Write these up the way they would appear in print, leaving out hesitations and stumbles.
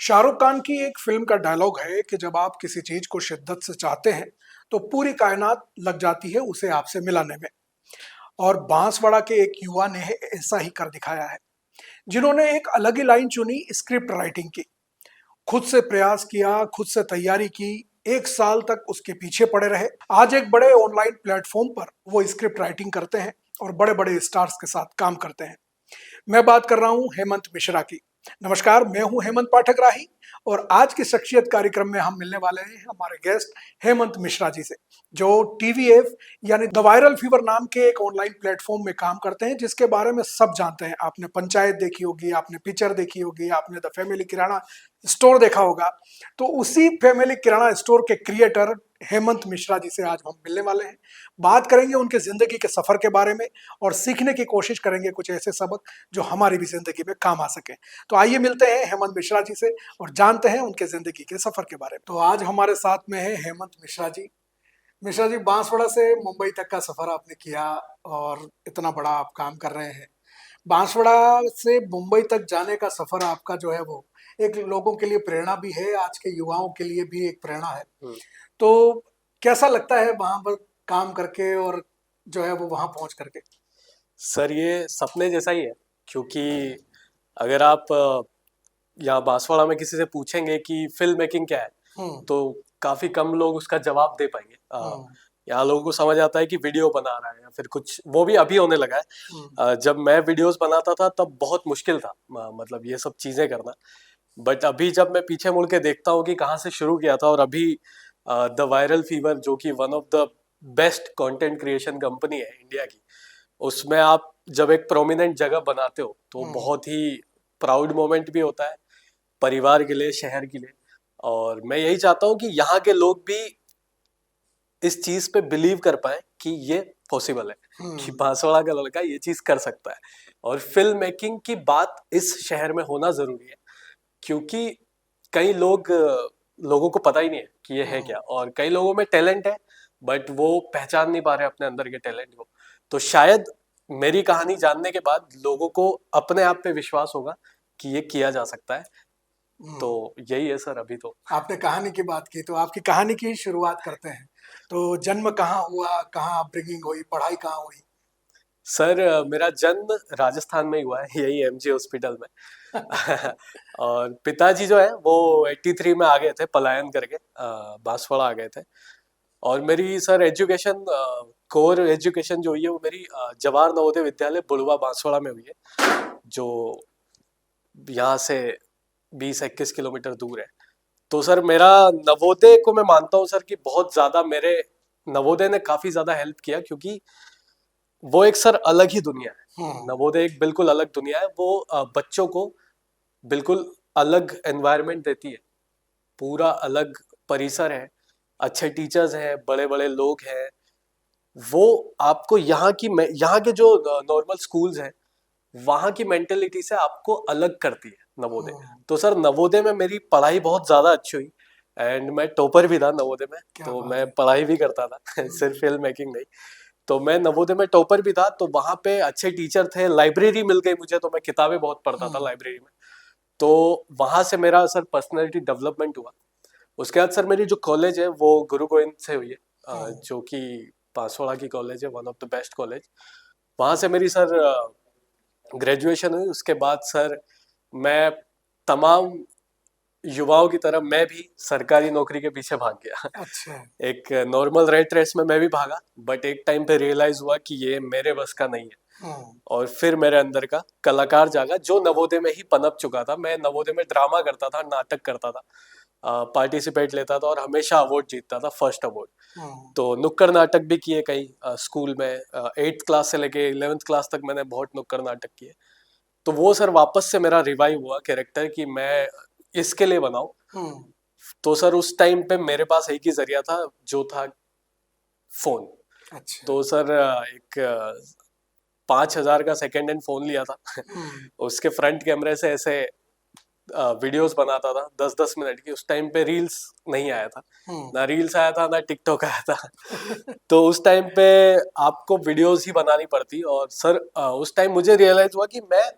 शाहरुख खान की एक फिल्म का डायलॉग है कि जब आप किसी चीज को शिद्दत से चाहते हैं तो पूरी कायनात लग जाती है उसे आपसे मिलाने में। और बांसवाड़ा के एक युवा ने ऐसा ही कर दिखाया है, जिन्होंने एक अलग ही लाइन चुनी स्क्रिप्ट राइटिंग की। खुद से प्रयास किया, खुद से तैयारी की, 1 साल तक उसके पीछे पड़े रहे। आज एक बड़े ऑनलाइन प्लेटफॉर्म पर वो स्क्रिप्ट राइटिंग करते हैं और बड़े बड़े स्टार्स के साथ काम करते हैं। मैं बात कर रहा हूं हेमंत मिश्रा की। नमस्कार, मैं हूं हेमंत पाठक राही और आज की शख्सियत कार्यक्रम में हम मिलने वाले हैं हमारे गेस्ट हेमंत मिश्रा जी से, जो टीवीएफ यानी द वायरल फीवर नाम के एक ऑनलाइन प्लेटफॉर्म में काम करते हैं, जिसके बारे में सब जानते हैं। आपने पंचायत देखी होगी, आपने पिक्चर देखी होगी, आपने द फैमिली किराना स्टोर देखा होगा। तो उसी फैमिली किराना स्टोर के क्रिएटर हेमंत मिश्रा जी से आज हम मिलने वाले हैं। बात करेंगे उनके जिंदगी के सफर के बारे में और सीखने की कोशिश करेंगे कुछ ऐसे सबक जो हमारी भी जिंदगी में काम आ सके। तो आइए मिलते हैं हेमंत मिश्रा जी से और जानते हैं उनके जिंदगी के सफर के बारे में। तो आज हमारे साथ में है हेमंत मिश्रा जी। मिश्रा जी, बांसवाड़ा से मुंबई तक का सफर आपने किया और इतना बड़ा आप काम कर रहे हैं। बांसवाड़ा से मुंबई तक जाने का सफर आपका जो है वो एक लोगों के लिए प्रेरणा भी है, आज के युवाओं के लिए भी एक प्रेरणा है। तो कैसा लगता है वहां पर काम करके और जो है वो वहां पहुंच करके? सर ये सपने जैसा ही है, क्योंकि अगर आप यहाँ बांसवाड़ा में किसी से पूछेंगे कि फिल्म मेकिंग क्या है, हम्म। तो काफी कम लोग उसका जवाब दे पाएंगे। हम्म। यहाँ लोगों को समझ आता है कि वीडियो बना रहा है या फिर कुछ, वो भी अभी होने लगा है। हम्म। जब मैं वीडियोस बनाता था तब बहुत मुश्किल था, मतलब ये सब चीजें करना। बट अभी जब मैं पीछे मुड़ के देखता हूँ कि कहाँ से शुरू किया था, और अभी द वायरल फीवर जो कि one of the best content creation company है इंडिया की, उसमें आप जब एक प्रोमिनेंट जगह बनाते हो तो हम्म। बहुत ही प्राउड मोमेंट भी होता है, परिवार के लिए, शहर के लिए। और मैं यही चाहता हूँ कि यहाँ के लोग भी इस चीज पे बिलीव कर पाए कि ये पॉसिबल है, कि हम्म। बांसवाड़ा का लड़का ये चीज कर सकता है। और फिल्म मेकिंग की बात इस शहर में होना जरूरी है, क्योंकि कई लोगों को पता ही नहीं है कि ये है क्या, हम्म। और कई लोगों में टैलेंट है बट वो पहचान नहीं पा रहे अपने अंदर के टैलेंट को। तो शायद मेरी कहानी जानने के बाद लोगों को अपने आप पे विश्वास होगा कि ये किया जा सकता है। तो हम्म। यही है सर अभी तो। आपने कहानी की बात की तो आपकी कहानी की शुरुआत करते हैं। तो जन्म कहाँ हुआ, कहाँ अपब्रिंगिंग हुई, पढ़ाई कहाँ हुई? सर मेरा जन्म राजस्थान में ही हुआ है, यही एमजे हॉस्पिटल में। और पिताजी जो है वो 83 में आ गए थे पलायन करके, बांसवाड़ा आ गए थे। और मेरी सर एजुकेशन, कोर एजुकेशन जो हुई है वो मेरी जवाहर नवोदय विद्यालय बुढ़वा बांसवाड़ा में हुई है, जो यहाँ से 20-21 किलोमीटर दूर है। तो सर मेरा नवोदय को मैं मानता हूँ सर कि बहुत ज्यादा मेरे नवोदय ने काफी ज्यादा हेल्प किया, क्योंकि वो एक सर अलग ही दुनिया है। हम्म। नवोदय एक बिल्कुल अलग दुनिया है। वो बच्चों को बिल्कुल अलग एनवायरनमेंट देती है, पूरा अलग परिसर है, अच्छे टीचर्स हैं, बड़े बड़े लोग हैं। वो आपको यहाँ के जो नॉर्मल स्कूल्स हैं वहाँ की मेंटेलिटी से आपको अलग करती है नवोदय। हम्म। तो सर नवोदय में मेरी पढ़ाई बहुत ज्यादा अच्छी हुई, एंड मैं टॉपर भी था नवोदय में। क्या तो बात मैं है। पढ़ाई भी करता था सिर्फ फिल्म मेकिंग नहीं। तो मैं नवोदय में टॉपर भी था, तो वहाँ पे अच्छे टीचर थे, लाइब्रेरी मिल गई मुझे, तो मैं किताबें बहुत पढ़ता था हम्म। लाइब्रेरी में। तो वहां से मेरा सर पर्सनैलिटी डेवलपमेंट हुआ। उसके बाद सर मेरी जो कॉलेज है वो गुरु गोविंद से हुई है, हम्म। जो कि बांसवाड़ा की कॉलेज है, one of the best college. वहां से मेरी सर ग्रेजुएशन हुई। उसके बाद सर मैं तमाम युवाओं की तरह मैं भी सरकारी नौकरी के पीछे भाग गया। अच्छा। एक नॉर्मल रेट रेस में मैं भी भागा, बट एक टाइम पे रियलाइज हुआ कि ये मेरे बस का नहीं है। हम्म। और फिर मेरे अंदर का कलाकार जागा, जो नवोदय में ही पनप चुका था। मैं नवोदय में ड्रामा करता था, नाटक करता था, पार्टिसिपेट लेता था और हमेशा अवार्ड जीतता था, फर्स्ट अवार्ड। हम्म। तो नुक्कड़ नाटक भी किए कई स्कूल में, 8th क्लास से लेके 11th क्लास तक मैंने बहुत नुक्कड़ नाटक किए। तो वो सर वापस से मेरा रिवाइव हुआ कैरेक्टर कि मैं इसके लिए बनाऊं। हम्म। तो सर उस टाइम पे मेरे पास एक ही जरिया था, जो था फोन। अच्छा। तो सर एक 5,000 का सेकेंड हैंड फोन लिया था। हम्म। उसके फ्रंट कैमरे से ऐसे वीडियोस बनाता था 10-10 मिनट की। उस टाइम पे रील्स नहीं आया था, हम्म। ना रील्स आया था ना टिकटॉक आया था। तो उस टाइम पे आपको वीडियोस ही बनानी पड़ती। और सर उस टाइम मुझे रियलाइज हुआ कि मैं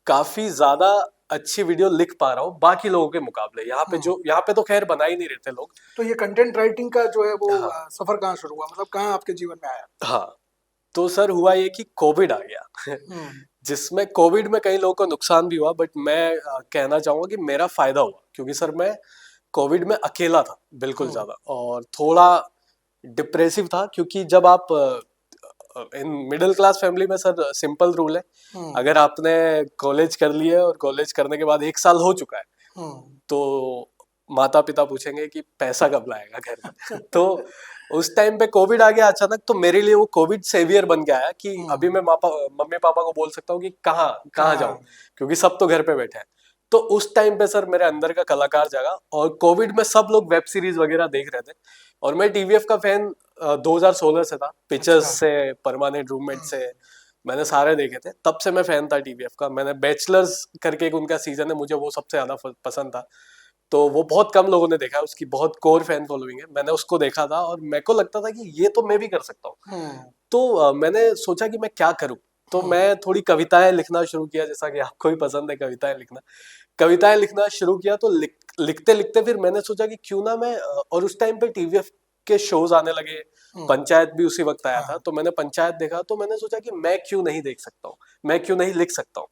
काफी ज्यादा अच्छी वीडियो लिख पा रहा हूँ बाकी लोगों के मुकाबले। यहाँ पे तो खैर बना ही नहीं रहते लोग। तो ये कंटेंट राइटिंग का जो है वो हाँ सफर कहाँ शुरू हुआ, मतलब कहाँ आपके जीवन में आया? हाँ। तो सर हुआ ये कि कोविड आ गया हम्म। जिसमें कोविड में कई लोगों को नुकसान भी हुआ, बट मैं कहना चाहूंगा कि मेरा फायदा हुआ, क्योंकि सर मैं कोविड में अकेला था बिल्कुल हम्म। ज्यादा, और थोड़ा डिप्रेसिव था, क्योंकि जब आप इन मिडिल क्लास फैमिली में सर सिंपल रूल है, हम्म। अगर आपने कॉलेज कर लिया और कॉलेज करने के बाद 1 साल हो चुका है हम्म। तो माता पिता पूछेंगे कि पैसा कब लाएगा घर में तो उस टाइम पे कोविड आ गया अचानक, तो मेरे लिए वो कोविड सेवियर बन गया है कि अभी मैं मम्मी पापा को बोल सकता हूँ कि कहाँ कहाँ जाऊं, कहाँ? क्योंकि सब तो घर पे बैठे हैं। तो उस टाइम पे सर मेरे अंदर का कलाकार जगा, और कोविड में सब लोग वेब सीरीज वगैरह देख रहे थे, और मैं टीवीएफ का फैन 2016 से था, पिक्चर्स अच्छा। से, परमानेंट रूममेट हम्म। से, मैंने सारे देखे थे, तब से मैं फैन था टीवीएफ का। मैंने बैचलर्स करके एक उनका सीजन है, मुझे वो सबसे ज्यादा पसंद था, तो वो बहुत कम लोगों ने देखा है, उसकी बहुत कोर फैन फॉलोइंग है। मैंने उसको देखा था और मेरे को लगता था कि ये तो मैं भी कर सकता हूँ। हम्म। तो मैंने सोचा कि मैं क्या करूँ, तो हम्म। मैं थोड़ी कविताएं लिखना शुरू किया, जैसा कि आपको भी पसंद है कविताएं लिखना। कविताएं लिखना शुरू किया, तो लिखते लिखते फिर मैंने सोचा कि क्यों ना मैं और उस टाइम पे टीवीएफ के शोज आने लगे, हम्म। पंचायत भी उसी वक्त आया था, हाँ। तो मैंने पंचायत देखा, तो मैंने सोचा कि मैं क्यों नहीं देख सकता हूँ, मैं क्यों नहीं लिख सकता हूँ।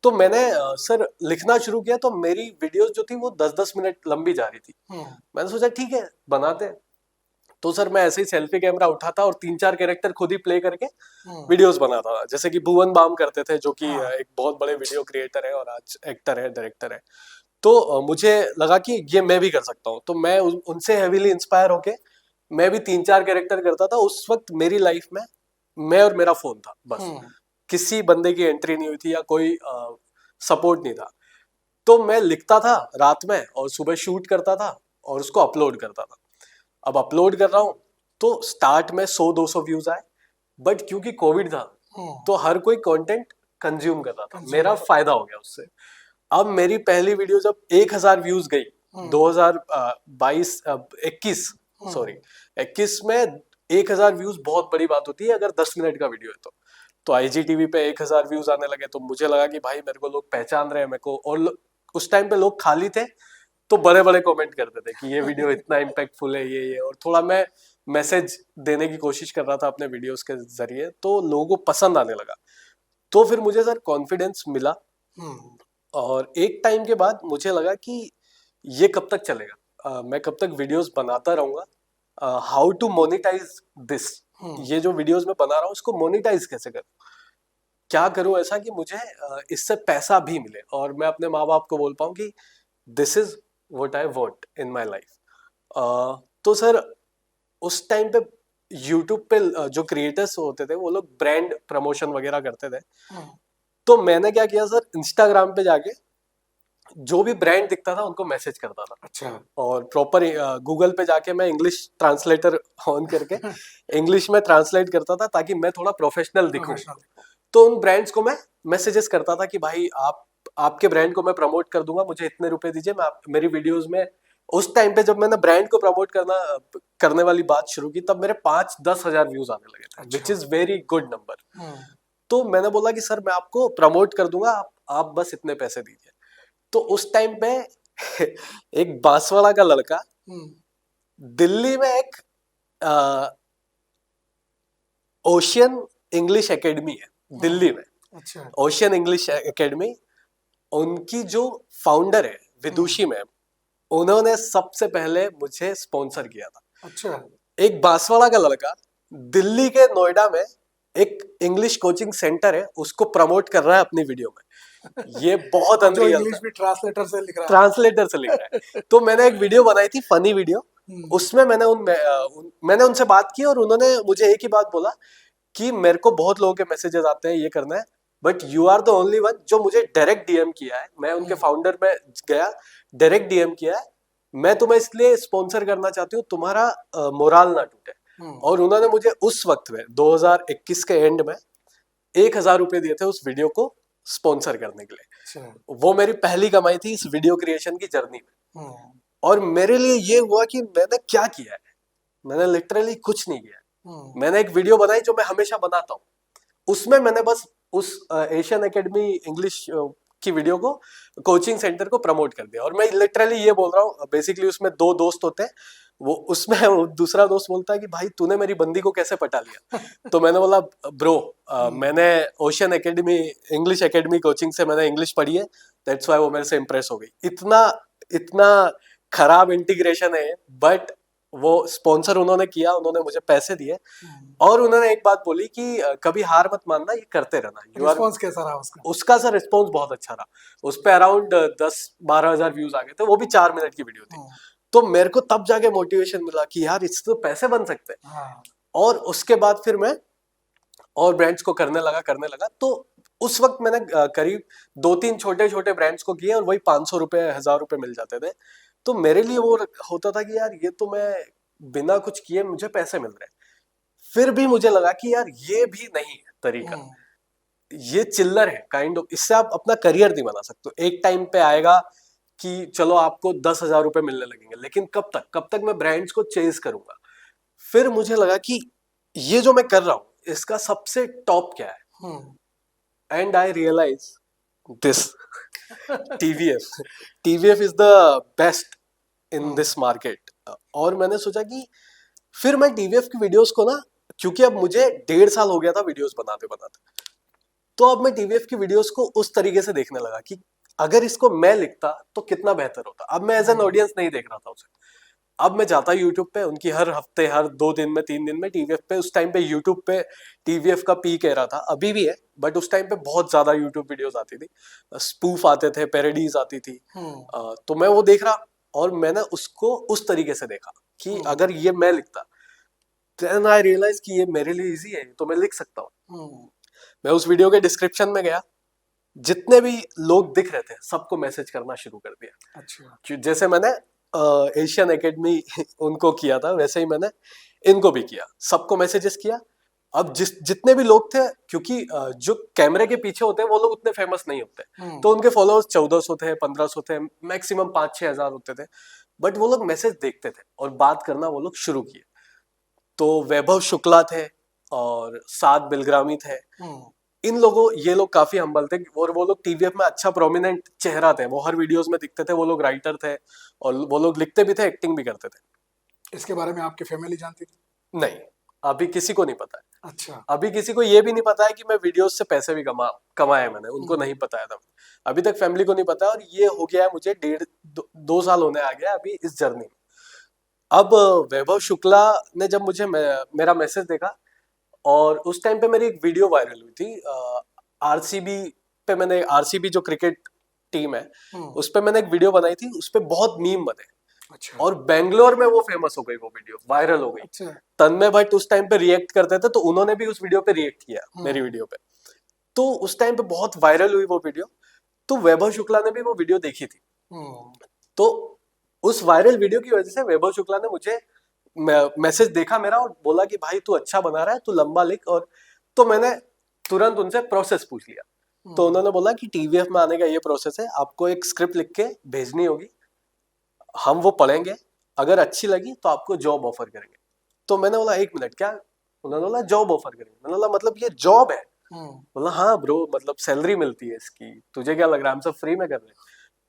तो मैंने सर लिखना शुरू किया, तो मेरी वीडियोस जो थी वो 10-10 मिनट लंबी जा रही थी। हम्म। मैंने सोचा ठीक है बनाते हैं। तो सर मैं ऐसे ही सेल्फी कैमरा उठाता और 3-4 कैरेक्टर खुद ही प्ले करके हम्म। वीडियोस बनाता था, जैसे कि भुवन बाम करते थे, जो कि हाँ। एक बहुत बड़े वीडियो क्रिएटर है और आज एक्टर है, डायरेक्टर है। तो मुझे लगा कि ये मैं भी कर सकता हूँ, तो मैं उनसे हेवीली इंस्पायर होके मैं भी 3-4 कैरेक्टर करता था। उस वक्त मेरी लाइफ में मैं और मेरा फोन था बस, हम्म। किसी बंदे की एंट्री नहीं हुई थी या कोई सपोर्ट नहीं था। तो मैं लिखता था रात में और सुबह शूट करता था और उसको अपलोड करता था। अब अपलोड कर रहा हूँ तो स्टार्ट में 100-200 व्यूज आए, बट क्योंकि कोविड था हम्म। तो हर कोई कंटेंट कंज्यूम कर रहा था, कंज्यूम मेरा कर। फायदा हो गया उससे। अब मेरी पहली वीडियो जब 1000 व्यूज गई, हम्म। 2022 21 हम्म। सॉरी 21 में 1000 व्यूज बहुत बड़ी बात होती है अगर 10 मिनट का वीडियो है तो आईजीटीवी पे 1000 व्यूज आने लगे, तो मुझे लगा कि भाई मेरे को लोग पहचान रहे हैं मेरे को, और उस टाइम पे लोग खाली थे तो बड़े बड़े कमेंट करते थे कि ये वीडियो इतना इम्पैक्टफुल है, ये और थोड़ा मैं मैसेज देने की कोशिश कर रहा था अपने वीडियोस के जरिए, तो लोगों को पसंद आने लगा। तो फिर मुझे सर कॉन्फिडेंस मिला, हम्म। और एक टाइम के बाद मुझे लगा कि ये कब तक चलेगा, मैं कब तक वीडियोस बनाता रहूंगा, हाउ टू मोनेटाइज दिस, हम्म। ये जो वीडियोस मैं बना रहा हूँ इसको मोनेटाइज कैसे करूँ, क्या करूँ ऐसा कि मुझे इससे पैसा भी मिले और मैं अपने माँ बाप को बोल पाऊँ कि this is what I want in my life. तो सर उस टाइम पे यूट्यूब पे जो क्रिएटर्स होते थे वो लोग ब्रांड प्रमोशन वगैरह करते थे, हम्म। तो मैंने क्या किया सर, इंस्टाग्राम पे जाके जो भी ब्रांड दिखता था उनको मैसेज करता था, अच्छा। और प्रॉपर गूगल पे जाके मैं इंग्लिश ट्रांसलेटर ऑन करके इंग्लिश में ट्रांसलेट करता था ताकि मैं थोड़ा प्रोफेशनल दिखूं। प्रोफेशनल। तो उन ब्रांड्स को मैं मैसेजेस करता था कि भाई आप आपके ब्रांड को मैं प्रमोट कर दूंगा, मुझे इतने रुपए दीजिए, मैं मेरी वीडियोस में। उस टाइम पे जब मैंने ब्रांड को प्रमोट करने वाली बात शुरू की तब मेरे 5-10 हजार व्यूज आने लगे थे, विच अच्छा। Is very good number. Hmm. तो मैंने बोला कि सर मैं आपको प्रमोट कर दूंगा, आप बस इतने पैसे दीजिए। तो उस टाइम पे एक बांसवाड़ा का लड़का, हम्म। दिल्ली में एक ओशियन इंग्लिश एकेडमी है दिल्ली में, अच्छा। ओशियन इंग्लिश एकेडमी, उनकी जो फाउंडर है हम्म। विदुषी मैम, उन्होंने सबसे पहले मुझे स्पॉन्सर किया था। अच्छा। एक बांसवाड़ा का लड़का दिल्ली के नोएडा में एक इंग्लिश कोचिंग सेंटर है उसको प्रमोट कर रहा है अपनी वीडियो में, ये बहुत और जो अनरियल इंग्लिश था। भी ट्रांसलेटर से लिख रहा ट्रांसलेटर से लिख रहा है। तो मैंने एक वीडियो बनाई थी, फनी वीडियो, है। उसमें मैंने उनसे बात की और उन्होंने मुझे एक ही बात बोला कि मेरे को बहुत लोगों के मैसेजेस आते हैं, ये करना है, but you are the only one जो मुझे डायरेक्ट डीएम किया है। मैं उनके फाउंडर में गया, डायरेक्ट डीएम किया है, मैं तुम्हें इसलिए स्पॉन्सर करना चाहती हूँ, तुम्हारा मोराल ना टूटे। और उन्होंने मुझे उस वक्त में 2021 के एंड में 1000 रुपए दिए थे उस वीडियो को स्पॉन्सर करने के लिए। अच्छा। वो मेरी पहली कमाई थी इस वीडियो क्रिएशन की जर्नी में। हम्म। और मेरे लिए ये हुआ कि मैंने क्या किया है, मैंने लिटरली कुछ नहीं किया। हम्म। मैंने एक वीडियो बनाई जो मैं हमेशा बनाता हूँ, उसमें मैंने बस उस एशियन एकेडमी इंग्लिश की वीडियो को कोचिंग सेंटर को प्रमोट कर दिया। और मैं लिटरली ये बोल रहा हूँ, बेसिकली उसमें दो दोस्त होते हैं, वो उसमें वो दूसरा दोस्त बोलता है कि भाई तूने मेरी बंदी को कैसे पटा लिया। तो मैंने बोला ब्रो, मैंने ocean academy, English academy coaching से मैंने इंग्लिश पढ़ी है, दैट्स व्हाई वो मेरे से इंप्रेस हो गई। इतना इतना खराब इंटीग्रेशन है, बट वो स्पॉन्सर उन्होंने किया, उन्होंने मुझे पैसे दिए, और उन्होंने एक बात बोली कि कभी हार मत मानना, ये करते रहना। रिस्पॉन्स कैसा रहा उसका? उसका सर रिस्पॉन्स बहुत अच्छा रहा। उस पे अराउंड 10-12 हजार व्यूज आ गए थे, वो भी 4 मिनट की वीडियो थी। तो मेरे को तब जाके मोटिवेशन मिला कि यार इससे तो पैसे बन सकते हैं। हाँ। और उसके बाद फिर मैं और ब्रांड्स को करने लगा। तो उस वक्त मैंने करीब 2-3 छोटे छोटे ब्रांड्स को किए, और वही 500 रुपए 1000 रुपए मिल जाते थे। तो मेरे लिए वो होता था कि यार ये तो मैं बिना कुछ किए मुझे पैसे मिल रहे हैं। फिर भी मुझे लगा कि यार ये भी नहीं है तरीका, ये चिल्लर है काइंड ऑफ, इससे आप अपना करियर नहीं बना सकते। एक टाइम पे आएगा कि चलो आपको 10,000 रुपए मिलने लगेंगे, लेकिन कब तक मैं ब्रांड्स को चेज करूंगा। फिर मुझे लगा कि ये जो मैं कर रहा हूं इसका सबसे टॉप क्या है, and I realise this, TVF is the best in this market. और मैंने सोचा कि फिर मैं टीवीएफ की वीडियोस को ना, क्योंकि अब मुझे 1.5 साल हो गया था वीडियोस बनाते बनाते, तो अब मैं टीवीएफ की वीडियोस को उस तरीके से देखने लगा कि अगर इसको मैं लिखता तो कितना बेहतर होता। अब मैं एज एन ऑडियंस नहीं देख रहा था उसे। अब मैं जाता यूट्यूब पे, उनकी हर हफ्ते, हर 2 दिन में, 3 दिन में टीवीएफ पे, उस टाइम पे यूट्यूब पे टीवीएफ का पीक एरा था, अभी भी है, बट उस टाइम पे बहुत ज्यादा यूट्यूब वीडियोस आती थी, स्पूफ आते थे, पैरोडीज आती थी। तो मैं वो देख रहा, और मैंने उसको उस तरीके से देखा कि अगर ये मैं लिखता, देन आई रियलाइज कि ये मेरे लिए इजी है, तो मैं लिख सकता हूँ। मैं उस वीडियो के डिस्क्रिप्शन में गया, जितने भी लोग दिख रहे थे सबको मैसेज करना शुरू कर दिया। अच्छा। जैसे मैंने एशियन एकेडमी उनको किया था, वैसे ही मैंने इनको भी किया, सबको मैसेजेस किया। अब जितने भी लोग थे, क्योंकि जो कैमरे के पीछे होते हैं वो लोग उतने फेमस नहीं होते, तो उनके फॉलोअर्स 1400 थे, 1500 थे, मैक्सिमम 5-6 हजार होते थे, बट वो लोग मैसेज देखते थे और बात करना वो लोग शुरू किए। तो वैभव शुक्ला थे और सात बिलग्रामी थे, इन लोगों, ये लोग काफी हम्बल थे, और वो लोग टीवीएफ में अच्छा प्रोमिनेंट चेहरा थे, वो हर वीडियोस में दिखते थे, वो लोग राइटर थे, और वो लोग लिखते भी थे, एक्टिंग भी करते थे। इसके बारे में आपकी फैमिली जानती थी? नहीं, अभी किसी को नहीं पता है। अच्छा। अभी किसी को ये भी नहीं पता है कि मैं वीडियोस से पैसे भी कमाए मैंने, उनको नहीं बताया था अभी तक, फैमिली को नहीं पता। और ये हो गया है मुझे 1.5-2 साल होने आ गया अभी इस जर्नी में। अब वैभव शुक्ला ने जब मुझे मेरा मैसेज देखा, और उस टाइम पे मेरी एक वीडियो वायरल हुई थी, आरसीबी पे, मैंने आरसीबी जो क्रिकेट टीम है उस पे मैंने एक वीडियो बनाई थी, उस पे बहुत मीम बने। अच्छा। और बेंगलोर में वो फेमस हो गई, वो वीडियो वायरल हो गई। अच्छा। तन्मय भट्ट उस टाइम पे रिएक्ट करते थे, तो उन्होंने भी उस वीडियो पे रिएक्ट किया, मेरी वीडियो पे। तो उस टाइम पे बहुत वायरल हुई वो वीडियो, तो वैभव शुक्ला ने भी वो वीडियो देखी थी। तो उस वायरल वीडियो की वजह से वैभव शुक्ला ने मुझे मैसेज देखा मेरा, और बोला कि भाई तू अच्छा बना रहा है, तू लंबा लिख। और तो मैंने तुरंत उनसे प्रोसेस पूछ लिया, तो उन्होंने बोला कि टीवीएफ में आने का ये प्रोसेस है, आपको एक स्क्रिप्ट लिख के भेजनी होगी, हम वो पढ़ेंगे, अगर अच्छी लगी तो आपको जॉब ऑफर करेंगे। तो मैंने बोला 1 मिनट, क्या? उन्होंने बोला जॉब ऑफर करेंगे। मैंने बोला मतलब ये जॉब है? बोला हाँ ब्रो, मतलब सैलरी मिलती है इसकी, तुझे क्या लग रहा है हम सब फ्री में कर रहे हैं?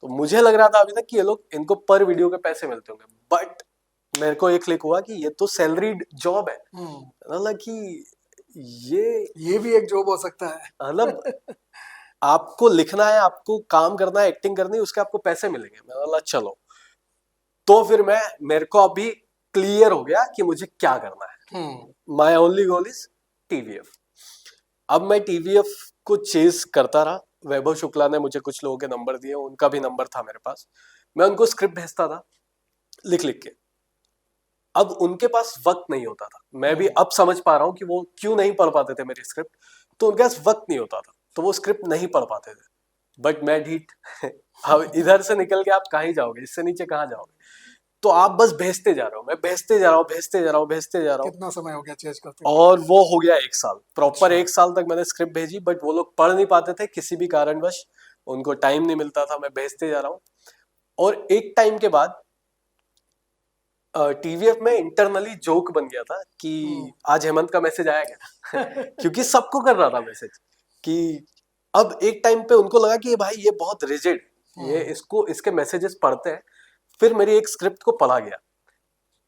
तो मुझे लग रहा था अभी तक कि ये लोग, इनको पर वीडियो के पैसे मिलते होंगे, बट मेरे को एक क्लिक हुआ कि ये तो सैलरीड जॉब है। मतलब कि ये भी एक जॉब हो सकता है। मतलब आपको लिखना है, आपको काम करना है, एक्टिंग करनी है, उसके आपको पैसे मिलेंगे। मैंने बोला चलो। तो फिर मेरे को अभी क्लियर हो गया कि मुझे क्या करना है। My only goal is TVF. अब मैं टीवीएफ को चेज करता रहा। वैभव शुक्ला ने मुझे कुछ लोगों के नंबर दिए, उनका भी नंबर था मेरे पास, मैं उनको स्क्रिप्ट भेजता था लिख लिख के। अब उनके पास वक्त नहीं होता था, मैं भी अब समझ पा रहा हूँ कि वो क्यों नहीं पढ़ पाते थे मेरी स्क्रिप्ट। तो उनके पास वक्त नहीं होता था, तो वो स्क्रिप्ट नहीं पढ़ पाते थे। बट मैं ढीठ अब इधर से निकल के आप कहीं जाओगे, इससे नीचे कहाँ जाओगे? तो आप बस भेजते जा रहे हो, मैं भेजते जा रहा हूँ। कितना समय हो गया चेंज करते? और वो हो गया 1 साल, प्रॉपर 1 साल तक मैंने स्क्रिप्ट भेजी, बट वो लोग पढ़ नहीं पाते थे किसी भी कारणवश, उनको टाइम नहीं मिलता था। मैं भेजते जा रहा हूँ, और एक टाइम के बाद टीवीएफ में इंटरनली जोक बन गया था कि आज हेमंत का मैसेज आया क्या क्योंकि सबको कर रहा था मैसेज कि अब एक टाइम पे उनको लगा कि ये भाई ये बहुत रिजिड, ये इसको इसके मैसेजेस पढ़ते हैं। फिर मेरी एक स्क्रिप्ट को पढ़ा गया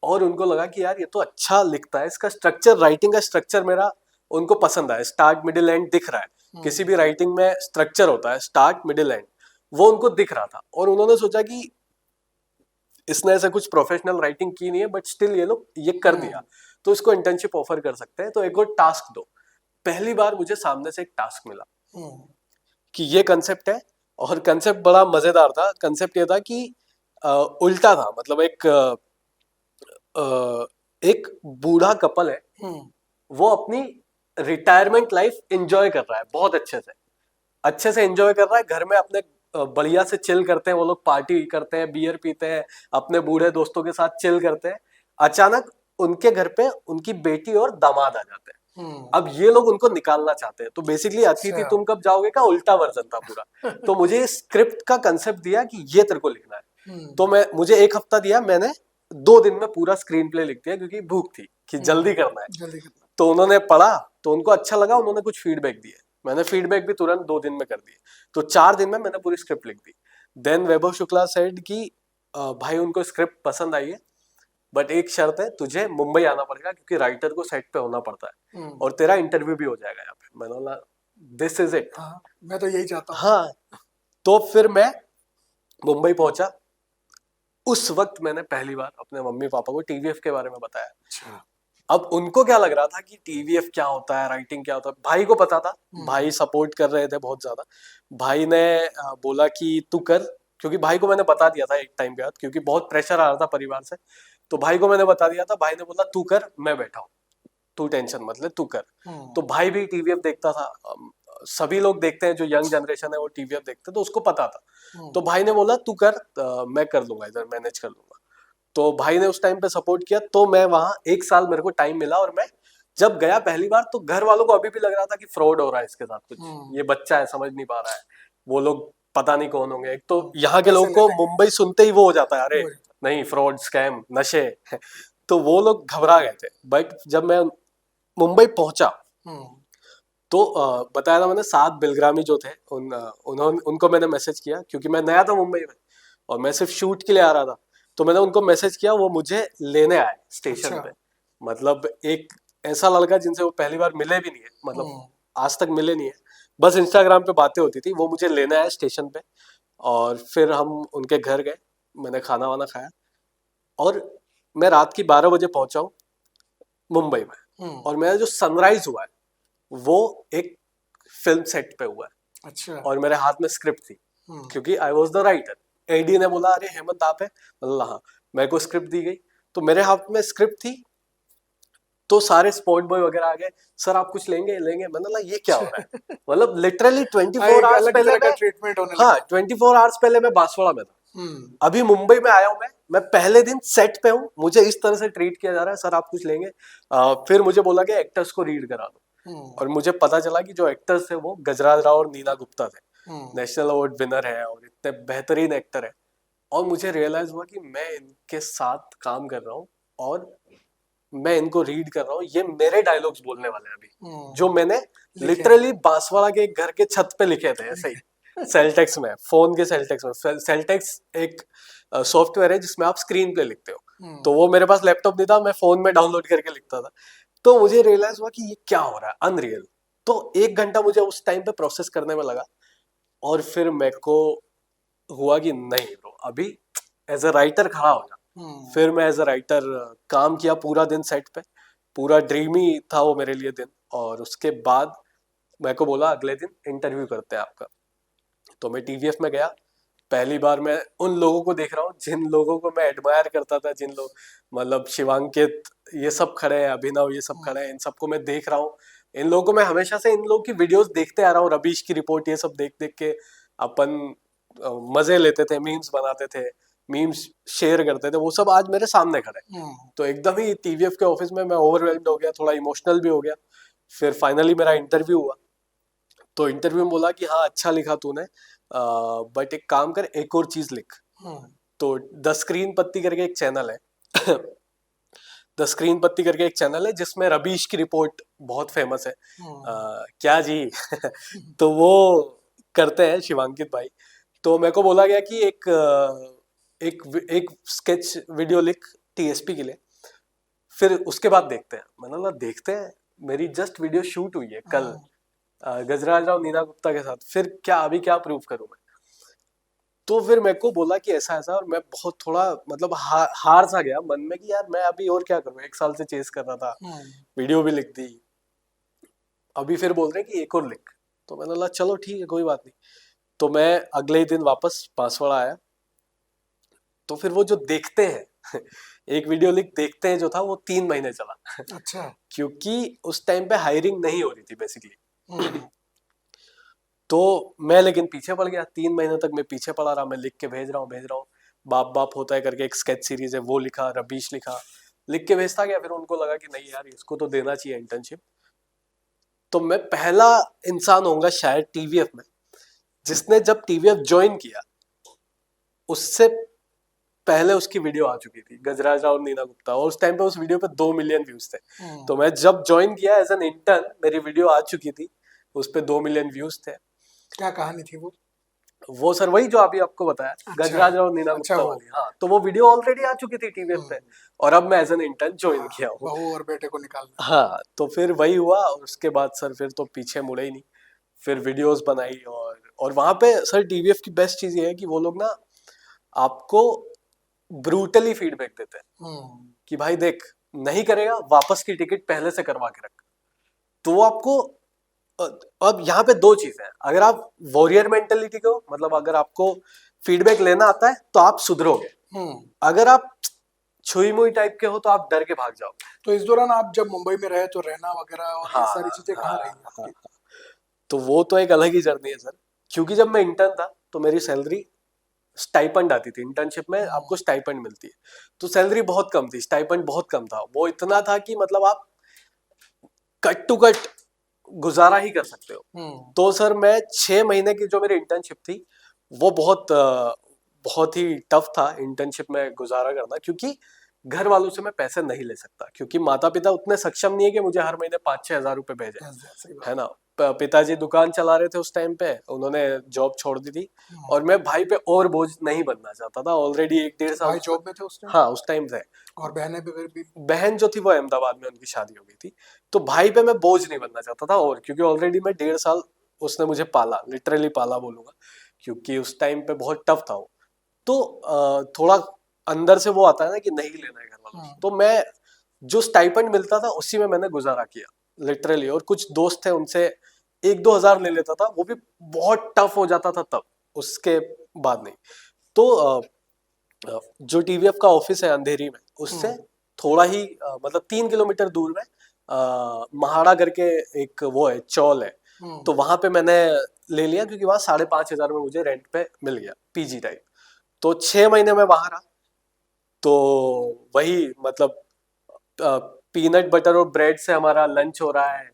और उनको लगा कि यार ये तो अच्छा लिखता है, इसका स्ट्रक्चर, राइटिंग का स्ट्रक्चर मेरा उनको पसंद आया, स्टार्ट मिडिल एंड दिख रहा है। किसी भी राइटिंग में स्ट्रक्चर होता है, स्टार्ट मिडिल एंड, वो उनको दिख रहा था। और उन्होंने सोचा कि इसने ऐसा कुछ प्रोफेशनल राइटिंग की नहीं है बट स्टिल ये लोग ये कर दिया, तो इसको इंटर्नशिप ऑफर कर सकते हैं, तो एक और टास्क दो। पहली बार मुझे सामने से एक टास्क मिला कि ये कंसेप्ट है, और कंसेप्ट बड़ा मजेदार था। कंसेप्ट ये था कि उल्टा था, मतलब एक बूढ़ा कपल है, वो अपनी रिटायरमेंट लाइफ एंजॉय कर रहा है, बहुत अच्छे से एंजॉय कर रहा है। घर में अपने बढ़िया से चिल करते हैं, वो लोग पार्टी करते हैं, बियर पीते हैं, अपने बूढ़े दोस्तों के साथ चिल करते हैं। अचानक उनके घर पे उनकी बेटी और दामाद आ जाते हैं। अब ये लोग उनको निकालना चाहते हैं, तो बेसिकली अतिथि तुम कब जाओगे का उल्टा वर्जन था पूरा। तो मुझे स्क्रिप्ट का कंसेप्ट दिया कि ये तेरे को लिखना है, तो मुझे 1 हफ्ता दिया, मैंने 2 दिन में पूरा स्क्रीन प्ले लिख दिया, क्योंकि भूख थी कि जल्दी करना है। तो उन्होंने पढ़ा, तो उनको अच्छा लगा, उन्होंने कुछ फीडबैक दिए, मैंने फीडबैक भी तुरंत 2 दिन में कर दिए, तो 4 दिन में मैंने पूरी स्क्रिप्ट लिख दी। देन वैभव शुक्ला सेड कि भाई उनको स्क्रिप्ट पसंद आई है, बट एक शर्त है, तुझे मुंबई आना पड़ेगा, क्योंकि राइटर को सेट पे होना पड़ता है और तेरा इंटरव्यू भी हो जाएगा यहाँ पे। मैंने बोला दिस इज इट, मैं तो यही चाहता हूँ। हाँ, तो फिर मैं मुंबई पहुंचा। उस वक्त मैंने पहली बार अपने मम्मी पापा को टीवीएफ के बारे में बताया। अच्छा। अब उनको क्या लग रहा था कि टीवीएफ क्या होता है, राइटिंग क्या होता है, भाई को पता था, भाई सपोर्ट कर रहे थे बहुत ज्यादा। भाई ने बोला कि तू कर, क्योंकि भाई को मैंने बता दिया था एक टाइम के बाद, क्योंकि बहुत प्रेशर आ रहा था परिवार से, तो भाई को मैंने बता दिया था। भाई ने बोला तू कर, मैं बैठा हूँ, तू टेंशन मत ले, तू कर। तो भाई भी टीवीएफ देखता था, सभी लोग देखते हैं, जो यंग जनरेशन है वो टीवीएफ देखते हैं, तो उसको पता था। तो भाई ने बोला तू कर, मैं कर लूंगा, इधर मैनेज कर लूंगा। तो भाई ने उस टाइम पे सपोर्ट किया, तो मैं वहां 1 साल मेरे को टाइम मिला, और मैं जब गया पहली बार, तो घर वालों को अभी भी लग रहा था कि फ्रॉड हो रहा है इसके साथ कुछ, ये बच्चा है समझ नहीं पा रहा है, वो लोग पता नहीं कौन होंगे। एक तो यहाँ के लोग को मुंबई सुनते ही वो हो जाता है, अरे नहीं फ्रॉड, स्कैम, नशे तो वो लोग घबरा गए थे। बट जब मैं मुंबई पहुंचा, तो बताया था मैंने, 7 बिलग्रामी जो थे, उनको मैंने मैसेज किया, क्योंकि मैं नया था मुंबई में और मैं सिर्फ शूट के लिए आ रहा था। तो मैंने उनको मैसेज किया, वो मुझे लेने आए स्टेशन पे। मतलब एक ऐसा लड़का जिनसे वो पहली बार मिले भी नहीं है, मतलब आज तक मिले नहीं है, बस इंस्टाग्राम पे बातें होती थी, वो मुझे लेने आए स्टेशन पे। और फिर हम उनके घर गए, मैंने खाना वाना खाया, और मैं रात की 12 बजे पहुंचा हूँ मुंबई में। और मेरा जो सनराइज हुआ है वो एक फिल्म सेट पे हुआ है। अच्छा। और मेरे हाथ में स्क्रिप्ट थी, क्योंकि I was the writer. AD ने बोला अरे हेमंत आप है, मतलब हाँ, मेरे को स्क्रिप्ट दी गई, तो मेरे हाथ में स्क्रिप्ट थी। तो सारे स्पॉट बॉय वगैरह आ गए, सर आप कुछ लेंगे लेंगे, मैंने बोला ये क्या हो रहा है मतलब लिटरली 24 आवर्स पहले मैं, ट्रीटमेंट होने लगा। हाँ, 24 आवर्स पहले मैं बांसवाड़ा में था, अभी मुंबई में आया हूँ मैं पहले दिन सेट पे हूँ, मुझे इस तरह से ट्रीट किया जा रहा है, सर आप कुछ लेंगे। फिर मुझे बोला कि एक्टर्स को रीड करा दो, और मुझे पता चला कि जो एक्टर्स थे वो गजराज राव और नीना गुप्ता थे, नेशनल अवार्ड विनर है और इतने बेहतरीन एक्टर है। और मुझे रियलाइज हुआ कि मैं इनके साथ काम कर रहा हूँ और मैं इनको रीड कर रहा हूँ, ये मेरे डायलॉग्स बोलने वाले हैं अभी, जो मैंने लिटरली बांसवाड़ा के घर के छत पे लिखे थे ऐसे ही सेलटेक्स में, फोन के सेलटेक्स में। सेलटेक्स एक सॉफ्टवेयर है जिसमें आप स्क्रीन पे लिखते हो, तो वो मेरे पास लैपटॉप नहीं था, मैं फोन में डाउनलोड करके लिखता था। तो मुझे रियलाइज हुआ कि ये क्या हो रहा है, अनरियल। तो 1 घंटा मुझे उस टाइम पे प्रोसेस करने में लगा, और फिर मेरे को हुआ कि नहीं ब्रो, अभी एज अ राइटर खड़ा हो जा। फिर मैं एज अ राइटर काम किया पूरा दिन सेट पे, पूरा ड्रीमी था वो मेरे लिए दिन। और उसके बाद मेरे को बोला अगले दिन इंटरव्यू करते हैं आपका। तो मैं टीवीएफ में गया, पहली बार मैं उन लोगों को देख रहा हूँ जिन लोगों को मैं एडमायर करता था, जिन लोग मतलब शिवांकित ये सब खड़े हैं, अभिनव ये सब खड़े हैं, इन सबको मैं देख रहा हूँ। इन लोगों को मैं हमेशा से इन लोगों की वीडियोस देखते आ रहा हूँ, रबीश की रिपोर्ट, ये सब देख देख के अपन मजे लेते थे, मीम्स बनाते थे, मीम्स शेयर करते थे, वो सब आज मेरे सामने खड़े। तो एकदम ही टीवीएफ के ऑफिस में मैं ओवरवेल्म्ड हो गया, थोड़ा इमोशनल भी हो गया। फिर फाइनली मेरा इंटरव्यू हुआ, तो इंटरव्यू में बोला कि हाँ अच्छा लिखा तूने, बट एक काम कर, एक और चीज लिख। तो द स्क्रीन पत्ती करके एक चैनल है द स्क्रीन पत्ती करके एक चैनल है जिसमें रबीश की रिपोर्ट बहुत फेमस है। क्या जी तो वो करते हैं शिवांकित भाई। तो मेरे को बोला गया कि एक स्केच वीडियो लिख टीएसपी के लिए, फिर उसके बाद देखते हैं। मैंने बोला देखते हैं, मेरी जस्ट वीडियो शूट हुई है कल गजराज राव नीना गुप्ता के साथ, फिर क्या अभी क्या प्रूव करूं मैं। तो फिर मेरे को बोला कि ऐसा ऐसा, और मैं बहुत थोड़ा मतलब हार सा गया मन में कि यार मैं अभी और क्या करूं, 1 साल से चेस कर रहा था, वीडियो भी लिख दी, अभी फिर बोल रहे कि एक और लिख। तो मैंने बोला चलो ठीक है कोई बात नहीं। तो मैं अगले ही दिन वापस बांसवाड़ा आया। तो फिर वो जो देखते हैं एक वीडियो लिख देखते हैं जो था वो 3 महीने चला। अच्छा। क्योंकि उस टाइम पे हायरिंग नहीं हो रही थी बेसिकली। तो मैं लेकिन पीछे पड़ गया, 3 महीने तक मैं पीछे पड़ा रहा, मैं लिख के भेज रहा हूँ। बाप बाप होता है करके एक स्केच सीरीज है वो लिखा, रबीश लिखा, लिख के भेजता गया। फिर उनको लगा कि नहीं यार इसको तो देना चाहिए इंटर्नशिप। तो मैं पहला इंसान होऊंगा शायद टीवीएफ में जिसने जब टीवीएफ ज्वाइन किया उससे पहले उसकी वीडियो आ चुकी थी, गजराज राव नीना गुप्ता, और उस टाइम पे उस वीडियो पे 2 मिलियन व्यूज थे। तो मैं जब ज्वाइन किया एज एन इंटर्न मेरी वीडियो आ चुकी थी, उस पे 2 मिलियन व्यूज थे। क्या कहानी थी वो सर वही जो अभी आपको बताया, अच्छा, गजराज राव नीना गुप्ता वाली। हाँ, तो वो वीडियो ऑलरेडी आ चुकी थी टीवीएफ पे, और अब मैं एज एन इंटर्न ज्वाइन किया हूँ। बहू और बेटे को निकालना। हाँ, तो फिर वही हुआ, और उसके बाद सर फिर तो पीछे मुड़े ही नहीं, फिर वीडियोस बनाई। और वहां पे सर टीवीएफ की बेस्ट चीज ये है कि वो लोग ना आपको ब्रूटली फीडबैक देते हैं कि भाई देख नहीं करेगा वापस की टिकट पहले से करवा के रख। तो वो आपको अब यहाँ पे 2 चीजें हैं, अगर आप वॉरियर मेंटेलिटी को, मतलब अगर आपको फीडबैक लेना आता है तो आप सुधरोगे, अगर आप छुई मुई टाइप के हो तो आप डर के भाग जाओ। तो इस दौरान आप जब मुंबई में रहे तो रहना वगैरह और ये सारी चीजें कहाँ रही आपकी? तो वो तो एक अलग ही जर्नी है सर, क्योंकि जब मैं इंटर्न था तो मेरी सैलरी स्टाइपेंड आती थी, इंटर्नशिप में आपको स्टाइपेंड मिलती है, तो सैलरी बहुत कम थी, स्टाइपेंड बहुत कम था। वो इतना था कि मतलब आप कट टू कट गुजारा ही कर सकते हो। तो सर मैं 6 महीने की जो मेरी इंटर्नशिप थी वो बहुत ही टफ था इंटर्नशिप में गुजारा करना, क्योंकि घर वालों से मैं पैसे नहीं ले सकता, क्योंकि माता पिता उतने सक्षम नहीं है कि मुझे हर महीने 5-6 हजार रुपए भेजे, है ना। पिताजी दुकान चला रहे थे उस टाइम पे, उन्होंने जॉब छोड़ दी थी, और मैं भाई पे और बोझ नहीं बनना चाहता था। ऑलरेडी 1-1.5 साल भाई जॉब में थे उस टाइम? हाँ उस टाइम थे। और बहनें भी? बहन जो थी वो अहमदाबाद में, उनकी शादी हो गई थी। तो भाई पे मैं बोझ नहीं बनना चाहता था, और क्योंकि ऑलरेडी मैं 1.5 साल उसने मुझे पाला, लिटरली पाला बोलूंगा, क्योंकि उस टाइम पे बहुत टफ था वो। तो थोड़ा अंदर से वो आता है ना कि नहीं लेना है घर वालों से। तो मैं जो स्टाइपेंड मिलता था उसी में मैंने गुजारा किया लिटरली, और कुछ दोस्त थे उनसे 1-2 हजार ले लेता था, वो भी बहुत टफ हो जाता था तब, उसके बाद नहीं। तो जो टीवीएफ का ऑफिस है अंधेरी में, उससे थोड़ा ही मतलब 3 किलोमीटर दूर में महाड़ा करके एक वो है चौल है, तो वहां पे मैंने ले लिया, क्योंकि वहां 5,500 में मुझे रेंट पे मिल गया पीजी टाइप। तो 6 महीने में वहां रहा, तो वही मतलब पीनट बटर और ब्रेड से हमारा लंच हो रहा है,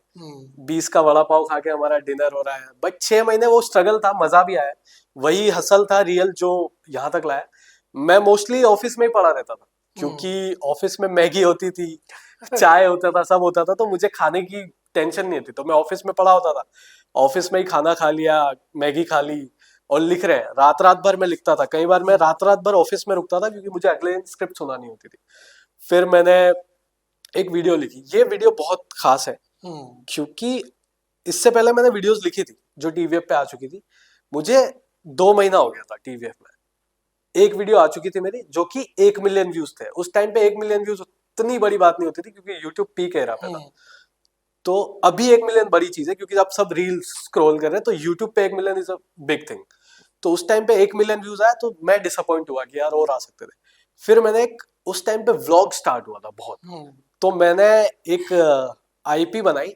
20 का वड़ा पाव खा के हमारा डिनर हो रहा है। बट 6 महीने वो स्ट्रगल था, मजा भी आया, वही हसल था रियल जो यहाँ तक लाया। मैं मोस्टली ऑफिस में ही पड़ा रहता था, क्योंकि ऑफिस में मैगी होती थी, चाय होता था, सब होता था, तो मुझे खाने की टेंशन नहीं थी। तो मैं ऑफिस में पड़ा होता था, ऑफिस में ही खाना खा लिया, मैगी खा ली, और लिख रहे हैं रात रात भर मैं लिखता था। कई बार मैं रात रात भर ऑफिस में रुकता था, क्योंकि मुझे अगले दिन स्क्रिप्ट सुनानी होती थी। फिर मैंने एक वीडियो लिखी, ये वीडियो बहुत खास है, क्योंकि इससे पहले मैंने वीडियोस लिखी थी जो टीवीएफ पे आ चुकी थी। मुझे 2 महीना हो गया था टीवीएफ में, एक वीडियो आ चुकी थी मेरी जो कि 1 मिलियन व्यूज थे। उस टाइम पे 1 मिलियन व्यूज उतनी बड़ी बात नहीं होती थी, क्योंकि यूट्यूब पीक एरा पे था। तो अभी 1 मिलियन बड़ी चीज है, क्योंकि आप सब रील्स स्क्रॉल कर रहे हैं, तो यूट्यूब पे 1 million is a big thing. तो उस टाइम पे 1 मिलियन व्यूज आया तो मैं डिसअपॉइंट हुआ कि यार और आ सकते थे। फिर मैंने एक उस टाइम पे व्लॉग स्टार्ट हुआ था बहुत, तो मैंने एक आईपी बनाई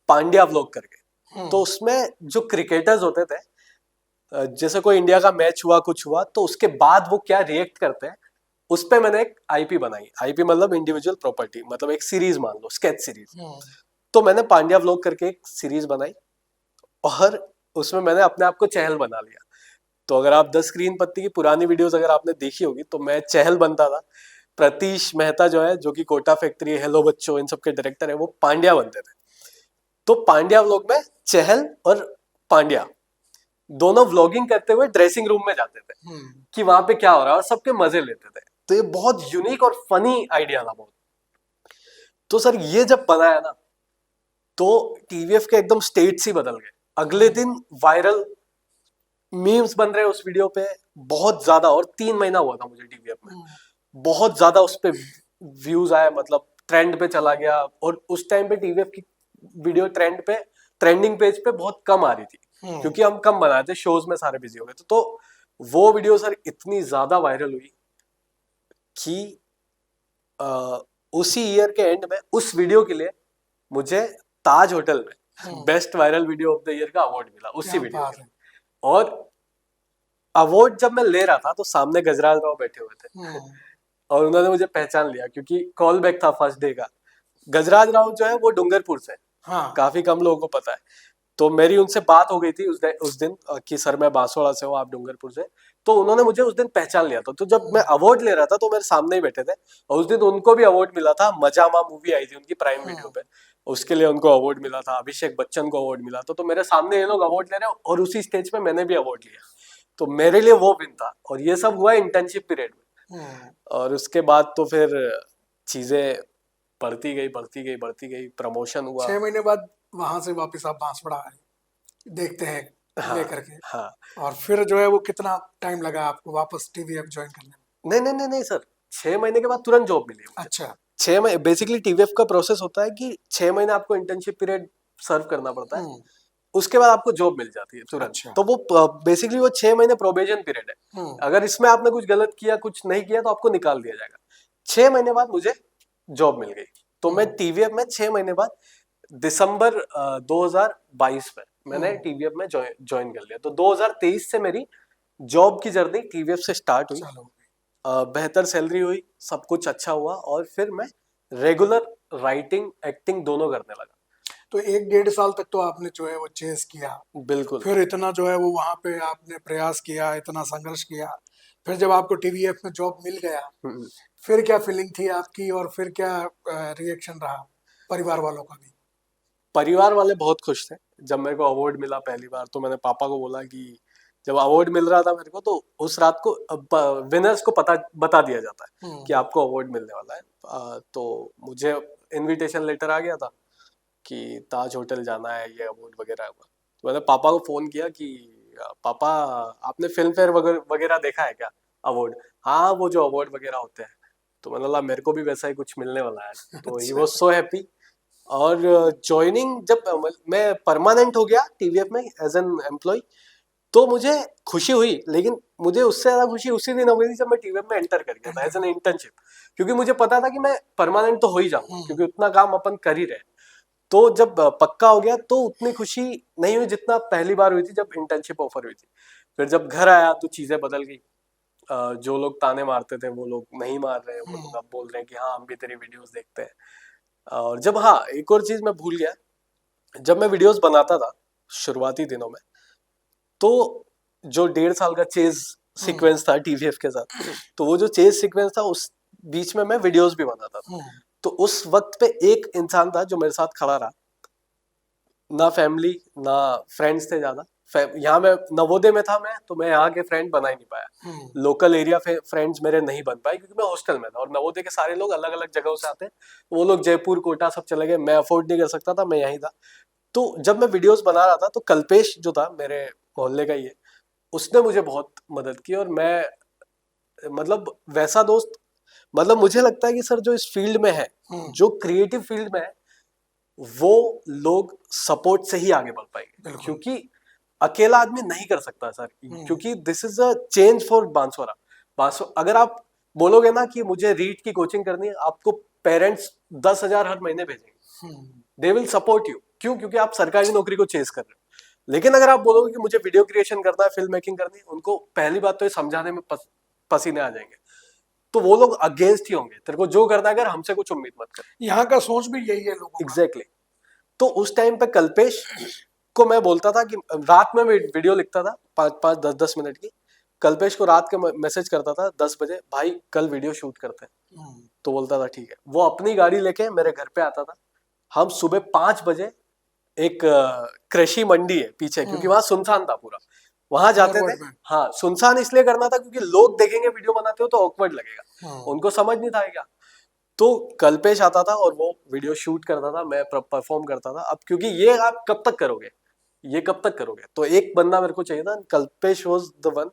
पांड्या व्लॉग करके। तो उसमें जो क्रिकेटर्स होते थे, जैसे कोई इंडिया का मैच हुआ, कुछ हुआ, तो उसके बाद वो क्या रिएक्ट करते हैं, उस पे मैंने एक आईपी बनाई। आईपी मतलब इंडिविजुअल प्रॉपर्टी, मतलब एक सीरीज मान लो, स्केच सीरीज। तो मैंने पांड्या व्लॉग करके एक सीरीज बनाई, और उसमें मैंने अपने आप को चहल बना लिया। तो अगर आप 10 स्क्रीन पत्ती की पुरानी वीडियोस अगर आपने देखी होगी, तो मैं चहल बनता था, प्रतीश मेहता जो है, जो कि कोटा फैक्ट्री, हेलो बच्चों, इन सब के डायरेक्टर है, वो पांड्या बनते थे। तो पांड्या व्लॉग में चहल और पांड्या दोनों व्लॉगिंग करते हुए ड्रेसिंग रूम में जाते थे कि वहां पे क्या हो रहा है और सबके मजे लेते थे। तो ये बहुत यूनिक और फनी आइडिया था बहुत। तो सर ये जब बनाया ना, तो टीवीएफ के एकदम स्टेट्स ही बदल गए। अगले दिन वायरल मीम्स बन रहे उस वीडियो पे बहुत ज्यादा, और 3 महीना हुआ था मुझे टीवीएफ में, बहुत ज्यादा उस पे व्यूज आए, मतलब ट्रेंड पे चला गया। और उस टाइम पे टीवीएफ की वीडियो ट्रेंडिंग पेज पे बहुत कम आ रही थी, क्योंकि हम कम बनाए थे, शोज में सारे बिजी हो गए थे। तो वो वीडियो सर इतनी ज्यादा वायरल हुई कि उसी ईयर के एंड में उस वीडियो के लिए मुझे ताज होटल में best viral video of the year का अवार्ड मिला उसी वीडियो के। और अवार्ड जब मैं ले रहा था तो सामने गजराज राव बैठे हुए थे और उन्होंने मुझे पहचान लिया, क्योंकि कॉल बैक था फर्स्ट डे का। गजराज राव जो है वो डूंगरपुर से, काफी कम लोगों को पता है। तो मेरी उनसे बात हो गई थी उस दिन कि सर मैं बांसवाड़ा से हूँ, आप डूंगरपुर से। तो उन्होंने मुझे उस दिन पहचान लिया था। तो जब मैं अवार्ड ले रहा था तो मेरे सामने ही बैठे थे, और उस दिन उनको भी अवार्ड मिला था। मजामा मूवी आई थी उनकी प्राइम वीडियो पे, उसके लिए उनको अवार्ड मिला था। अभिषेक बच्चन को अवार्ड मिला था। तो मेरे सामने ये लोग अवार्ड ले रहे हैं और उसी स्टेज पे मैंने भी अवार्ड लिया। तो मेरे लिए वो विन था। और ये सब हुआ इंटर्नशिप पीरियड में। और उसके बाद तो फिर चीजें बढ़ती गई, प्रमोशन हुआ। 6 महीने बाद वहां से वापस आप बांसवाड़ा आए, देखते हैं लेकर के। हाँ। और फिर जो है वो कितना टाइम लगा आपको वापस टीवीएफ ज्वाइन करने में? नहीं सर, 6 महीने के बाद तुरंत जॉब मिली मुझे। अच्छा। 6 महीने बेसिकली टीवीएफ का प्रोसेस होता है कि 6 महीने आपको इंटर्नशिप पीरियड सर्व करना पड़ता है, उसके बाद आपको जॉब मिल जाती है तुरंत। अच्छा। तो वो बेसिकली वो 6 महीने प्रोबेशन पीरियड है। अगर इसमें आपने कुछ गलत किया, कुछ नहीं किया, तो आपको निकाल दिया जाएगा। 6 महीने बाद मुझे जॉब मिल गई। तो मैं टीवीएफ में 6 महीने बाद दिसंबर 2022 में मैंने टीवीएफ में ज्वाइन कर लिया। तो 2023 से मेरी जॉब की जर्नी टीवीएफ से स्टार्ट हुई। बेहतर सैलरी हुई, सब कुछ अच्छा हुआ, और फिर मैं रेगुलर राइटिंग एक्टिंग दोनों करने लगा। तो 1-1.5 साल तक तो आपने जो है वो चेस किया। बिल्कुल। फिर इतना जो है वो वहां पे आपने प्रयास किया, इतना संघर्ष किया, फिर जब आपको टीवीएफ में जॉब मिल गया, फिर क्या फीलिंग थी आपकी, और फिर क्या रिएक्शन रहा परिवार वालों का भी? परिवार वाले बहुत खुश थे जब मेरे को अवार्ड मिला पहली बार। तो मैंने पापा को बोला कि जब अवार्ड मिल रहा था मेरे को, तो उस रात को विनर्स को बता दिया जाता है कि आपको अवार्ड मिलने वाला है। तो मुझे इनविटेशन लेटर आ गया था कि ताज होटल जाना है, ये अवार्ड वगैरह हुआ। तो मैंने पापा को फोन किया कि पापा आपने फिल्म फेयर वगैरह देखा है क्या अवार्ड? हाँ, वो जो अवार्ड वगैरह होते हैं। तो मैंने बोला मेरे को भी वैसा ही कुछ मिलने वाला है। तो ही वाज सो हैप्पी। और ज्वाइनिंग जब मैं परमानेंट हो गया टीवीएफ में एज एन एम्प्लॉय, तो मुझे खुशी हुई। लेकिन मुझे उससे ज्यादा खुशी उसी दिन हो गई थी जब मैं टीवीएफ में एंटर कर गया था एज एन इंटर्नशिप, क्योंकि मुझे पता था कि मैं परमानेंट तो हो ही जाऊंगा, क्योंकि उतना काम अपन कर ही रहे। तो जब पक्का हो गया तो उतनी खुशी नहीं हुई जितना पहली बार हुई थी जब इंटर्नशिप ऑफर हुई थी। फिर जब घर आया तो चीजें बदल गई। जो लोग ताने मारते थे वो लोग नहीं मार रहे हैं, वो लोग अब बोल रहे हैं कि हाँ हम भी तेरी वीडियोस देखते हैं। और जब, हाँ, एक और चीज मैं भूल गया, जब मैं वीडियोस बनाता था शुरुआती दिनों में, तो जो 1.5 साल का चेज सीक्वेंस था टीवीएफ के साथ, तो वो जो चेज सीक्वेंस था उस बीच में मैं वीडियोस भी बनाता था। तो उस वक्त पे एक इंसान था जो मेरे साथ खड़ा रहा। ना फैमिली ना फ्रेंड्स थे ज्यादा। यहाँ मैं नवोदय में था, मैं तो मैं यहाँ के फ्रेंड बना ही नहीं पाया। लोकल एरिया फ्रेंड्स मेरे नहीं बन पाए क्योंकि मैं हॉस्टल में था, और नवोदय के सारे लोग अलग अलग जगहों से आते हैं। वो लोग जयपुर कोटा सब चले गए, मैं अफोर्ड नहीं कर सकता था, मैं यहीं था। तो जब मैं वीडियोस बना रहा था तो कल्पेश जो था मेरे मोहल्ले का ही है, उसने मुझे बहुत मदद की। और मैं, मतलब वैसा दोस्त, मतलब मुझे लगता है कि सर जो इस फील्ड में है, जो क्रिएटिव फील्ड में है, वो लोग सपोर्ट से ही आगे बढ़ पाएंगे, क्योंकि अकेला आदमी नहीं कर सकता सर। क्योंकि this is a change for Banswara. अगर आप बोलोगे ना कि मुझे रीड की कोचिंग करनी है, आपको पेरेंट्स 10,000 हर महीने भेजेंगे, दे विल सपोर्ट यू। क्यों? क्योंकि आप सरकारी नौकरी को चेस कर रहे हो। लेकिन अगर आप बोलोगे कि मुझे वीडियो क्रिएशन करना है, फिल्म मेकिंग करनी है, उनको पहली बात तो ये समझाने में पसीने आ जाएंगे। तो वो लोग अगेंस्ट ही होंगे, तेरे को जो करना है अगर हमसे कुछ उम्मीद मत कर। यहाँ का सोच भी यही है लोगों का। एग्जैक्टली। तो उस टाइम पे कल्पेश को मैं बोलता था कि रात में वीडियो लिखता था 5-5 10-10 मिनट की, कल्पेश को रात के मैसेज करता था 10 बजे, भाई कल वीडियो शूट करते हैं। तो बोलता था ठीक है। वो अपनी गाड़ी लेके मेरे घर पे आता था। हम सुबह 5 बजे, एक कृषि मंडी है पीछे, क्योंकि वहां सुनसान था पूरा, वहां जाते थे। हाँ, सुनसान इसलिए करना था क्योंकि लोग देखेंगे वीडियो बनाते हो तो ऑकवर्ड लगेगा, उनको समझ नहीं था क्या। तो कल्पेश आता था और वो वीडियो शूट करता था, मैं परफॉर्म करता था। अब क्योंकि ये आप कब तक करोगे, ये कब तक करोगे, तो एक बंदा मेरे को चाहिए था, कल्पेश वाज द वन।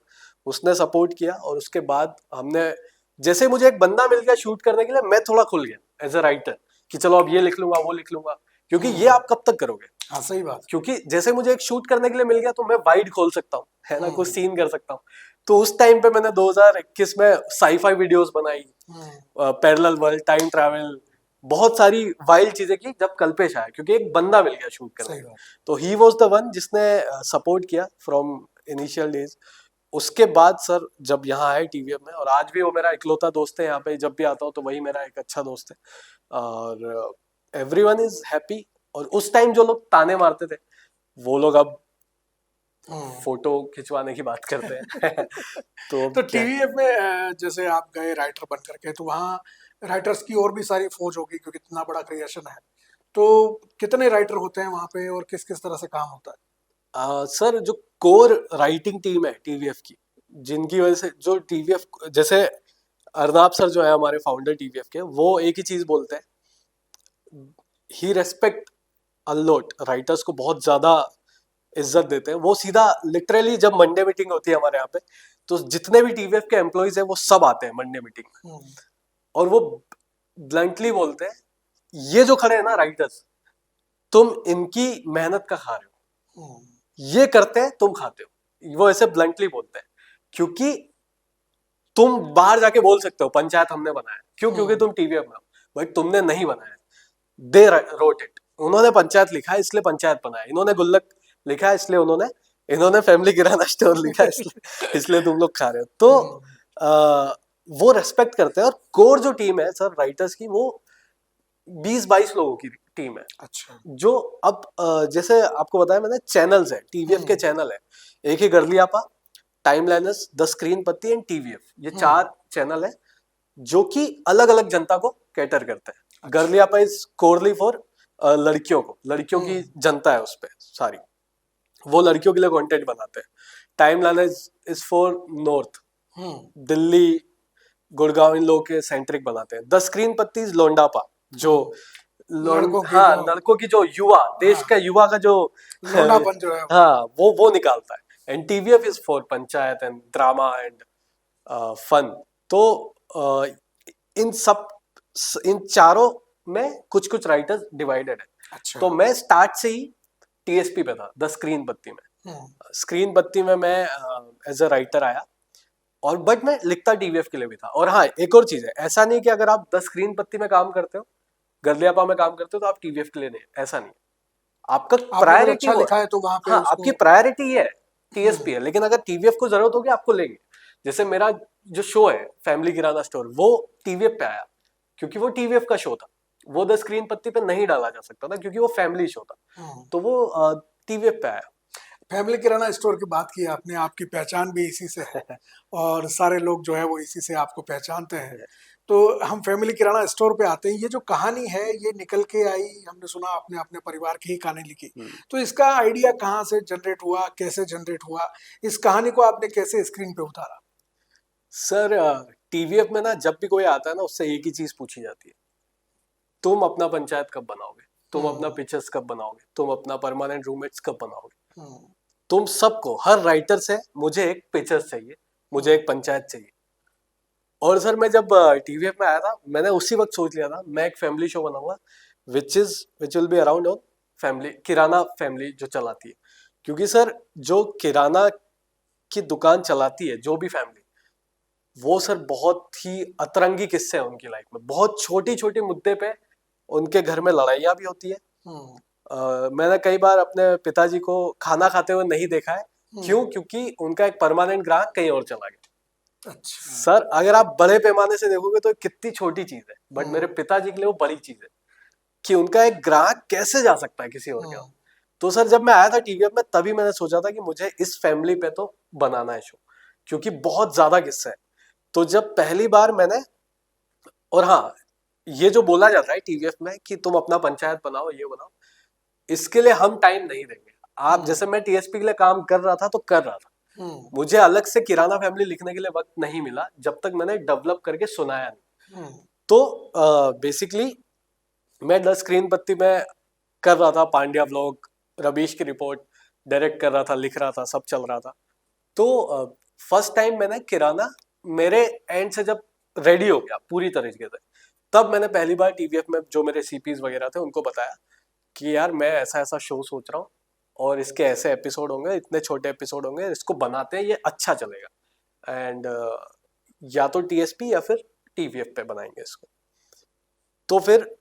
उसने सपोर्ट किया और उसके बाद हमने, जैसे मुझे एक बंदा मिल गया शूट करने के लिए, मैं थोड़ा खुल गया एज अ राइटर कि चलो अब ये लिख लूंगा वो लिख लूंगा, क्योंकि ये आप कब तक करोगे। हाँ सही बात। क्योंकि जैसे मुझे एक शूट करने के लिए मिल गया तो मैं वाइड खोल सकता हूँ, है ना, कुछ सीन कर सकता हूँ। तो उस टाइम पे मैंने 2021 में साईफाई वीडियोस बनाई, पैरेलल वर्ल्ड, टाइम ट्रैवल, बहुत सारी वाइल्ड चीजें की जब कल्पेश आया, क्योंकि एक बंदा मिल गया शूट करने का। तो ही वाज द वन जिसने सपोर्ट किया फ्रॉम इनिशियल डेज। उसके बाद सर जब यहाँ आए टीवीएफ में, और आज भी वो मेरा इकलौता दोस्त है यहाँ पे, जब भी आता हूँ तो वही मेरा एक अच्छा दोस्त है, और एवरीवन इज हैप्पी। और उस टाइम जो लोग ताने मारते थे वो लोग अब फोटो खिंचवाने की बात करते हैं। तो टीवीएफ में जैसे आप गए राइटर बन करके, तो वहाँ राइटर्स की और भी सारी फौज होगी क्योंकि इतना बड़ा क्रिएशन है। तो कितने राइटर होते हैं वहाँ पे और किस किस तरह से काम होता है? सर जो कोर राइटिंग टीम है टीवीएफ की, जिनकी वजह से जो टीवीएफ, जैसे अर्नाब सर जो है हमारे फाउंडर टीवीएफ के, वो एक ही चीज बोलते हैं, ही रेस्पेक्ट अलोट राइटर्स को, बहुत ज्यादा इज्जत देते हैं। वो सीधा लिटरली जब मंडे मीटिंग होती है हमारे यहाँ पे, तो जितने भी टीवीएफ के एम्प्लॉइज हैं वो सब आते हैं मंडे मीटिंग में, और वो ब्लंटली बोलते हैं, ये जो खड़े हैं ना राइटर्स, तुम इनकी मेहनत का खा रहे हो, ये करते हैं तुम खाते हो। वो ऐसे ब्लंटली बोलते हैं, क्योंकि तुम बाहर जाके बोल सकते हो पंचायत हमने बनाया, क्यों, क्योंकि तुम टीवीएफ में हो, भाई तुमने नहीं बनाया, दे रोट इट, उन्होंने पंचायत लिखा है इसलिए पंचायत बनाया, इन्होंने गुल्लक लिखा है इसलिए इन्होंने फैमिली किराना स्टोर लिखा है इसलिए तुम लोग खा रहे हो। तो वो रेस्पेक्ट करते हैं। और कोर जो टीम है सर राइटर्स की, वो 20-22 लोगों की टीम है। अच्छा। जो अब जैसे आपको बताया मैंने, चैनल्स है टीवीएफ के, चैनल है, एक ही गर्लियापा, टाइम लाइनर्स, द स्क्रीन पत्ती एंड टीवीएफ, ये 4 चैनल है जो कि अलग अलग जनता को कैटर करते हैं। अच्छा। गर्लियापा इज कोरली फॉर लड़कियों को, लड़कियों की जनता है उस पर सारी, वो लड़कियों के लिए कंटेंट बनाते हैं। Time liners is for north, Delhi Gurgaon, इन लोगों के सेंट्रिक बनाते हैं। The screen Patti is Londapa, जो लड़कों की जो युवा, देश का युवा का जो लोंडापन जो है, हाँ वो निकालता है। And TVF is for Panchayat and drama and fun. तो इन चारों में कुछ कुछ राइटर्स डिवाइडेड है। अच्छा। तो मैं स्टार्ट से ही टीएसपी पे था, द स्क्रीन पत्ती में। स्क्रीन पत्ती में मैं एज अ राइटर आया, और बट मैं लिखता टीवीएफ के लिए भी था। और हाँ, एक और चीज है, ऐसा नहीं कि अगर आप 10 स्क्रीन पत्ती में काम करते हो, गर्लियापा में काम करते हो, तो आप टीवीएफ के लिए नहीं, ऐसा नहीं। आपका प्रायोरिटी अच्छा लिखा है तो वहां पे हाँ, आपकी प्रायोरिटी है टीएसपी है, लेकिन अगर टीवीएफ को जरूरत होगी आपको लेंगे। जैसे मेरा जो शो है फैमिली किराना स्टोर, वो टीवीएफ पे आया क्योंकि वो टीवीएफ का शो था, वो द स्क्रीन पत्ती पे नहीं डाला जा सकता था क्योंकि वो फैमिली शो था, तो वो टीवीएफ पे आया। फैमिली किराना स्टोर की बात की आपने, आपकी पहचान भी इसी से है और सारे लोग जो है वो इसी से आपको पहचानते हैं। तो हम फैमिली किराना स्टोर पे आते हैं। ये जो कहानी है ये निकल के आई, हमने सुना आपने अपने परिवार की ही कहानी लिखी, तो इसका आइडिया कहाँ से जनरेट हुआ, कैसे जनरेट हुआ, इस कहानी को आपने कैसे स्क्रीन पे उतारा? सर टीवीएफ में ना जब भी कोई आता है ना, उससे एक ही चीज पूछी जाती है, तुम अपना पंचायत कब बनाओगे, तुम अपना पिक्चर्स कब बनाओगे, तुम अपना परमानेंट रूममेट्स कब बनाओगे। तुम सबको, हर राइटर से, मुझे एक पिक्चर्स चाहिए, मुझे एक पंचायत चाहिए। और सर मैं जब टीवीएफ में आया था, मैंने उसी वक्त सोच लिया था मैं एक फैमिली शो बनाऊंगा which will be around on family, kirana family जो चलाती है। क्योंकि सर जो किराना की दुकान चलाती है जो भी फैमिली, वो सर बहुत ही अतरंगी किस्से हैं उनकी लाइफ में, बहुत छोटी छोटी मुद्दे पे उनके घर में लड़ाइयाँ भी होती है। मैंने कई बार अपने पिताजी को खाना खाते हुए नहीं देखा है, क्यों, क्योंकि उनका एक परमानेंट ग्राहक कहीं और चला गया। अच्छा। सर अगर आप बड़े पैमाने से देखोगे तो कितनी छोटी चीज है, बट मेरे पिताजी के लिए वो बड़ी चीज है कि उनका एक ग्राहक कैसे जा सकता है किसी और के। तो सर जब मैं आया था टीवीएफ में, तभी मैंने सोचा था कि मुझे इस फैमिली पे तो बनाना है शो, क्योंकि बहुत ज्यादा किस्से हैं। तो जब पहली बार मैंने, और हाँ, ये जो बोला जाता है टीवीएफ में कि तुम अपना पंचायत बनाओ, ये बनाओ, इसके लिए हम टाइम नहीं देंगे। आप जैसे, मैं टीएसपी के लिए काम कर रहा था तो कर रहा था, मुझे अलग से किराना फैमिली लिखने के लिए वक्त नहीं मिला जब तक मैंने डेवलप करके सुनाया नहीं। तो बेसिकली मैं 10 स्क्रीन पत्ती में कर रहा था, पांड्या व्लॉग, रबीश की रिपोर्ट डायरेक्ट कर रहा था, लिख रहा था, सब चल रहा था। तो फर्स्ट टाइम मैंने किराना मेरे एंड से जब रेडी हो गया पूरी तरीके से, तब मैंने पहली बार टीवीएफ में जो मेरे सीपीज वगैरह थे उनको बताया कि यार मैं ऐसा ऐसा शो सोच रहा हूँ और इसके ऐसे एपिसोड होंगे, इतने छोटे एपिसोड होंगे, इसको बनाते हैं, ये अच्छा चलेगा, एंड या तो टीएसपी या फिर टीवीएफ पे बनाएंगे इसको। तो फिर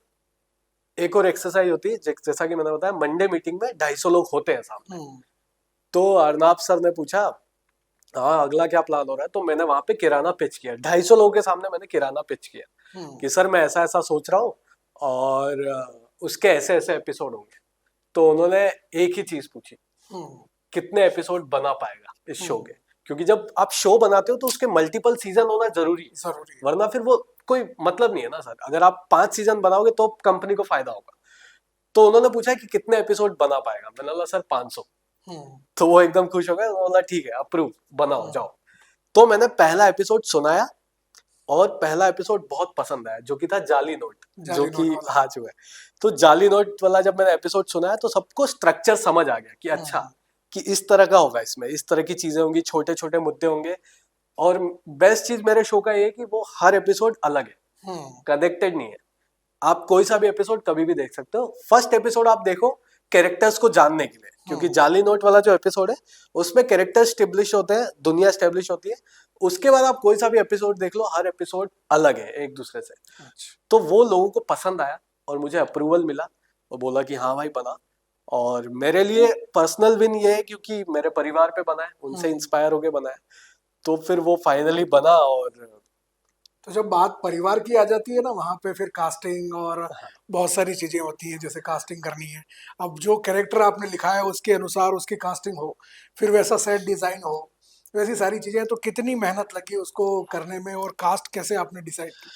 एक और एक्सरसाइज होती है, जैसा कि मैंने बताया, मंडे मीटिंग में 250 लोग होते हैं सामने। तो अर्नाब सर ने पूछा, हाँ अगला क्या प्लान हो रहा है, तो मैंने वहां पे किराना पिच किया, 250 लोगों के सामने मैंने किराना पिच किया कि सर मैं ऐसा ऐसा सोच रहा हूँ और उसके ऐसे ऐसे एपिसोड होंगे। तो उन्होंने एक ही चीज पूछी, कितने एपिसोड बना पाएगा इस शो के, क्योंकि जब आप शो बनाते हो तो उसके मल्टीपल सीजन होना जरूरी है, वरना फिर वो कोई मतलब नहीं है ना सर। अगर आप 5 सीजन बनाओगे तो कंपनी को फायदा होगा। तो उन्होंने पूछा कि कितने एपिसोड बना पाएगा, मैंने बोला सर 500। तो वो एकदम खुश हो गए, उन्होंने बोला ठीक है अप्रूव, बनाओ जाओ। तो मैंने पहला एपिसोड सुनाया और पहला एपिसोड बहुत पसंद आया, जो कि था जाली नोट, जो कि आज हुआ है। तो जाली नोट वाला जब मैंने एपिसोड सुनाया तो सबको स्ट्रक्चर समझ आ गया कि अच्छा, कि इस तरह का होगा, इसमें इस तरह की चीजें होंगी, छोटे छोटे मुद्दे होंगे। और बेस्ट चीज मेरे शो का ये है कि वो हर एपिसोड अलग है, कनेक्टेड नहीं है। आप कोई सा भी एपिसोड कभी भी देख सकते हो। फर्स्ट एपिसोड आप देखो कैरेक्टर्स को जानने के लिए, क्योंकि जाली नोट वाला जो एपिसोड है उसमें कैरेक्टर स्टेब्लिश होते हैं, दुनिया स्टेब्लिश होती है। उसके बाद आप कोई सा भी एपिसोड देख लो, हर एपिसोड अलग है एक दूसरे से। तो वो लोगों को पसंद आया और मुझे अप्रूवल मिला और बोला कि हाँ भाई बना। और मेरे लिए पर्सनल विन ये है क्योंकि मेरे परिवार पे बना है, उनसे इंस्पायर होके बना है, तो फिर वो फाइनली बना। और तो जब बात परिवार की आ जाती है ना, वहाँ पे फिर कास्टिंग और बहुत सारी चीजें होती हैं, जैसे कास्टिंग करनी है। अब जो कैरेक्टर आपने लिखा है उसके अनुसार उसकी कास्टिंग हो, फिर वैसा सेट डिजाइन हो, वैसी सारी चीजें, तो कितनी मेहनत लगी उसको करने में, और कास्ट कैसे आपने डिसाइड की?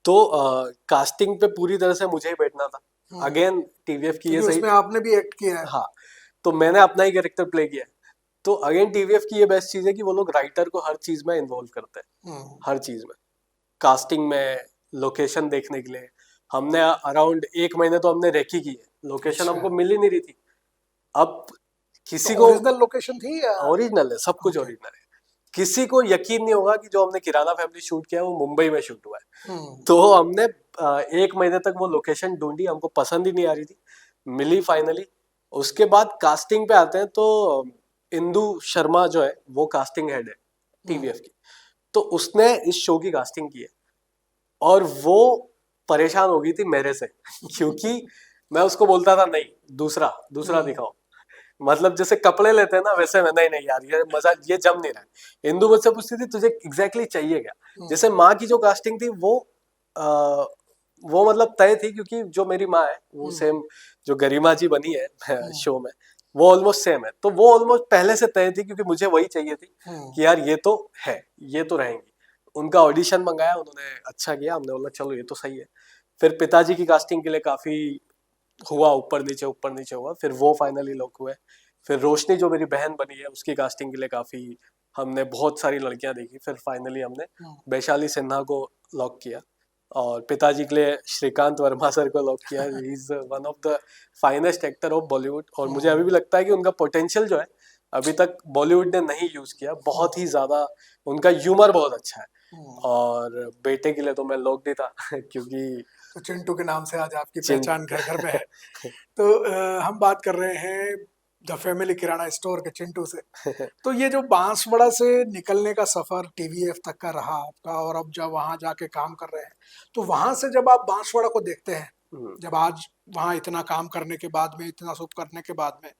तो कास्टिंग पे पूरी तरह से मुझे ही बैठना था। अगेन टीवीएफ की ये सही, उसमें आपने भी एक्ट किया है। हाँ, तो मैंने अपना ही कैरेक्टर प्ले किया है। तो अगेन टीवीएफ की ये बेस्ट चीज है कि वो लोग राइटर को हर चीज में इन्वॉल्व करते हैं, हर चीज में। कास्टिंग में, लोकेशन देखने के लिए हमने अराउंड 1 महीने तो हमने रेकी की है, लोकेशन हमको मिल ही नहीं रही थी। अब किसी को ओरिजिनल लोकेशन थी या? ओरिजिनल है, सब कुछ ओरिजिनल है। किसी को यकीन नहीं होगा कि जो हमने किराना फैमिली शूट किया है वो मुंबई में शूट हुआ है। तो हमने 1 महीने तक वो लोकेशन ढूंढी, हमको पसंद ही नहीं आ रही थी, मिली फाइनली। उसके बाद कास्टिंग पे आते हैं तो इंदु शर्मा जो है वो कास्टिंग हेड है टीवीएफ की, तो उसने इस शो की कास्टिंग की है और वो परेशान हो गई थी मेरे से क्योंकि मैं उसको बोलता था नहीं, दूसरा दूसरा दिखाओ। मतलब जैसे कपड़े लेते हैं ना, वैसे मैं नहीं नहीं यार ये मजा, ये जम नहीं रहा है। इंदु मुझसे पूछती थी तुझे एग्जैक्टली चाहिए क्या। जैसे माँ की जो कास्टिंग थी वो मतलब तय थी, क्योंकि जो मेरी माँ है वो सेम जो गरिमा जी बनी है शो में, वो ऑलमोस्ट सेम है। तो वो ऑलमोस्ट पहले से तय थी, क्योंकि मुझे वही चाहिए थी कि यार ये तो है, ये तो रहेंगी। उनका ऑडिशन मंगाया, उन्होंने अच्छा किया, हमने बोला चलो ये तो सही है। फिर पिताजी की कास्टिंग के लिए काफी हुआ, ऊपर नीचे हुआ, फिर वो फाइनली लॉक हुए। फिर रोशनी जो मेरी बहन बनी है उसकी कास्टिंग के लिए काफी हमने बहुत सारी लड़कियां देखी, फिर फाइनली हमने वैशाली सिन्हा को लॉक किया। और पिताजी के लिए श्रीकांत वर्मा सर को लॉक किया। He is one of the finest actor of Bollywood, और मुझे अभी भी लगता है कि उनका पोटेंशियल जो है अभी तक बॉलीवुड ने नहीं यूज किया, बहुत ही ज्यादा उनका ह्यूमर बहुत अच्छा है। और बेटे के लिए तो मैं लॉक भी था क्योंकि तो चिंटू के नाम से आज आपकी पहचान घर घर में है। तो हम बात कर रहे हैं द फैमिली किराना स्टोर के चिंटू से। तो ये जो बांसवाड़ा से निकलने का सफर टीवीएफ तक का रहा आपका, और अब जब वहां जाके काम कर रहे हैं, तो वहां से जब आप बांसवाड़ा को देखते हैं, जब आज वहां इतना काम करने के बाद में, इतना सब करने के बाद में,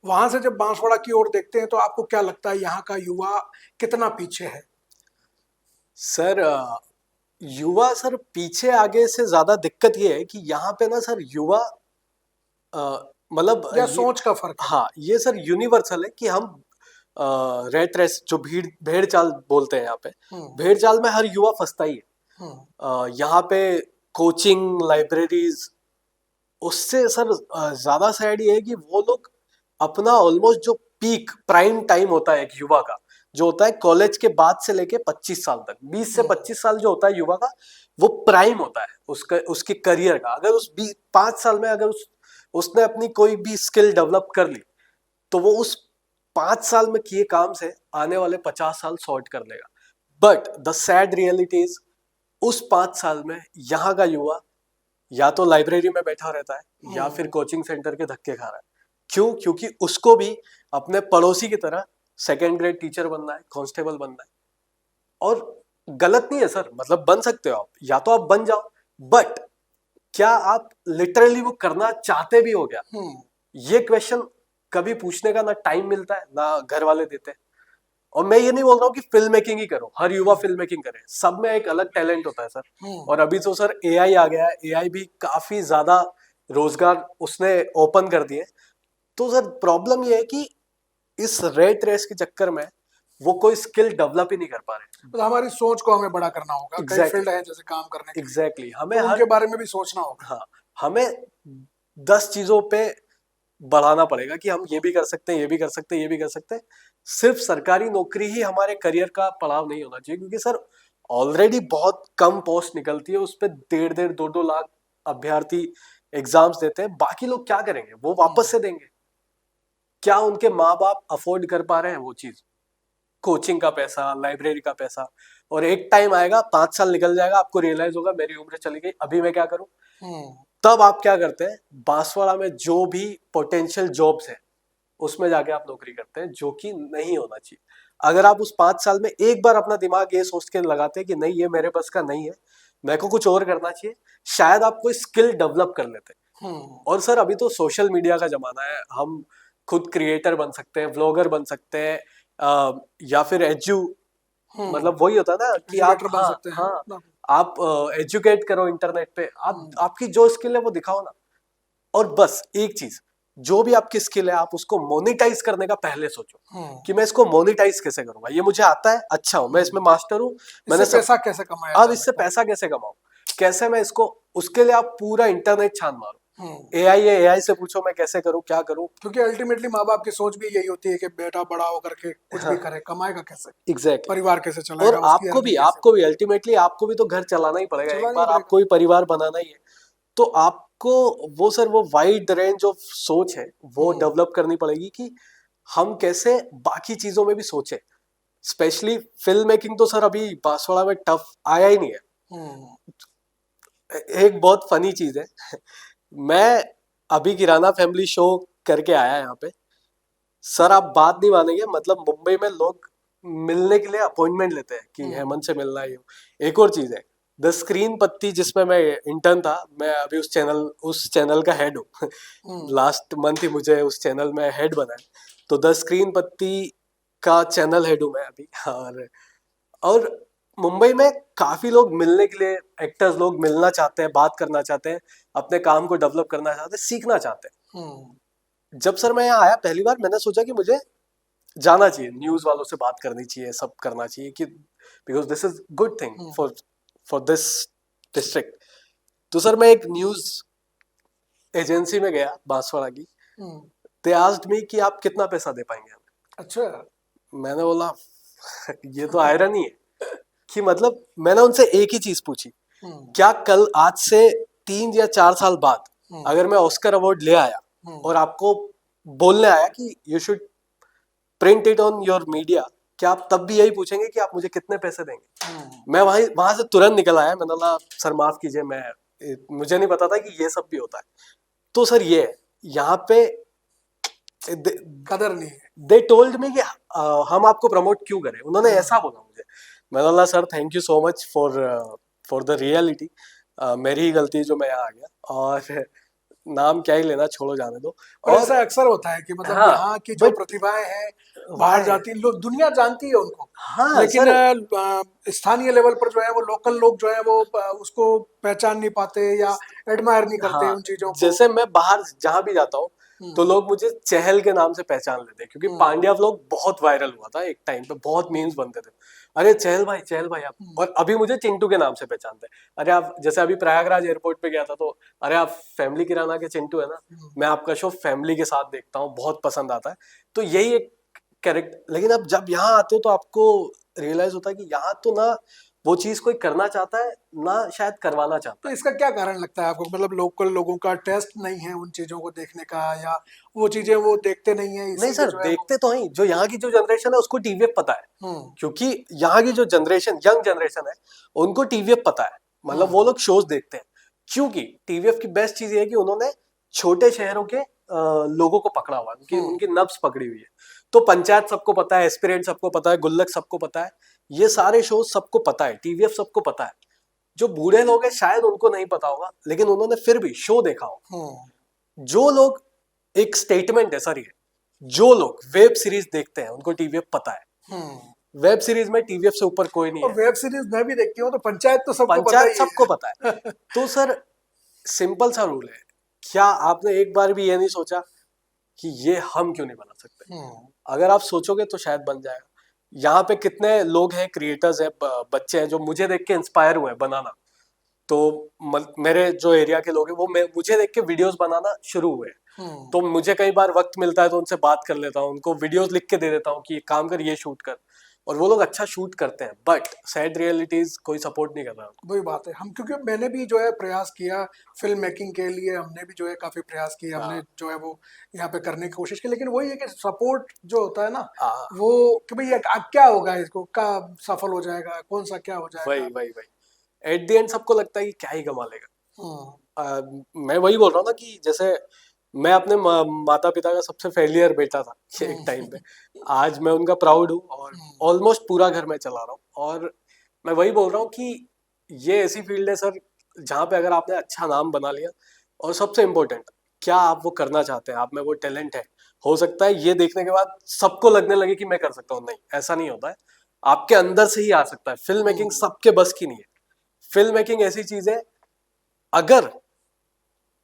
वहां से जब बांसवाड़ा की ओर देखते हैं, तो आपको क्या लगता है यहाँ का युवा कितना पीछे है? सर युवा सर पीछे आगे से ज्यादा दिक्कत ये है कि यहाँ पे ना सर युवा मतलब या सोच का फर्क है? हाँ, ये सर यूनिवर्सल है कि हम रेट रेस जो भेड़ चाल बोलते हैं यहाँ पे, हम्म, भेड़ चाल में हर युवा फंसता ही है। यहाँ पे कोचिंग लाइब्रेरीज, उससे सर ज्यादा सैड ये है कि वो लोग अपना ऑलमोस्ट जो पीक प्राइम टाइम होता है एक युवा का, जो होता है कॉलेज के बाद से लेके 25 साल तक, 20 से 25 साल जो होता है युवा का, वो प्राइम होता है उसका, उसके करियर का। अगर उस 5 साल में अगर उसने अपनी कोई भी स्किल डेवलप कर ली, तो वो उस 5 साल में किए काम से आने वाले 50 साल सॉर्ट कर लेगा। But the sad reality is, उस 5 साल में यहाँ का युवा या तो लाइब्रेरी में बैठा रहता है या फिर कोचिंग सेंटर के धक्के खा रहा है। क्यों? क्योंकि उसको भी अपने पड़ोसी की तरह सेकेंड ग्रेड टीचर बनना है, कांस्टेबल बनना है। और गलत नहीं है सर, मतलब बन सकते हो आप, या तो आप बन जाओ, बट क्या आप लिटरली वो करना चाहते भी हो क्या? ये क्वेश्चन कभी पूछने का ना टाइम मिलता है ना घर वाले देते हैं। और मैं ये नहीं बोल रहा हूँ कि फिल्म मेकिंग ही करो, हर युवा फिल्म मेकिंग करे, सब में एक अलग टैलेंट होता है सर। और अभी तो सर एआई आ गया है, एआई भी काफी ज्यादा रोजगार उसने ओपन कर दिए। तो सर प्रॉब्लम ये है कि इस रेट रेस के चक्कर में वो कोई स्किल डेवलप ही नहीं कर पा रहे। तो हमारी सोच को हमें बड़ा करना होगा। कई एग्जैक्टली, फील्ड है जैसे काम करने के लिए, एग्जैक्टली हमें तो हर, उनके बारे में भी सोचना होगा। हाँ, हमें 10 चीजों पे बढ़ाना पड़ेगा कि हम ये भी कर सकते हैं, ये भी कर सकते हैं, ये भी कर सकते हैं। सिर्फ सरकारी नौकरी ही हमारे करियर का पड़ाव नहीं होना चाहिए, क्योंकि सर ऑलरेडी बहुत कम पोस्ट निकलती है, उस पर 1.5-2 लाख अभ्यर्थी एग्जाम्स देते हैं। बाकी लोग क्या करेंगे? वो वापस से देंगे? क्या उनके माँ बाप अफोर्ड कर पा रहे हैं वो चीज? कोचिंग का पैसा, लाइब्रेरी का पैसा। और एक टाइम आएगा, 5 साल निकल जाएगा, आपको रियलाइज होगा मेरी उम्र चली गई, अभी मैं क्या करूं? तब आप क्या करते हैं? बांसवाड़ा में जो भी पोटेंशियल जॉब्स है उसमें जाके आप नौकरी करते हैं, जो कि नहीं होना चाहिए। अगर आप उस 5 साल में एक बार अपना दिमाग ये सोच के लगाते हैं कि नहीं, ये मेरे बस का नहीं है, मेरे को कुछ और करना चाहिए, शायद आप कोई स्किल डेवलप कर लेते। और सर अभी तो सोशल मीडिया का जमाना है, हम खुद क्रिएटर बन सकते हैं, व्लॉगर बन सकते हैं, या फिर मतलब वही होता है ना कि आप, एजुकेटर बन हाँ सकते हैं हाँ, अपना। आप एजुकेट करो इंटरनेट पे, आप आपकी जो स्किल है वो दिखाओ ना। और बस एक चीज, जो भी आपकी स्किल है आप उसको मोनेटाइज करने का पहले सोचो कि मैं इसको मोनेटाइज कैसे करूंगा। ये मुझे आता है, अच्छा हूं मैं इसमें, मास्टर हूं मैंने, इससे पैसा कैसे कमाया अब जा इससे सकता पैसा कैसे कमाऊं, कैसे मैं इसको, उसके लिए आप पूरा इंटरनेट छान मारो। है। एआई है, एआई से पूछो मैं कैसे करूं, क्या करूं। क्योंकि अल्टीमेटली माँ बाप की सोच भी यही होती है कि बेटा बड़ा होकर के कुछ भी हाँ, करे, कमाएगा कैसे, एग्जैक्टली। परिवार कैसे और चलाएगा, उसकी आपको भी अर्निंग कैसे आपको भी अल्टीमेटली आपको भी तो घर चलाना ही पड़ेगा, एक चलाना ही बार पड़ेगा। आपको भी परिवार बनाना ही है। तो आपको वो सर वो वाइड रेंज ऑफ सोच है वो डेवलप करनी पड़ेगी कि हम कैसे बाकी चीजों में भी सोचें। स्पेशली फिल्म मेकिंग तो सर अभी बांसवाड़ा में टफ आया ही नहीं है। एक बहुत फनी चीज है, मैं अभी किराना फैमिली शो करके आया यहाँ पे, सर आप बात नहीं मानेंगे, मतलब मुंबई में लोग मिलने के लिए अपॉइंटमेंट लेते हैं कि हेमंत से मिलना है। एक और चीज है, द स्क्रीन पत्ती जिसमें मैं इंटर्न था, मैं अभी उस चैनल का हेड हूँ। लास्ट मंथ ही मुझे उस चैनल में हेड बनाया, तो द स्क्रीन पत्ती का चैनल हेड हूँ मैं अभी। और मुंबई में काफी लोग मिलने के लिए, एक्टर्स लोग मिलना चाहते हैं, बात करना चाहते हैं, अपने काम को डेवलप करना चाहते हैं, सीखना चाहते हैं। जब सर मैं यहाँ आया पहली बार, मैंने सोचा कि मुझे जाना चाहिए, न्यूज वालों से बात करनी चाहिए, सब करना चाहिए, कि because this is good thing for this district. तो सर मैं एक न्यूज एजेंसी में गया बांसवाड़ा की, दे आस्क्ड मी कि आप कितना पैसा दे पाएंगे हमें। अच्छा। मैंने बोला ये तो आयरन ही है कि मतलब मैंने उनसे एक ही चीज पूछी, क्या कल आज से 3 या 4 साल बाद अगर मैं ऑस्कर अवार्ड ले आया और आपको बोलने आया कि you should print it on your media, क्या आप तब भी यही पूछेंगे कि आप मुझे कितने पैसे देंगे? मैं वहां से तुरंत निकल आया, मैंने बोला सर माफ कीजिए, मुझे नहीं पता था कि ये सब भी होता है। तो सर ये यहाँ पे कदर नहीं है। दे टोल्ड मी कि हम आपको प्रमोट क्यों करें, उन्होंने ऐसा बोला मुझे। मैंने बोला sir thank you so much for the reality, मेरी ही गलती जो मैं यहाँ आ गया, और नाम क्या ही लेना, छोड़ो जाने दो। और ऐसा अक्सर होता है कि मतलब हाँ, यहाँ की जो प्रतिभाएं हैं बाहर जाती, लोग दुनिया जानती है उनको, हाँ, लेकिन स्थानीय लेवल पर जो है वो लोकल लोग जो है वो उसको पहचान नहीं पाते या एडमायर नहीं करते हाँ, उन चीजों को। जैसे मैं बाहर जहां भी जाता हूँ, तो लोग मुझे चहल के नाम से पहचान लेते हैं, क्योंकि पांड्या व्लॉग बहुत वायरल हुआ था एक टाइम पे, बहुत मीम्स बनते थे, अरे चहल भाई आप। और अभी मुझे चिंटू के नाम से पहचानते हैं, अरे आप, जैसे अभी प्रयागराज एयरपोर्ट पे गया था तो अरे आप फैमिली किराना के चिंटू है ना, मैं आपका शो फैमिली के साथ देखता हूँ, बहुत पसंद आता है। तो यही एक कैरेक्टर। लेकिन अब जब यहाँ आते हो तो आपको रियलाइज होता है कि यहाँ तो ना वो चीज कोई करना चाहता है, ना शायद करवाना चाहता तो है। इसका क्या कारण लगता है आपको? मतलब लोकल लोगों का टेस्ट नहीं है उन चीजों को देखने का, या वो चीजें वो देखते नहीं है नहीं इसीलिए सर, जो है वो। देखते तो हैं, जो यहाँ की जो जनरेशन है उसको टीवीएफ पता है, हम्म। क्योंकि यहाँ की जो जनरेशन, यंग जनरेशन है, उनको टीवीएफ पता है, मतलब वो हम्म। लोग शोज देखते हैं। क्योंकि टीवीएफ की बेस्ट चीज ये है कि उन्होंने छोटे शहरों के लोगों को पकड़ा हुआ है, उनकी हम्म। उनकी नब्ज पकड़ी हुई है। तो पंचायत सबको पता है, एस्पिरेंट सबको पता है, गुल्लक सबको पता है, ये सारे शोज सबको पता है, टीवीएफ सबको पता है। जो बूढ़े लोग हैं शायद उनको नहीं पता होगा, लेकिन उन्होंने फिर भी शो देखा होगा। जो लोग, एक स्टेटमेंट है सर ये, जो लोग वेब सीरीज देखते हैं उनको टीवीएफ पता है। हम्म। वेब सीरीज में टीवीएफ से ऊपर कोई नहीं और है। वेब सीरीज मैं भी देखती हूँ, तो पंचायत तो सबको पता पंचायत ही सबको है। पता है। तो सर सिंपल सा रूल है, क्या आपने एक बार भी ये नहीं सोचा कि ये हम क्यों नहीं बना सकते? अगर आप सोचोगे तो शायद बन जाएगा। यहाँ पे कितने लोग हैं, क्रिएटर्स हैं, बच्चे हैं जो मुझे देख के इंस्पायर हुए हैं बनाना। तो मेरे जो एरिया के लोग हैं वो मुझे देख के वीडियोस बनाना शुरू हुए। तो मुझे कई बार वक्त मिलता है तो उनसे बात कर लेता हूँ, उनको वीडियोस लिख के दे देता हूँ कि ये काम कर, ये शूट कर, और वो लोग अच्छा शूट करते हैं। बट सैड रियलिटीज कोई सपोर्ट नहीं कर रहा। वही बात है, हम क्योंकि मैंने भी जो है प्रयास किया फिल्म मेकिंग के लिए, हमने भी जो है काफी प्रयास किया, हमने हाँ जो है वो यहाँ पे करने की कोशिश की, लेकिन वही है कि सपोर्ट जो होता है ना, हाँ, वो कि भाई ये क्या होगा, इसको क्या सफल हो जाएगा, कौन सा क्या हो वही जाएगा। वही वही एट द एंड सबको लगता है कि क्या ही कमा लेगा। हम्म। मैं वही बोल रहा हूँ ना कि जैसे मैं अपने माता पिता का सबसे फेलियर बेटा था एक टाइम पे, आज मैं उनका प्राउड हूँ, और ऑलमोस्ट पूरा घर में चला रहा हूँ। और मैं वही बोल रहा हूँ कि ये ऐसी फील्ड है सर जहाँ पे अगर आपने अच्छा नाम बना लिया, और सबसे इम्पोर्टेंट, क्या आप वो करना चाहते हैं, आप में वो टैलेंट है। हो सकता है ये देखने के बाद सबको लगने लगे कि मैं कर सकता हूँ, नहीं ऐसा नहीं होता है, आपके अंदर से ही आ सकता है। फिल्म मेकिंग सबके बस की नहीं है। फिल्म मेकिंग ऐसी चीज है, अगर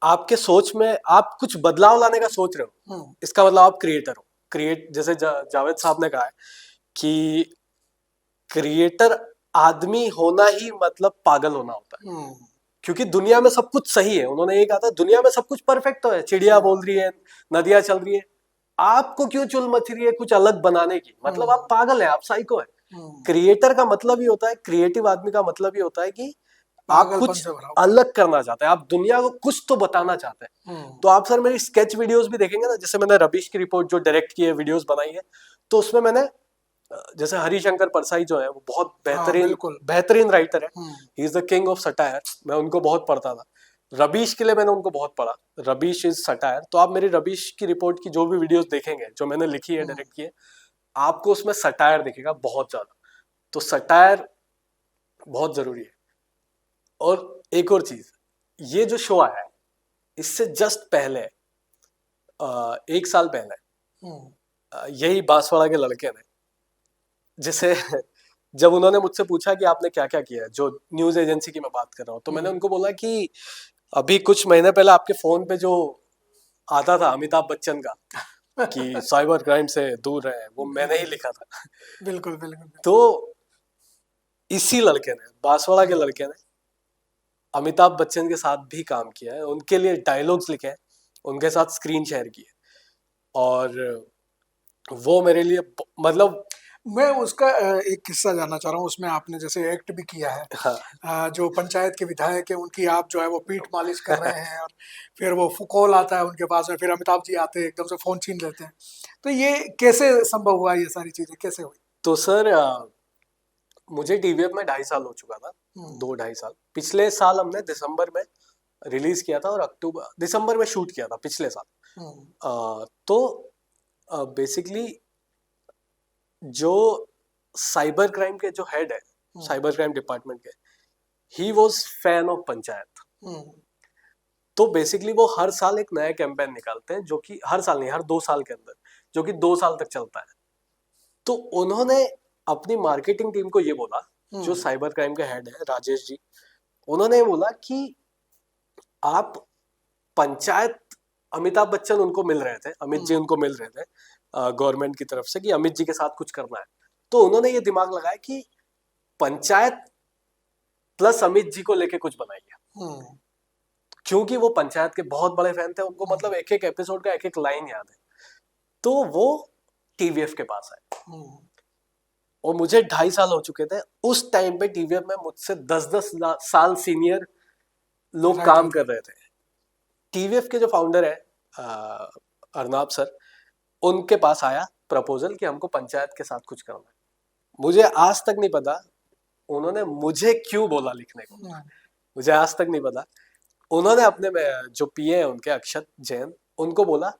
आपके सोच में आप कुछ बदलाव लाने का सोच रहे हो, इसका मतलब आप क्रिएटर हो। जैसे जावेद साहब ने कहा है कि क्रिएटर आदमी होना ही मतलब पागल होना होता है, क्योंकि दुनिया में सब कुछ सही है। उन्होंने ये कहा था, दुनिया में सब कुछ परफेक्ट तो है, चिड़िया बोल रही है, नदियां चल रही है, आपको क्यों चुल मच रही है कुछ अलग बनाने की? मतलब आप पागल है, आप साइको है। क्रिएटर का मतलब ही होता है, क्रिएटिव आदमी का मतलब ही होता है कि आप पागलपन कुछ से भरा हुआ। अलग करना चाहते हैं, आप दुनिया को कुछ तो बताना चाहते हैं। तो आप सर मेरी स्केच वीडियोस भी देखेंगे ना, जैसे मैंने रबीश की रिपोर्ट जो डायरेक्ट की है, वीडियोस बनाई है, तो उसमें मैंने जैसे हरिशंकर परसाई जो है वो बहुत हाँ बेहतरीन बिल्कुल। बेहतरीन राइटर है, he is the king of satire. मैं उनको बहुत पढ़ता था, रबीश के लिए मैंने उनको बहुत पढ़ा। रबीश इज सटायर। तो आप मेरी रबीश की रिपोर्ट की जो भी वीडियोस देखेंगे जो मैंने लिखी है, डायरेक्ट की है, आपको उसमें सटायर दिखेगा बहुत ज्यादा। तो सटायर बहुत जरूरी है। और एक और चीज, ये जो शो आया है इससे जस्ट पहले, 1 साल पहले, यही बांसवाड़ा के लड़के ने, जिसे जब उन्होंने मुझसे पूछा कि आपने क्या क्या किया है, जो न्यूज एजेंसी की मैं बात कर रहा हूँ, तो मैंने उनको बोला कि अभी कुछ महीने पहले आपके फोन पे जो आता था अमिताभ बच्चन का कि साइबर क्राइम से दूर रहे, वो मैंने ही लिखा था। बिल्कुल बिल्कुल। तो इसी लड़के ने, बांसवाड़ा के लड़के ने, अमिताभ बच्चन के साथ भी काम किया है, उनके लिए डायलॉग्स लिखे हैं, उनके साथ स्क्रीन शेयर की है। और वो मेरे लिए मतलब, मैं उसका एक किस्सा जानना चाह रहा हूँ, उसमें आपने जैसे एक्ट भी किया है, हाँ जो पंचायत के विधायक है उनकी आप जो है वो पीठ मालिश कर रहे हैं, और फिर वो कॉल आता है उनके पास में, फिर अमिताभ जी आते हैं एकदम से फोन छीन लेते हैं। तो ये कैसे संभव हुआ, ये सारी चीजें कैसे हुई? तो सर मुझे टीवीएफ में 2.5 साल हो चुका था, 2-2.5 साल। पिछले साल हमने दिसंबर में रिलीज किया था, और दिसंबर में शूट किया था पिछले साल। तो बेसिकली जो साइबर क्राइम के जो हेड है, साइबर क्राइम डिपार्टमेंट के, he was fan of panchayat. तो बेसिकली वो हर साल एक नया कैंपेन निकालते हैं, जो कि हर साल नहीं, हर 2 साल के अंदर, जो कि 2 साल तक चलता है। तो उन्होंने अपनी मार्केटिंग टीम को ये बोला, जो साइबर क्राइम के हेड है राजेश जी, उन्होंने बोला कि आप पंचायत अमिताभ बच्चन उनको मिल रहे थे, अमित जी उनको मिल रहे थे गवर्नमेंट की तरफ से कि अमित जी के साथ कुछ करना है। तो उन्होंने ये दिमाग लगाया कि पंचायत प्लस अमित जी को लेके कुछ बनाइए, क्योंकि वो पंचायत के बहुत बड़े फैन थे, उनको मतलब एक एक एपिसोड का एक एक लाइन याद है। तो वो टीवीएफ के पास आए और मुझे 2.5 साल हो चुके थे उस टाइम पे। टीवीएफ में मुझसे 10-10 साल सीनियर लोग काम कर रहे थे। टीवीएफ के जो फाउंडर है अर्नाब सर, उनके पास आया प्रपोजल कि हमको पंचायत के साथ कुछ करना है। मुझे आज तक नहीं पता उन्होंने मुझे क्यों बोला लिखने को, मुझे आज तक नहीं पता। उन्होंने अपने में जो पीए हैं उनके अक्षत जैन, उनको बोला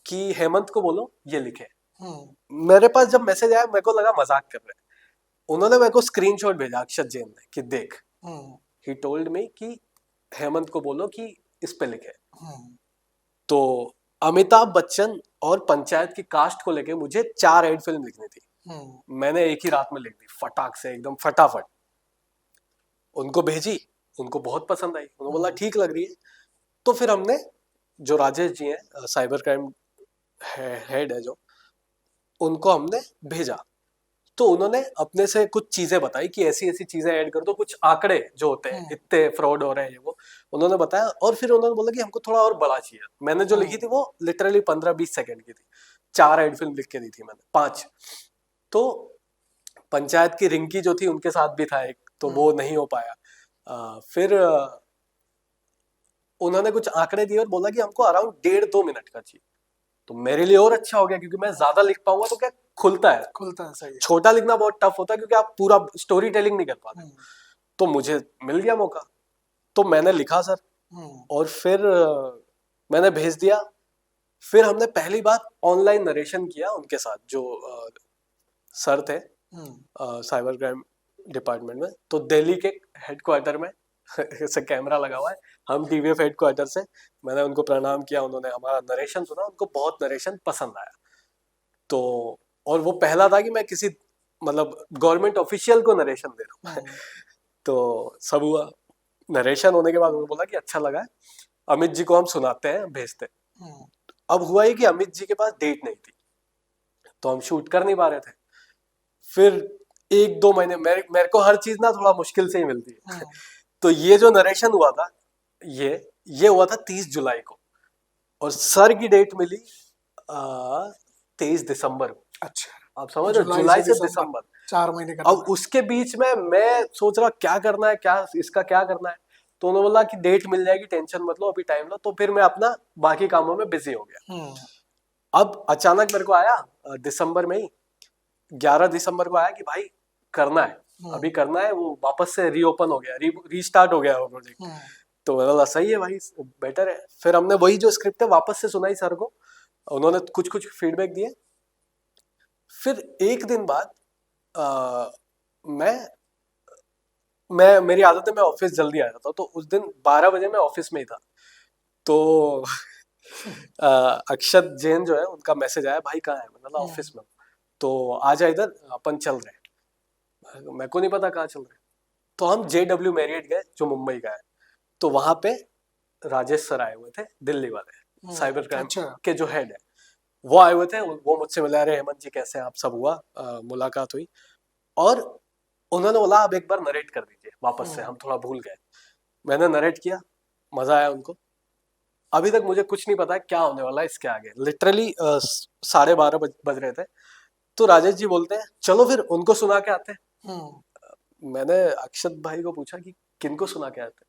कि हेमंत को बोलो ये लिखे। मेरे पास जब मैसेज आया मेरे को लगा मजाक कर रहे हैं। उन्होंने मेरे को स्क्रीनशॉट भेजा अक्षत जैन ने कि देख, ही टोल्ड मी कि हेमंत को बोलो कि इस पे लिखे। तो अमिताभ बच्चन और पंचायत की कास्ट को लेके मुझे 4 एड फिल्म लिखनी थी। मैंने एक ही रात में लिख दी फटाक से, एकदम फटाफट। उनको भेजी, उनको बहुत पसंद आई, उन्होंने बोला ठीक लग रही है। तो फिर हमने, जो राजेश जी हैं साइबर क्राइम हेड है जो, उनको हमने भेजा। तो उन्होंने अपने से कुछ चीजें बताई कि ऐसी ऐसी चीजें ऐड कर दो, कुछ आंकड़े जो होते हैं इतने फ्रॉड हो रहे हैं ये वो उन्होंने बताया। और फिर उन्होंने बोला कि हमको थोड़ा और बड़ा चाहिए। मैंने जो लिखी थी वो लिटरली 15-20 सेकंड की थी। 4 एड फिल्म लिख के दी थी मैंने, 5। तो पंचायत की रिंकी जो थी उनके साथ भी था एक, तो वो नहीं हो पाया। फिर उन्होंने कुछ आंकड़े दिए और बोला कि हमको अराउंड 1.5-2 मिनट का चाहिए। तो मेरे लिए और अच्छा हो गया, क्योंकि मैं ज्यादा लिख पाऊंगा तो क्या खुलता है, सही। छोटा लिखना बहुत टफ होता है क्योंकि आप पूरा स्टोरी टेलिंग नहीं कर पाते। तो मुझे मिल गया मौका, तो मैंने लिखा सर, और फिर मैंने भेज दिया। फिर हमने पहली बार ऑनलाइन नरेशन किया उनके साथ, जो सर थे साइबर क्राइम डिपार्टमेंट में। तो दिल्ली के हेडक्वार्टर में ऐसे कैमरा लगा हुआ है, हम टीवीएफ हेडक्वार्टर से, मैंने उनको प्रणाम किया, उन्होंने हमारा नरेशन सुना, उनको बहुत नरेशन पसंद आया। तो और वो पहला था कि मैं किसी मतलब गवर्नमेंट ऑफिशियल को नरेशन दे रहा हूँ। तो सब हुआ, नरेशन होने के बाद उन्होंने बोला कि अच्छा लगा है, अमित जी को हम सुनाते हैं, भेजते हैं। अब हुआ ही कि अमित जी के पास डेट नहीं थी, तो हम शूट कर नहीं पा रहे थे। फिर 1-2 महीने मेरे को हर चीज ना थोड़ा मुश्किल से ही मिलती है। तो ये जो नरेशन हुआ था, ये हुआ था 30 जुलाई को, और सर की डेट मिली 23 दिसंबर को। अच्छा, आप समझ रहे, जुलाई से दिसंबर 4 महीने का। अब उसके बीच में मैं सोच रहा क्या करना है, क्या इसका क्या करना है। तो उन्होंने बोला कि डेट मिल जाएगी, टेंशन मत लो, अभी टाइम लो। तो फिर मैं अपना बाकी कामों में बिजी हो गया। अब अचानक मेरे को आया दिसंबर में ही, 11 दिसंबर को आया कि भाई करना है, अभी करना है। वो वापस से रीओपन हो गया, रीस्टार्ट हो गया वो प्रोजेक्ट। तो मैंने बोला सही है भाई, बेटर है। फिर हमने वही जो स्क्रिप्ट है वापस से सुनाई सर को, उन्होंने कुछ कुछ फीडबैक दिए। फिर एक दिन बाद मैं मेरी आदत है मैं ऑफिस जल्दी आ जाता हूँ, तो उस दिन 12 बजे मैं ऑफिस में ही था। तो अक्षत जैन जो है उनका मैसेज आया, भाई कहाँ है? मैंने बोला ऑफिस में। तो आजा इधर, अपन चल रहे हैं। मेरे को नहीं पता कहाँ चल रहे। तो हम JW मैरियट गए जो मुंबई का है। तो वहां पे राजेश सर आए हुए थे, दिल्ली वाले साइबर क्राइम के जो हेड है, वो आए हुए थे। वो मुझसे मिला, रहे हेमंत जी कैसे हैं आप, सब हुआ, मुलाकात हुई। और उन्होंने बोला आप एक बार नरेट कर दीजिए वापस से, हम थोड़ा भूल गए। मैंने नरेट किया, मजा आया उनको। अभी तक मुझे कुछ नहीं पता क्या होने वाला है इसके आगे। लिटरली 12:30 बज रहे थे। तो राजेश जी बोलते हैं चलो फिर उनको सुना के आते हैं। मैंने अक्षत भाई को पूछा कि किनको सुना के आते?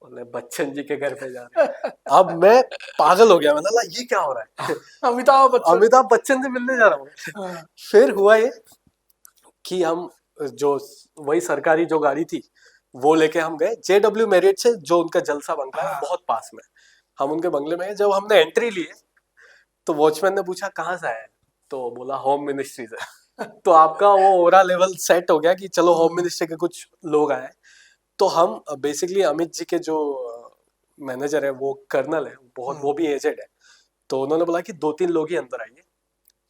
बोले बच्चन जी के घर पे जा रहे हैं। अब मैं पागल हो गया, मैंने बोला ये क्या हो रहा है? अमिताभ बच्चन से मिलने जा रहा हूँ। फिर हुआ ये कि हम जो वही सरकारी जो गाड़ी थी वो लेके हम गए JW मैरियट से, जो उनका जलसा बंगला है बहुत पास में। हम उनके बंगले में, जब हमने एंट्री ली तो वॉचमैन ने पूछा कहाँ से आए? तो बोला होम मिनिस्ट्री से। तो आपका वो ओरा लेवल सेट हो गया कि चलो होम मिनिस्ट्री के कुछ लोग आए। तो हम बेसिकली अमित जी के जो मैनेजर है वो कर्नल है, बहुत वो भी एजेड है। तो उन्होंने बोला कि 2-3 लोग ही अंदर आइए।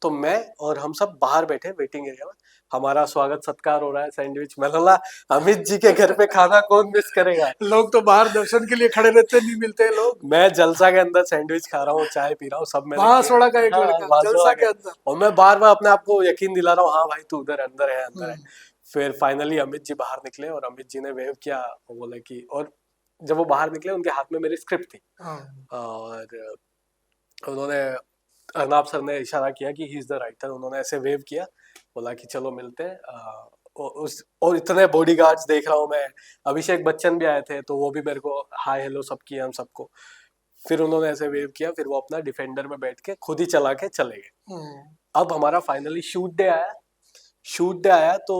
तो मैं और हम सब बाहर बैठे वेटिंग एरिया में, हमारा स्वागत सत्कार हो रहा है, सैंडविच। मैं बोला अमित जी के घर पे खाना कौन मिस करेगा। लोग तो बाहर दर्शन के लिए खड़े रहते, नहीं मिलते हैं लोग। मैं जलसा के अंदर सैंडविच खा रहा हूँ, चाय पी रहा हूँ, सब मैंने बांसवाड़ा का एक हाँ, लड़का बांसवाड़ा जलसा के अंदर। और मैं बार बार अपने आप को यकीन दिला रहा हूँ, हाँ भाई तू उधर अंदर है, अंदर है। फिर फाइनली अमित जी बाहर निकले और अमित जी ने वेव किया, वो बोले कि, और जब वो बाहर निकले उनके हाथ में मेरी स्क्रिप्ट थी और उन्होंने, अर्नाब सर ने इशारा किया कि ही इज द राइटर, उन्होंने ऐसे वेव किया, बोला कि चलो मिलते हैं। और इतने बॉडीगार्ड्स देख रहा हूँ मैं, अभिषेक बच्चन भी आए थे तो वो भी मेरे को हाय हेलो सब किया हम सबको। फिर उन्होंने ऐसे वेव किया, फिर वो अपना डिफेंडर में बैठ के खुद ही चला के चले गए। अब हमारा फाइनली शूट डे आया। शूट डे आया तो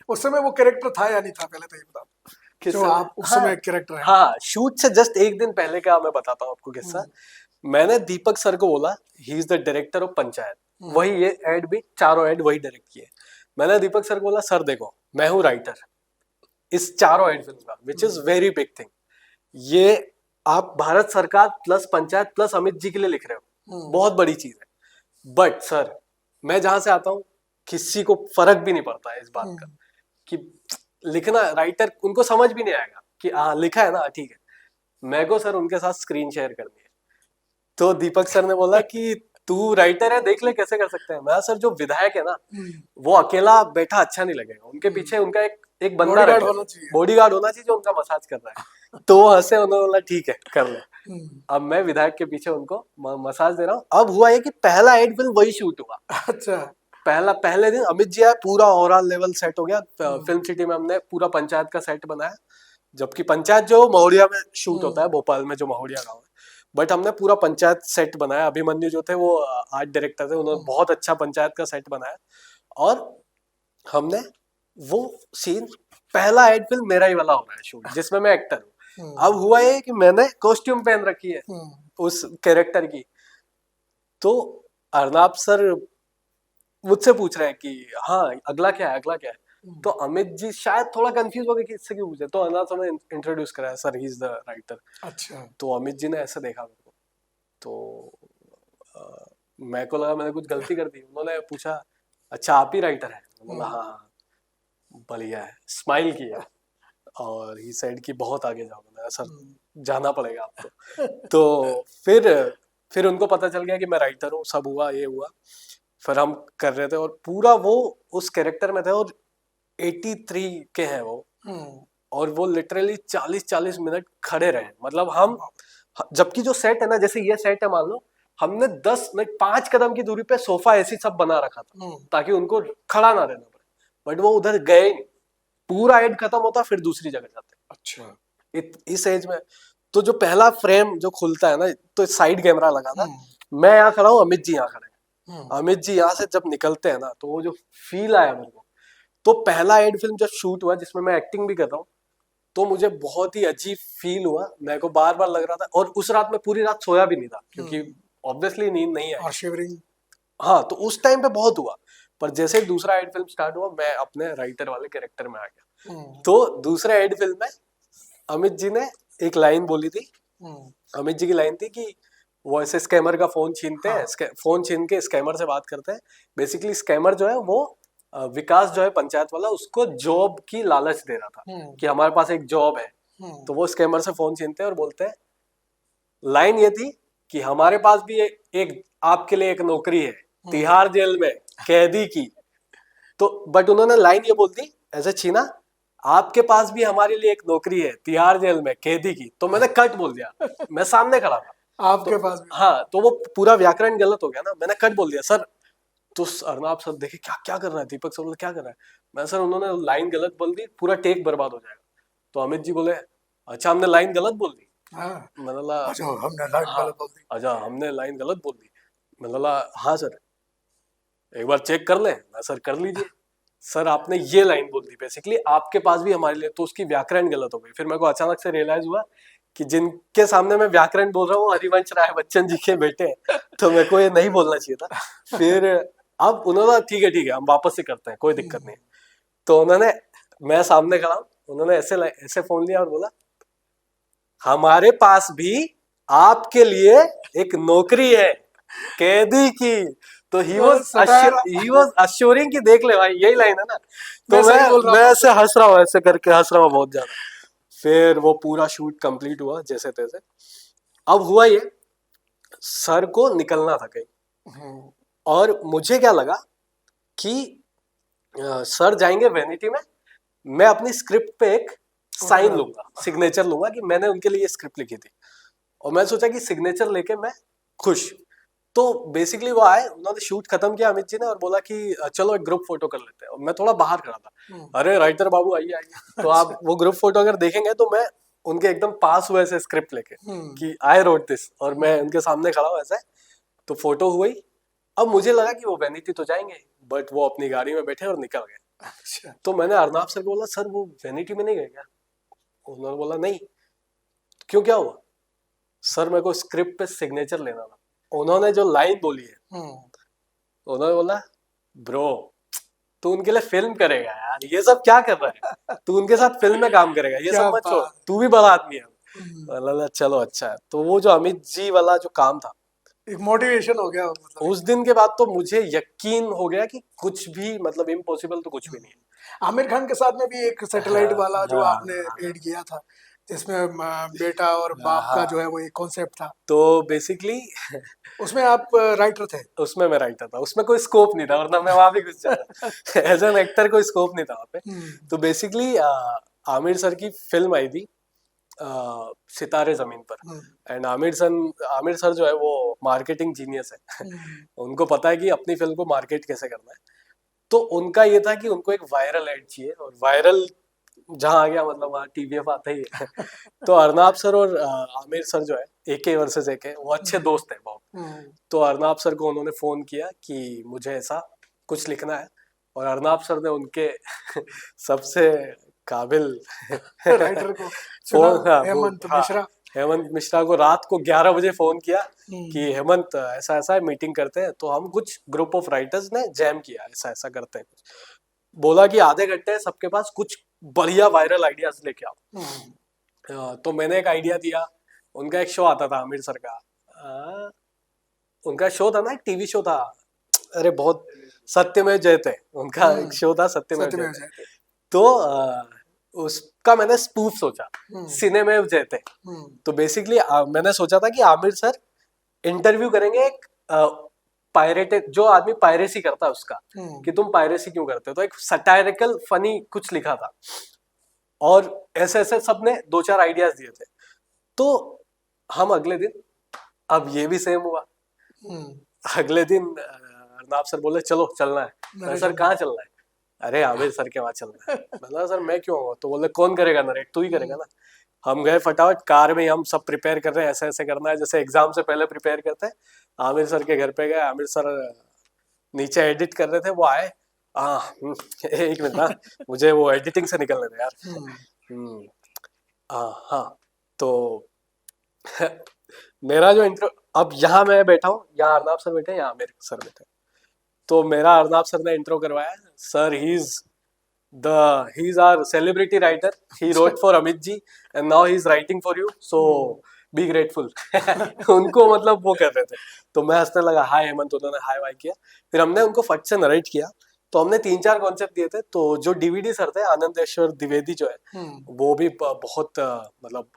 उस समय वो कैरेक्टर था या नहीं था, पहले तो ये बताओ जो आप उस समय कैरेक्टर है। हाँ, शूट से जस्ट एक दिन पहले का मैं बताता हूँ आपको किस्सा। मैंने दीपक सर को बोला, he is the director of panchayat, वही ये एड भी, चारों एड वही डायरेक्ट किए। मैंने दीपक सर को बोला, सर देखो मैं हूँ राइटर इस चारों एड फिल्म का, which is very big thing. ये आप भारत सरकार प्लस पंचायत प्लस अमित जी के लिए लिख रहे हो, बहुत बड़ी चीज है। बट सर मैं जहां से आता हूँ किसी को फर्क भी नहीं पड़ता है इस बात का कि लिखना, राइटर उनको समझ भी नहीं आएगा कि हाँ लिखा है ना ठीक है। मैं को सर उनके साथ स्क्रीन शेयर करनी है। तो दीपक सर ने बोला कि तू राइटर है, देख ले कैसे कर सकते हैं। मैं सर जो विधायक है ना, वो अकेला बैठा अच्छा नहीं लगेगा, उनके पीछे उनका एक बंदा होना चाहिए, बॉडीगार्ड होना चाहिए जो उनका मसाज कर रहा है। तो वो हंसे, उन्होंने बोला ठीक है कर ले। अब मैं विधायक के पीछे उनको मसाज दे रहा हूँ। अब हुआ है कि पहला एड फिल्म वही शूट हुआ। अच्छा, पहले दिन अमित जी आए, पूरा ओवरऑल लेवल सेट हो गया। फिल्म सिटी में हमने पूरा पंचायत का सेट बनाया, जबकि पंचायत जो महुड़िया में शूट होता है, भोपाल में जो महुड़िया गाँव है, बट हमने पूरा पंचायत सेट बनाया। अभिमन्यु जो थे वो आर्ट डायरेक्टर थे, उन्होंने बहुत अच्छा पंचायत का सेट बनाया। और हमने वो सीन, पहला एड फिल्म मेरा ही वाला हो रहा है शूट, जिसमें मैं एक्टर हूँ। अब हुआ ये कि मैंने कॉस्ट्यूम पहन रखी है उस कैरेक्टर की। तो अर्नाब सर मुझसे पूछ रहे हैं कि हाँ अगला क्या है, अगला क्या है। तो अमित जी शायद थोड़ा कंफ्यूज हो गए कि इससे क्यों पूछे, तो अर्नाब सर ने इंट्रोड्यूस कराया, sir he is the writer. अच्छा, तो अमित जी ने ऐसे देखा मेरे को, तो मैं को लगा मैंने कुछ गलती कर दी। उन्होंने पूछा अच्छा आप ही राइटर है, बोला हाँ बढ़िया है, स्माइल किया और ही सेड कि बहुत आगे जाओगे। मैंने सर जाना पड़ेगा आपको। तो फिर उनको पता चल गया कि मैं राइटर हूँ, सब हुआ ये हुआ। फिर हम कर रहे थे और पूरा वो उस कैरेक्टर में थे और 83 के हैं वो, और वो लिटरली 40-40 मिनट खड़े रहे। मतलब हम, जबकि जो सेट है ना, जैसे ये सेट है मान लो, हमने 10 मिनट 5 कदम की दूरी पे सोफा ऐसी सब बना रखा था ताकि उनको खड़ा ना रहना पड़े। बट वो उधर गए नहीं, पूरा एड खत्म होता फिर दूसरी जगह जाते। अच्छा, इस एज में तो जो पहला फ्रेम जो खुलता है ना, तो साइड कैमरा लगा था, मैं यहाँ खड़ा हूँ, अमित जी यहाँ खड़े हैं। अमित जी यहाँ से जब निकलते हैं ना, तो वो जो फील आया मेरे को, तो पहला एड फिल्म जब शूट हुआ जिसमें मैं एक्टिंग भी कर रहा हूँ, तो मुझे बहुत ही अजीब फील हुआ। मेरे को बार बार लग रहा था, और उस रात में पूरी रात सोया भी नहीं था क्योंकि ऑब्वियसली नींद नहीं आई। हाँ, तो उस टाइम पे बहुत हुआ। पर जैसे दूसरा एड फिल्म स्टार्ट हुआ, मैं अपने राइटर वाले कैरेक्टर में आ गया। तो दूसरे एड फिल्म में अमित जी ने एक लाइन बोली थी। अमित जी की लाइन थी कि वो ऐसे स्कैमर का फोन छीनते हैं, फोन छीन के स्कैमर से बात करते हैं। बेसिकली स्कैमर जो है वो विकास जो है पंचायत वाला, उसको जॉब की लालच दे रहा था कि हमारे पास एक जॉब है। तो वो स्कैमर से फोन छीनते हैं और बोलते हैं, लाइन ये थी कि हमारे पास भी एक आपके लिए एक नौकरी है तिहाड़ जेल में कैदी की। तो बट उन्होंने लाइन ये बोल दी, ऐसे छीना, आपके पास भी हमारे लिए एक नौकरी है तिहाड़ जेल में कैदी की। तो मैंने कट बोल दिया, मैं सामने खड़ा था। आपके पास भी? हाँ, तो वो पूरा व्याकरण गलत हो गया ना, मैंने कट बोल दिया सर। तो अर्नाब सर देखे क्या क्या कर रहा है, दीपक सर बोले क्या कर रहा है। मैं सर उन्होंने लाइन गलत बोल दी, पूरा टेक बर्बाद हो जाएगा। तो अमित जी बोले अच्छा हमने लाइन गलत बोल दी। मैंने बोला अच्छा हमने लाइन गलत बोल दी, अच्छा हमने लाइन गलत बोल दी। मैंने बोला हाँ सर एक बार चेक कर ले। मैं सर कर लीजिए। सर आपने ये लाइन बोल दी बेसिकली, आपके पास भी हमारे लिए, तो उसकी व्याकरण गलत हो गई। फिर मेरे को अचानक से रियलाइज हुआ कि जिनके सामने मैं व्याकरण बोल रहा हूँ हरिवंश राय बच्चन जी के बेटे हैं, तो मेरे को ये नहीं बोलना चाहिए था। फिर अब उन्होंने ठीक है हम वापस से करते हैं, कोई दिक्कत नहीं। तो उन्होंने, मैं सामने खड़ा, उन्होंने ऐसे फोन लिया और बोला हमारे पास भी आपके लिए एक नौकरी है कैदी की। तो सटायर। ही वाज अश्योरिंग कि देख ले भाई, यही लाइन है ना। तो मैं सही बोल रहा मैं हूँ। ऐसे हंस रहा हूँ, ऐसे करके हंस रहा हूँ बहुत ज्यादा। फिर वो पूरा शूट कंप्लीट हुआ जैसे तैसे। अब हुआ ये, सर को निकलना था कहीं, हम्म, और मुझे क्या लगा कि सर जाएंगे वैनिटी में, मैं अपनी स्क्रिप्ट पे एक साइन autograph। लूंगा, सिग्नेचर लूंगा कि मैंने उनके लिए स्क्रिप्ट लिखी थी। और मैं सोचा कि सिग्नेचर लेके मैं खुश। तो बेसिकली वो आए, उन्होंने शूट खत्म किया अमित जी ने, और बोला कि चलो एक ग्रुप फोटो कर लेते हैं। और मैं थोड़ा बाहर खड़ा था, हम्म, अरे राइटर बाबू आइए आइए। तो अच्छा। आप वो ग्रुप फोटो अगर देखेंगे तो मैं उनके एकदम पास हुए ऐसे स्क्रिप्ट लेके हम्म, कि आई रोट दिस, और मैं उनके सामने खड़ा हूँ ऐसे। तो फोटो हुई। अब मुझे लगा कि वो वैनिटी तो जाएंगे, बट वो अपनी गाड़ी में बैठे और निकल गए। अच्छा। तो मैंने अर्नाब सर को बोला, सर वो वैनिटी में नहीं गए क्या? उन्होंने बोला नहीं। क्यों, क्या हुआ? सर मेरे को स्क्रिप्ट पे सिग्नेचर लेना था। उन्होंने जो लाइन बोली है, हम्म, उन्होंने बोला, ब्रो तू उनके लिए फिल्म करेगा यार, ये सब क्या कर रहा है, तू उनके साथ फिल्म में काम करेगा, ये क्या सब मत छोड़, बात। तू भी बड़ा आदमी है। हम्म, बोला चलो अच्छा है। तो वो जो अमित जी वाला जो काम था, एक मोटिवेशन हो गया मतलब उस दिन के बाद तो मुझे यकीन हो गया कि कुछ भी मतलब इम्पॉसिबल तो कुछ भी नहीं आमिर खान के साथ में भी एक है। सैटेलाइट हाँ वाला जो हाँ आपने हाँ ऐड किया था, जिसमें बेटा और हाँ बाप का जो हाँ। है वो एक कॉन्सेप्ट था, तो बेसिकली उसमें आप राइटर थे। उसमें मैं राइटर था, उसमें कोई स्कोप नहीं था, वरना मैं वहां भी घुस जाता। एज एन एक्टर कोई स्कोप नहीं था वहां पे। हम्म, तो बेसिकली आमिर सर की फिल्म आई थी सितारे जमीन पर। हम्म, एंड आमिर सर जो है वो मार्केटिंग जीनियस है। हम्म, उनको पता है कि अपनी फिल्म को मार्केट कैसे करना है। तो उनका ये था कि उनको एक वायरल एड चाहिए, और वायरल जहां आ गया मतलब वहाँ टीवीएफ आता ही है। तो अर्नाब सर और आमिर सर जो है, एके वर्सेस एके, वो अच्छे हम्म, दोस्त हैं बहुत। हम्म, तो अर्नाब सर को उन्होंने फोन किया कि मुझे ऐसा कुछ लिखना है, और अर्नाब सर ने उनके सबसे काबिल राइटर को चुना, फोन, हाँ वो, हेमंत हाँ मिश्रा। हेमंत मिश्रा को रात को 11 बजे फोन किया कि हम्म, हेमंत ऐसा ऐसा है, मीटिंग करते हैं। तो हम कुछ ग्रुप ऑफ राइटर्स ने जैम किया, ऐसा ऐसा करते हैं कुछ। बोला कि आधे घंटे हैं सबके पास, कुछ बढ़िया वायरल आइडियाज लेके आओ। हम्म, तो मैंने एक आइडिया दिया। उनका एक शो आता था आमिर सर का, उनका शो था ना, एक टीवी शो था, अरे बहुत, सत्यमेव जयते, उनका एक हम्म, शो था सत्यमेव सत्यमेव जयते। जयते। तो उसका मैंने स्पूफ सोचा, हम्म, सिनेमेव जयते। हम्म, तो बेसिकली मैंने सोचा था कि आमिर सर इंटरव्यू करेंगे एक पायरेटेड, जो आदमी पायरेसी करता है उसका, हम्म, कि तुम पायरेसी क्यों करते हो। तो एक सटायरिकल फनी कुछ लिखा था, और ऐसे ऐसे सबने दो चार आइडियाज दिए थे। तो हम अगले दिन, अब ये भी सेम हुआ। हम्म, अगले दिन अर्नाब सर बोले चलो चलना है। मैं सर नरेशन कहाँ में। चलना है? अरे आमिर सर के वहां चलना है। मैंने सर मैं क्यों आऊंगा? तो बोले कौन करेगा नरेट, तू ही करेगा हम्म, ना। हम गए फटाफट कार में, हम सब प्रिपेयर कर रहे हैं, ऐसे ऐसे करना है जैसे एग्जाम से पहले प्रिपेयर करते हैं। आमिर सर के घर पे गए, आमिर सर नीचे एडिट कर रहे थे, वो आए। हाँ एक मिनट ना, मुझे वो एडिटिंग से निकलने दे यार। हम्म, हम्म, हाँ। तो मेरा जो इंट्रो, अब यहाँ मैं बैठा हूँ, यहाँ अर्नाब सर बैठे, यहाँ आमिर सर बैठे। तो मेरा अर्नाब सर ने इंट्रो करवाया। Sir the he is our celebrity writer, he अच्छा। Wrote for Amit ji and now he is writing for you, so hmm, be grateful. उनको मतलब वो कर रहे थे। तो मैं हंसने लगा, हाय हेमंत, उन्होंने हाय वाई किया। फिर हमने उनको फट से नरेट किया। तो हमने तीन चार कॉन्सेप्ट दिए थे। तो जो डीवीडी सर थे, आनंदेश्वर द्विवेदी जो है, हम्म, वो भी बहुत मतलब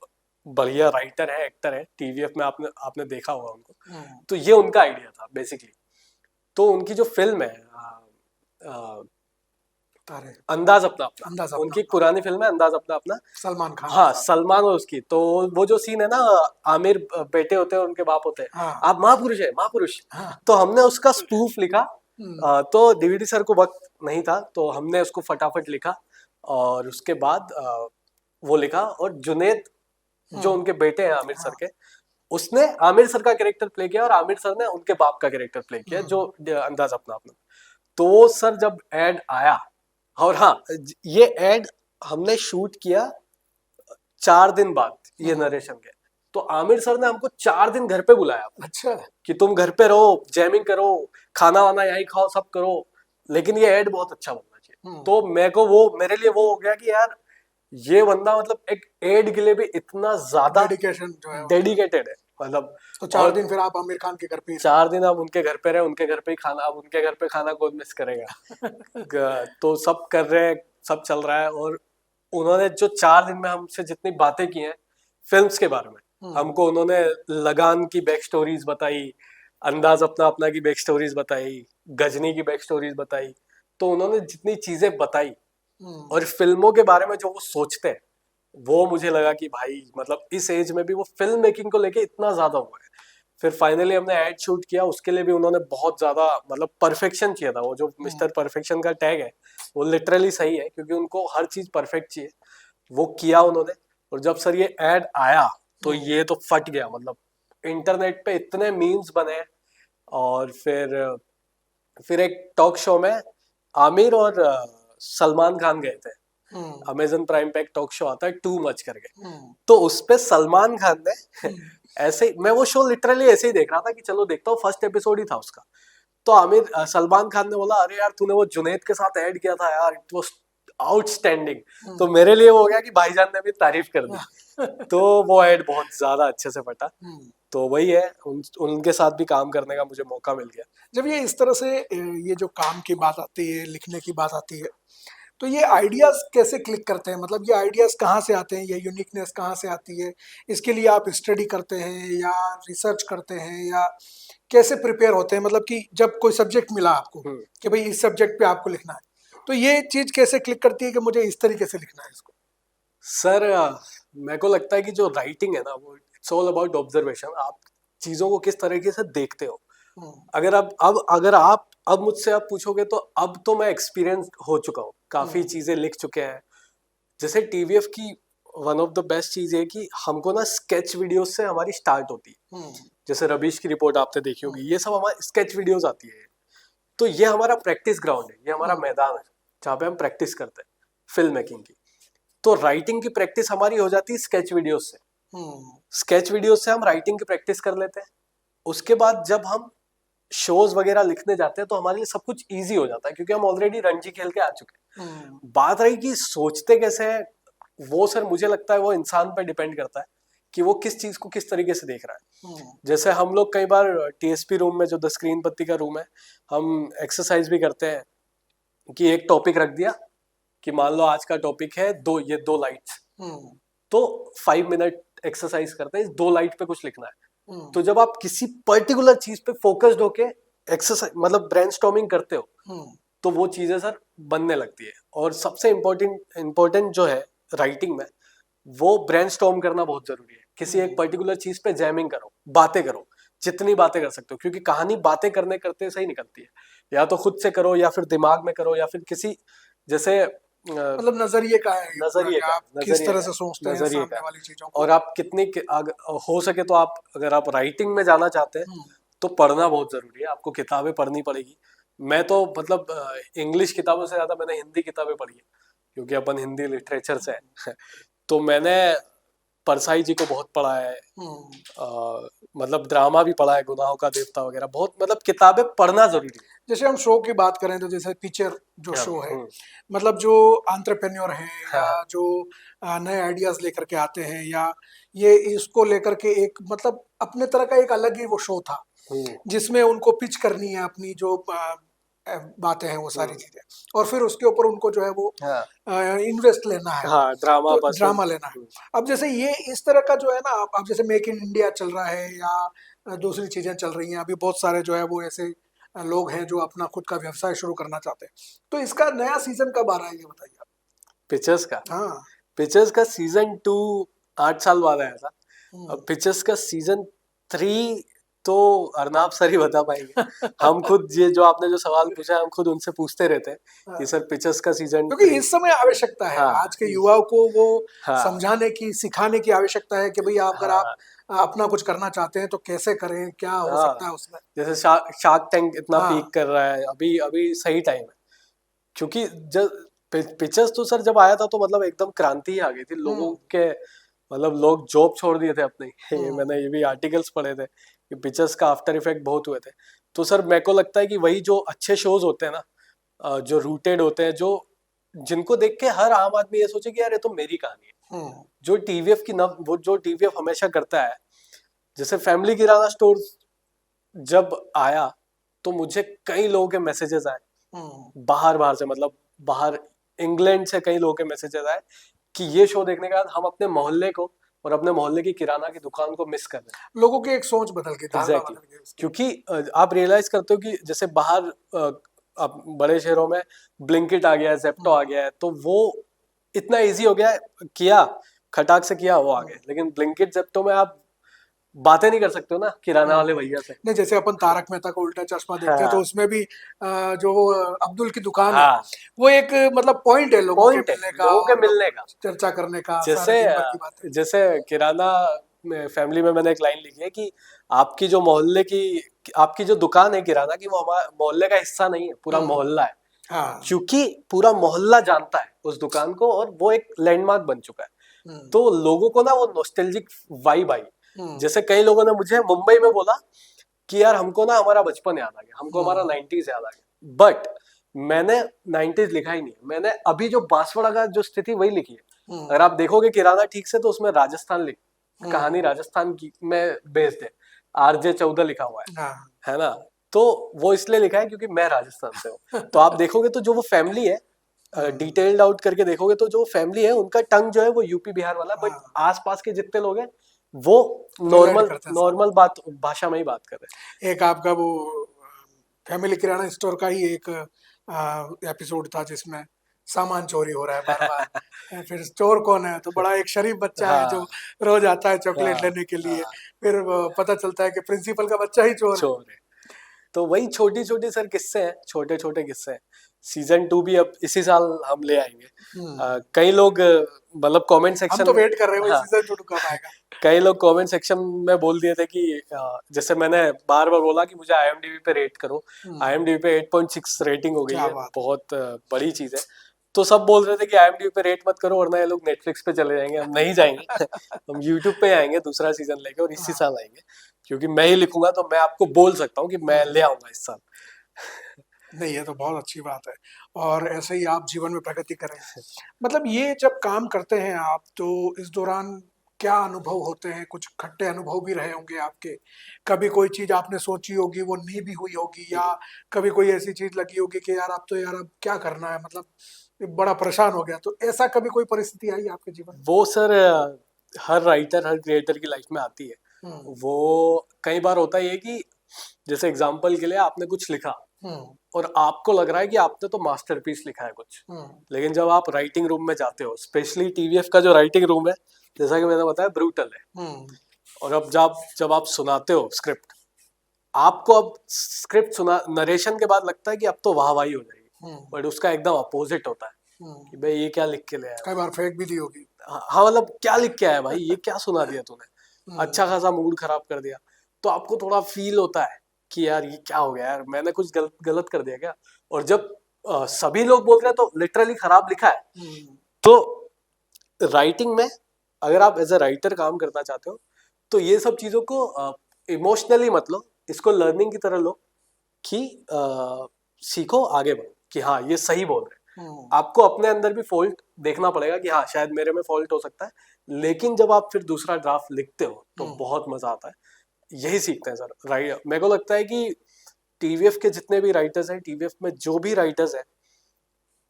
बढ़िया राइटर है, एक्टर है, टीवीएफ में आपने आपने देखा होगा उनको। हम्म, तो ये उनका आइडिया था बेसिकली। तो उनकी जो फिल्म है तारे। अंदाज अपना अपना, अंदाज अपना उनकी एक अपना। पुरानी फिल्म है अंदाज अपना अपना। सलमान खान के हाँ साथ। सलमान और उसकी, तो वो जो सीन है ना, आमिर बेटे होते हैं, उनके बाप होते हैं, हाँ, आप महापुरुष है महापुरुष। हाँ। तो हमने उसका स्पूफ लिखा। हम्म, तो डीवीडी सर को वक्त नहीं था, तो हमने उसको फटाफट लिखा। और उसके बाद वो लिखा, और जुनेद जो हम्म, उनके बेटे हैं आमिर सर हाँ, के, उसने आमिर सर का कैरेक्टर प्ले किया, और आमिर सर ने उनके बाप का कैरेक्टर प्ले किया, जो हम्म, अंदाज अपना अपना। तो वो सर जब एड आया, और हाँ, ये एड हमने शूट किया 4 दिन बाद ये हम्म, नरेशन के। तो आमिर सर ने हमको 4 दिन घर पे बुलाया अपने, अच्छा। कि तुम घर पे रहो, जैमिंग करो, खाना वाना यही खाओ, सब करो, लेकिन ये एड बहुत अच्छा बनना चाहिए। हम्म, तो मेरे को वो, मेरे लिए वो हो गया कि यार ये बंदा मतलब एक एड के लिए भी इतना ज्यादा डेडिकेशन जो है उनका। डेडिकेटेड है, मतलब। तो 4 और दिन फिर आप आमिर खान के घर पे ही 4 दिन आप उनके घर पे रहे, उनके घर पे ही खाना, अब उनके घर पे खाना कौन मिस करेगा। रहे। तो सब कर रहे हैं, सब चल रहा है, और उन्होंने जो 4 दिन में हमसे जितनी बातें की हैं फिल्म्स के बारे में, हम्म। हमको उन्होंने लगान की बैक स्टोरीज बताई, अंदाज अपना अपना की बैक स्टोरीज बताई, गजनी की बैक स्टोरीज बताई। तो उन्होंने जितनी चीजें बताई हम्म। और फिल्मों के बारे में जो वो सोचते हैं, वो मुझे लगा कि भाई मतलब इस एज में भी वो फिल्म मेकिंग को लेके इतना ज्यादा हुआ है। फिर फाइनली हमने एड शूट किया, उसके लिए भी उन्होंने बहुत ज्यादा मतलब परफेक्शन चाहिए था। वो जो हम्म। मिस्टर परफेक्शन का टैग है वो लिटरली सही है, क्योंकि उनको हर चीज परफेक्ट चाहिए। वो किया उन्होंने। और जब सर ये एड आया तो हम्म। ये तो फट गया, मतलब इंटरनेट पे इतने मीम्स बने। और फिर एक टॉक शो में आमिर और सलमान खान गए थे। हम्म। अमेजन प्राइम पे एक टॉक शो आता है टू मच करके। हम्म। तो उस पे सलमान खान ने हम्म। ऐसे ही, मैं वो शो लिटरली ऐसे ही देख रहा था कि चलो देखता हूँ, फर्स्ट एपिसोड ही था उसका। तो आमिर सलमान खान ने बोला, अरे यार तूने वो जुनैद के साथ ऐड किया था यार, इट वाज आउटस्टैंडिंग। तो हम्म। मेरे लिए वो हो गया कि भाईजान ने भी तारीफ कर दी। तो हम्म। वो ऐड बहुत ज्यादा अच्छे से फटा। हम्म। तो वही है, उनके साथ भी काम करने का मुझे मौका मिल गया। जब ये इस तरह से ये जो काम की बात आती है, लिखने की बात आती है, तो ये आइडियाज कैसे क्लिक करते हैं? मतलब ये आइडियाज कहाँ से आते हैं? ये यूनिकनेस कहाँ से आती है? इसके लिए आप स्टडी करते हैं या रिसर्च करते हैं, या कैसे प्रिपेयर होते हैं? मतलब कि जब कोई सब्जेक्ट मिला आपको हम्म। कि भाई इस सब्जेक्ट पे आपको लिखना है, तो ये चीज कैसे क्लिक करती है कि मुझे इस तरीके से लिखना है इसको? सर मेरे को लगता है कि जो राइटिंग है ना, वो इट्स ऑल अबाउट ऑब्जर्वेशन। आप चीजों को किस तरीके से देखते हो। हम्म। अगर आप अब मुझसे आप पूछोगे, तो अब तो मैं एक्सपीरियंस हो चुका हूँ, काफी हम्म। चीजें लिख चुके हैं। जैसे टीवीएफ की वन ऑफ द बेस्ट चीज है कि हमको ना स्केच वीडियोस से हमारी स्टार्ट होती है। हम्म। जैसे रबीश की रिपोर्ट आपने देखी हम्म। होगी, ये सब हमारी स्केच वीडियोस आती है। तो ये हमारा प्रैक्टिस ग्राउंड है, ये हमारा हम्म। मैदान है जहाँ पे हम प्रैक्टिस करते हैं फिल्म मेकिंग की। तो राइटिंग की प्रैक्टिस हमारी हो जाती है स्केच वीडियोस से। हम्म। स्केच वीडियोस से हम राइटिंग की प्रैक्टिस कर लेते हैं। उसके बाद जब हम शोज वगैरह लिखने जाते हैं तो हमारे लिए सब कुछ इजी हो जाता है, क्योंकि हम ऑलरेडी रणजी खेल के आ चुके हम्म। हैं। बात रही कि सोचते कैसे हैं, वो सर मुझे लगता है वो इंसान पर डिपेंड करता है कि वो किस चीज को किस तरीके से देख रहा है। हम्म। जैसे हम लोग कई बार टीएसपी रूम में, जो द स्क्रीन पत्ती का रूम है, हम एक्सरसाइज भी करते हैं कि एक टॉपिक रख दिया कि मान लो आज का टॉपिक है दो लाइट्स। हम्म। तो 5 मिनट एक्सरसाइज करते हैं, इस 2 लाइट पे कुछ लिखना है। हम्म। तो जब आप किसी पर्टिकुलर चीज पे फोकस्ड होके एक्सरसाइज मतलब ब्रेनस्टॉर्मिंग करते हो, हम्म। तो वो चीजें सर बनने लगती है। और सबसे इम्पोर्टेंट जो है राइटिंग में, वो ब्रेनस्टॉर्म करना बहुत जरूरी है। किसी एक हम्म। पर्टिकुलर चीज पे जैमिंग करो, बातें करो, जितनी बातें कर सकते हो, क्योंकि कहानी बातें करने करते सही निकलती है। या तो खुद से करो, या फिर दिमाग में करो, या फिर किसी जैसे मतलब नजरिए का है ये पूरा, नजरिए कि का आप है, किस नजरिए तरह का से सोचते है, हैं नजरिए का सामने है। वाली चीजों और को। आप हो सके तो आप, अगर आप राइटिंग में जाना चाहते हैं, हम्म। तो पढ़ना बहुत जरूरी है। आपको किताबें पढ़नी पड़ेगी। मैं तो मतलब इंग्लिश किताबों से ज्यादा मैंने हिंदी किताबें पढ़ी है, क्योंकि अपन हिंदी लिटरेचर से है। तो मैंने परसाई जी को बहुत पढ़ा है। हम्म। मतलब ड्रामा भी पढ़ा है, गुनाहों का देवता वगैरह, बहुत मतलब किताबें पढ़ना जरूरी जैसे हम शो की बात करें तो जैसे पिक्चर जो है। हाँ। शो है, हम्म। मतलब जो एंटरप्रेन्योर हैं हाँ। या हाँ। जो नए आइडियाज लेकर के आते हैं, या ये इसको लेकर के एक मतलब अपने तरह का एक अलग ही वो शो था, हम्म। जिसमें उनको पिच करनी है अपनी जो बातें हैं वो सारी हम्म। चीजें, और फिर उसके ऊपर उनको जो है वो हाँ। इन्वेस्ट लेना है, हाँ, ड्रामा तो पर्सन। ड्रामा लेना है। अब जैसे ये इस तरह का जो है ना, अब जैसे मेक इन इंडिया चल रहा है, या दूसरी चीजें चल रही हैं, अभी बहुत सारे जो है वो ऐसे लोग हैं जो अपना खुद का व्यवसाय शुरू करना चाहते हैं, तो इसका नया सीजन कब आ रहा है ये बताइए आप। पिक्चर्स का हाँ। पिक्चर्स का सीजन 2 8 साल बाद आया था। हम्म। अब पिक्चर्स का सीजन 3 तो अर्नाब सर ही बता पाएंगे। हम खुद, ये जो आपने जो सवाल पूछा, हम खुद उनसे पूछते रहते हैं कि हाँ, सर पिक्चर्स का सीजन क्योंकि थ्री इस समय आवश्यकता है हाँ। आज के युवाओं को वो हाँ। समझाने की, सिखाने की आवश्यकता है कि भाई आप अगर आप हाँ। अपना कुछ करना चाहते हैं तो कैसे करें, क्या हो हाँ। सकता है उसमें। जैसे शार्क टैंक इतना हाँ। पीक कर रहा है, अभी अभी सही टाइम है। क्योंकि जब पिक्चर्स तो सर जब आया था, तो मतलब एकदम क्रांति ही आ गई थी लोगों हम्म। के। मतलब लोग जॉब छोड़ दिए थे अपने। ये हम्म। मैंने ये भी आर्टिकल्स पढ़े थे कि पिक्चर्स का आफ्टर इफेक्ट बहुत हुए थे। तो सर मेरे को लगता है कि वही जो अच्छे शोज होते हैं ना, जो रूटेड होते हैं, जो जिनको देख के हर आम आदमी ये सोचे कि यार ये तो मेरी कहानी है। हम्म। जो टीवीएफ की नव वो जो टीवीएफ हमेशा करता है जैसे फैमिली किराना स्टोर जब आया तो मुझे कई लोगों के मैसेजेस आए, बाहर बाहर से, मतलब बाहर इंग्लैंड से कई लोगों के मैसेजेस आए कि ये शो देखने के बाद हम अपने मोहल्ले को और अपने मोहल्ले की किराना की दुकान को मिस कर रहे हैं। लोगों की एक सोच बदल गई, धारणा एग्जैक्टली बदल गई उसकी। क्योंकि आप रियलाइज करते हो कि जैसे बाहर अब बड़े शहरों में ब्लिंकिट आ गया है, जेप्टो आ गया है, तो वो इतना इजी हो गया है, किया खटाक से किया वो आ गए। लेकिन ब्लिंकिट जेप्टो में आप बातें नहीं कर सकते हो ना किराना वाले भैया से। नहीं, जैसे अपन तारक मेहता का उल्टा चश्मा देखते हैं तो हाँ उसमें भी जो अब्दुल की दुकान है, हाँ, वो एक मतलब पॉइंट है लोगों के पॉइंट है मिलने का लोगों के और मिलने का। चर्चा करने का, सारे जैसे दिन भर की बातें। जैसे किराना में फैमिली में मैंने एक लाइन लिखी है कि आपकी जो मोहल्ले की, आपकी जो दुकान है किराना की, वो हमारे मोहल्ले का हिस्सा नहीं है, पूरा मोहल्ला है। हाँ। क्योंकि पूरा मोहल्ला जानता है उस दुकान को और वो एक लैंडमार्क बन चुका है। तो लोगों को ना वो नॉस्टैल्जिक वाइब आई। जैसे कई लोगों ने मुझे मुंबई में बोला कि यार हमको ना हमारा बचपन याद आ गया, हमको हमारा 90s याद आ गया। बट मैंने 90s लिखा ही नहीं, मैंने अभी जो बांसवाड़ा का जो स्थिति वही लिखी है। अगर आप देखोगे किराना ठीक से तो उसमें राजस्थान कहानी राजस्थान की में बेस्ड है, RJ14 लिखा हुआ है ना। तो वो इसलिए लिखा है क्योंकि मैं राजस्थान से हूँ। तो आप देखोगे तो जो वो फैमिली है, डिटेल्ड आउट करके देखोगे तो जो फैमिली है उनका टंग जो है वो यूपी बिहार वाला, बट आसपास के जितने लोग हैं वो नॉर्मल बात भाषा में ही बात कर रहे हैं। एक आपका वो फैमिली किराना स्टोर का ही एक एपिसोड था जिसमें सामान चोरी हो रहा है बार बार। फिर चोर कौन है, तो बड़ा एक शरीफ बच्चा है जो रोज आता है चॉकलेट लेने के लिए। फिर पता चलता है कि प्रिंसिपल का बच्चा ही चोर है। तो वही छोटी छोटी सर किस्से हैं, छोटे छोटे किस्से हैं। सीजन 2 भी अब इसी साल हम ले आएंगे। कई लोग मतलब कमेंट सेक्शन हम तो वेट कर रहे हैं सीजन 2 कब आएगा। कई लोग कमेंट सेक्शन में बोल दिए थे कि जैसे मैंने बार बार बोला कि मुझे IMDb पे रेट करो, IMDb पे 8.6 रेटिंग हो गई है, बहुत बड़ी चीज है। तो सब बोल रहे थे कि IMDb पे रेट मत करो वरना ये लोग नेटफ्लिक्स पे चले जाएंगे। हम नहीं जाएंगे हम यूट्यूब पे आएंगे दूसरा सीजन लेके और इसी साल आएंगे, क्योंकि मैं ही लिखूंगा तो मैं आपको बोल सकता हूँ कि मैं ले आऊंगा इस साल। नहीं, ये तो बहुत अच्छी बात है और ऐसे ही आप जीवन में प्रगति करें। मतलब ये जब काम करते हैं आप, तो इस दौरान क्या अनुभव होते हैं? कुछ खट्टे अनुभव भी रहे होंगे आपके। कभी कोई चीज आपने सोची होगी वो नहीं भी हुई होगी, या कभी कोई ऐसी चीज लगी होगी कि यार अब क्या करना है, मतलब बड़ा परेशान हो गया, तो ऐसा कभी कोई परिस्थिति आई आपके जीवन में? वो सर हर राइटर हर क्रिएटर की लाइफ में आती है। वो कई बार होता ही है कि जैसे एग्जाम्पल के लिए आपने कुछ लिखा और आपको लग रहा है कि आपने तो मास्टरपीस लिखा है कुछ, लेकिन जब आप राइटिंग रूम में जाते हो, स्पेशली TVF का जो राइटिंग रूम है, जैसा कि मैंने बताया, ब्रूटल है। और अब जब आप सुनाते हो स्क्रिप्ट, आपको अब स्क्रिप्ट सुना नरेशन के बाद लगता है कि अब तो वाहवाही हो जाएगी, बट उसका एकदम अपोजिट होता है कि भाई ये क्या लिख के ले आया। कई बार फेक भी दी होगी। हाँ, मतलब क्या लिख के आया भाई, ये क्या सुना दिया तूने, अच्छा खासा मूड खराब कर दिया। तो आपको थोड़ा फील होता है कि यार ये क्या हो गया यार, मैंने कुछ गलत कर दिया क्या। और जब सभी लोग बोल रहे हैं तो लिटरली खराब लिखा है। तो राइटिंग में अगर आप एज अ राइटर काम करना चाहते हो तो ये सब चीजों को इमोशनली मत लो, इसको लर्निंग की तरह लो कि सीखो, आगे बढ़ो कि हाँ ये सही बोल रहे हैं। आपको अपने अंदर भी फॉल्ट देखना पड़ेगा कि हाँ शायद मेरे में फॉल्ट हो सकता है, लेकिन जब आप फिर दूसरा ड्राफ्ट लिखते हो तो बहुत मजा आता है। यही सीखते हैं सर मेरे को लगता है कि TVF के जितने भी राइटर्स हैं, TVF में जो भी राइटर्स हैं,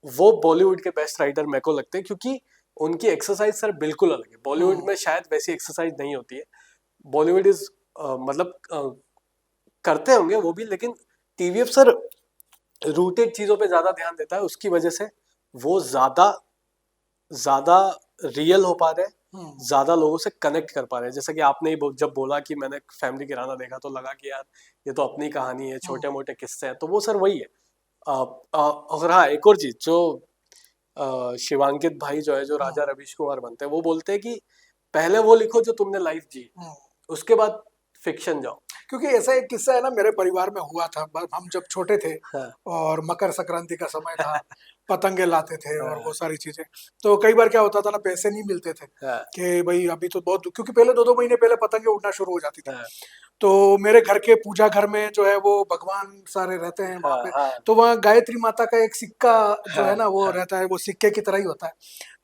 वो बॉलीवुड के बेस्ट राइटर मेरे को लगते हैं, क्योंकि उनकी एक्सरसाइज सर बिल्कुल अलग है। बॉलीवुड में शायद वैसी एक्सरसाइज नहीं होती है। बॉलीवुड इज मतलब करते होंगे वो भी, लेकिन TVF सर रूटेड चीजों पे ज्यादा ध्यान देता है, उसकी वजह से वो ज्यादा रियल हो पा रहे हैं, ज्यादा लोगों से कनेक्ट कर पा रहे हैं। जैसे कि आपने ही जब बोला कि मैंने फैमिली किराना देखा तो लगा कि यार ये तो अपनी कहानी है, छोटे मोटे किस्से हैं, तो वो सर वही है। और हाँ, एक और चीज जो शिवांकित भाई जो है, जो राजा रवीश कुमार बनते हैं, वो बोलते हैं कि पहले वो लिखो जो तुमने लाइफ जी, उसके बाद फिक्शन जाओ। क्योंकि ऐसा एक किस्सा है ना, मेरे परिवार में हुआ था। हम जब छोटे थे और मकर संक्रांति का समय था, पतंगे लाते थे और वो सारी चीजें, तो कई बार क्या होता था ना, पैसे नहीं मिलते थे कि भाई अभी तो बहुत, क्योंकि पहले 2-2 महीने पहले पतंगे उड़ना शुरू हो जाती थी। तो मेरे घर के पूजा घर में जो है वो भगवान सारे रहते हैं वहां हाँ पे। हाँ तो वहाँ गायत्री माता का एक सिक्का जो हाँ है ना वो हाँ। रहता है, वो सिक्के की तरह ही होता है।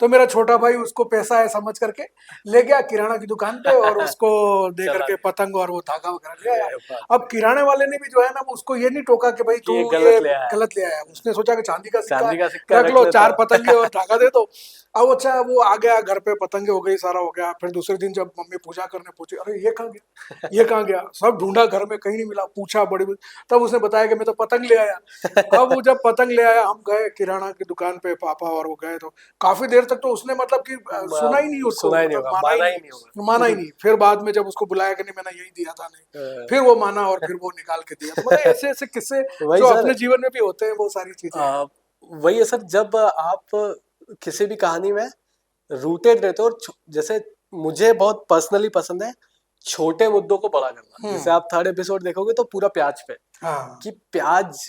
तो मेरा छोटा भाई उसको पैसा है समझ करके ले गया किराना की दुकान पे और उसको दे चला करके दिया। पतंग और वो धागा वगैरह ले आया। अरे बाप अब रे, किराने वाले ने भी जो है ना वो उसको ये नहीं टोका कि भाई कि तू ये ये गलत ले आया, गलत ले आया, उसने सोचा कि चांदी का सिक्का है, चांदी का सिक्का रख रख लो लेता। 4 पतंगे और धागा दे दो। अब अच्छा वो आ गया घर पे, पतंगे हो गई, सारा हो गया। फिर दूसरे दिन जब मम्मी पूजा करने पहुंची, अरे ये कहाँ गया, ये कहाँ गया, सब ढूंढा घर में कहीं नहीं मिला, पूछा बड़ी, तब उसने बताया कि मैं तो पतंग ले आया। अब वो जब पतंग ले आया, हम गए किराना की दुकान पे पापा और वो गए, तो काफी देर तक तो उसने मतलब कि सुना ही नहीं उसको, सुना ही नहीं मतलब होगा, माना ही माना ही नहीं, नहीं होगा। माना ही नहीं। फिर बाद में जब उसको बुलाया कि नहीं मैंने यही दिया था, नहीं, अ, फिर वो माना और फिर वो निकाल के दिया। तो मतलब ऐसे ऐसे किस्से वही जो सर। अपने जीवन में भी होते हैं, वो सारी चीजें हैं। आ, वही है सर, जब आप किसी भी कहानी में रूटेड रहते हो, और जैसे मुझे बहुत पर्सनली पसंद है छोटे मुद्दों को बड़ा करना। जैसे हम्म। आप थर्ड एपिसोड देखोगे तो पूरा प्याज पे, हाँ। कि प्याज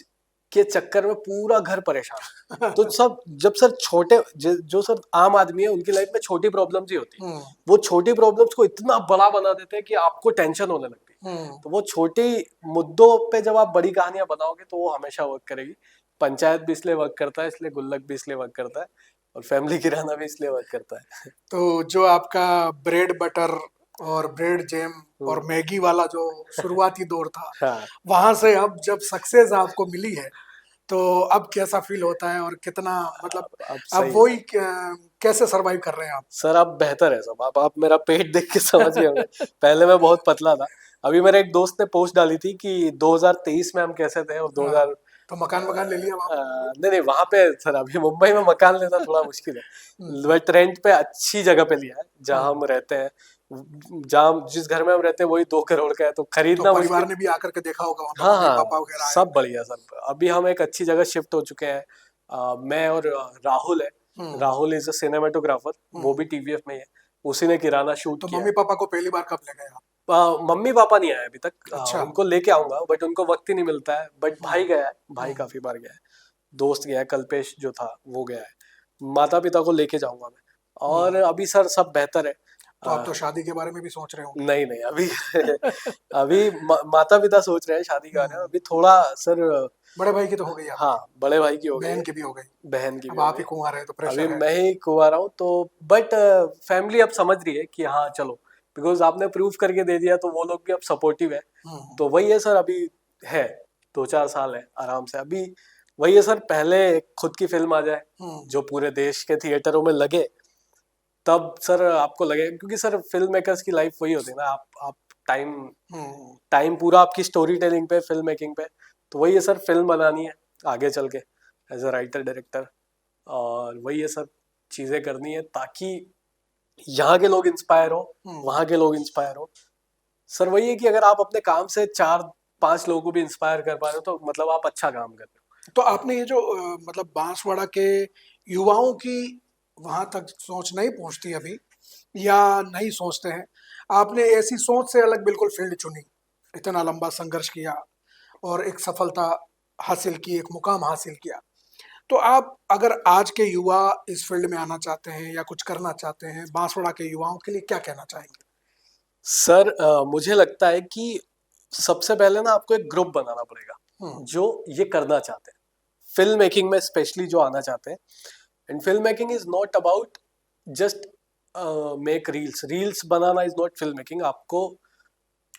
के चक्कर में पूरा घर परेशान। तो सब जब सर छोटे जो सर आम आदमी है उनकी लाइफ में छोटी प्रॉब्लम्स ही होती है, हम्म। वो छोटी प्रॉब्लम्स को इतना बड़ा बना देते हैं कि आपको टेंशन होने लगती है। हम्म। तो वो छोटी मुद्दों पे जब आप बड़ी कहानियां बनाओगे तो वो हमेशा वर्क करेगी। पंचायत भी इसलिए वर्क करता है, इसलिए गुल्लक भी इसलिए वर्क करता है, और फैमिली किराना भी इसलिए वर्क करता है। तो जो आपका ब्रेड बटर और ब्रेड जैम और हम्म। मैगी वाला जो शुरुआती दौर था, हाँ। वहां से अब जब सक्सेस आपको मिली है, तो अब कैसा फील होता है और कितना मतलब अब अब सही वही कैसे सरवाइव कर रहे हैं आप? सर, अब बेहतर है सब। आप मेरा पेट देख के समझ गए होंगे। पहले मैं बहुत पतला था। अभी मेरे एक दोस्त ने पोस्ट डाली थी कि 2023 में हम कैसे थे, और हाँ, 2000 तो मकान मकान ले लिया वहां पे? नहीं नहीं, वहां पे सर अभी मुंबई में मकान लेना थोड़ा मुश्किल हम्म। है, बट रेंट पे अच्छी जगह पे लिया है जहां हम्म। हम रहते हैं। जहाँ जिस घर में हम रहते हैं वही 2 करोड़ का है, तो तो खरीदना मुश्किल। परिवार ने भी आकर के देखा होगा वहां पे, हाँ मम्मी हाँ, पापा वगैरह आए सब होंगे? बढ़िया सर। अभी हम एक अच्छी जगह शिफ्ट हो चुके हैं। मैं और राहुल है। हम्म। राहुल इज अ सिनेमेटोग्राफर, वो हम्म। भी टीवीएफ में ही है। उसी ने किराना शूट तो किया मम्मी है। पापा को पहली बार कब ले गए आप? मम्मी पापा नहीं आए अभी तक। अच्छा। उनको लेके आऊंगा, बट उनको वक्त ही नहीं मिलता है। बट भाई हम्म। गया है, भाई हम्म। काफी बार गया है। दोस्त गया है, कल्पेश जो था वो गया है। माता पिता को लेके जाऊंगा मैं। और हम्म। अभी सर सब बेहतर है। तो आप तो शादी के बारे में भी सोच रहे होंगे? नहीं नहीं, अभी अभी माता पिता सोच रहे हैं शादी का, हम्म। अभी थोड़ा सर। बड़े भाई की तो हो गई हाँ, आपकी, बड़े भाई की हो गई बहन है, की भी हो गई, बहन की भी अब हो आप गई ही है। कुंवारे हैं तो अभी प्रेशर है। मैं ही कुंवारा हूँ, तो बट फैमिली अब समझ रही है कि हाँ चलो, बिकॉज आपने प्रूव करके दे दिया, तो वो लोग भी अब सपोर्टिव है। हम्म। तो वही है सर, अभी है 2-4 साल है आराम से। अभी वही है सर, पहले खुद की फिल्म आ जाए हम्म। जो पूरे देश के थिएटरों में लगे, तब सर आपको लगे। क्योंकि सर फिल्म मेकर्स की लाइफ वही होती है ना, आप टाइम हम्म। टाइम पूरा आपकी स्टोरी टेलिंग पे, फिल्म मेकिंग पे। तो वही है सर, फिल्म बनानी है आगे चल के एज अ राइटर डायरेक्टर। और वही है सर, चीजें करनी है ताकि यहाँ के लोग इंस्पायर हो, हम्म। वहाँ के लोग इंस्पायर हो। सर वही है कि अगर आप अपने काम से 4-5 लोगों को भी इंस्पायर कर पा रहे हो, तो मतलब आप अच्छा काम कर रहे तो आपने ये जो मतलब बांसवाड़ा के युवाओं की वहां तक सोच नहीं पहुंचती अभी, या नहीं सोचते हैं, आपने ऐसी सोच से अलग बिल्कुल फील्ड चुनी, इतना लंबा संघर्ष किया और एक सफलता हासिल की, एक मुकाम हासिल किया। तो आप अगर आज के युवा इस फील्ड में आना चाहते हैं या कुछ करना चाहते हैं, बांसवाड़ा के युवाओं के लिए क्या कहना चाहेंगे? हो। सर मुझे लगता है कि सबसे पहले ना आपको एक ग्रुप बनाना पड़ेगा हम्म। जो ये करना चाहते हैं, फिल्म मेकिंग में स्पेशली जो आना चाहते हैं। And film making is not about just make reels. Reels banana is not film making. आपको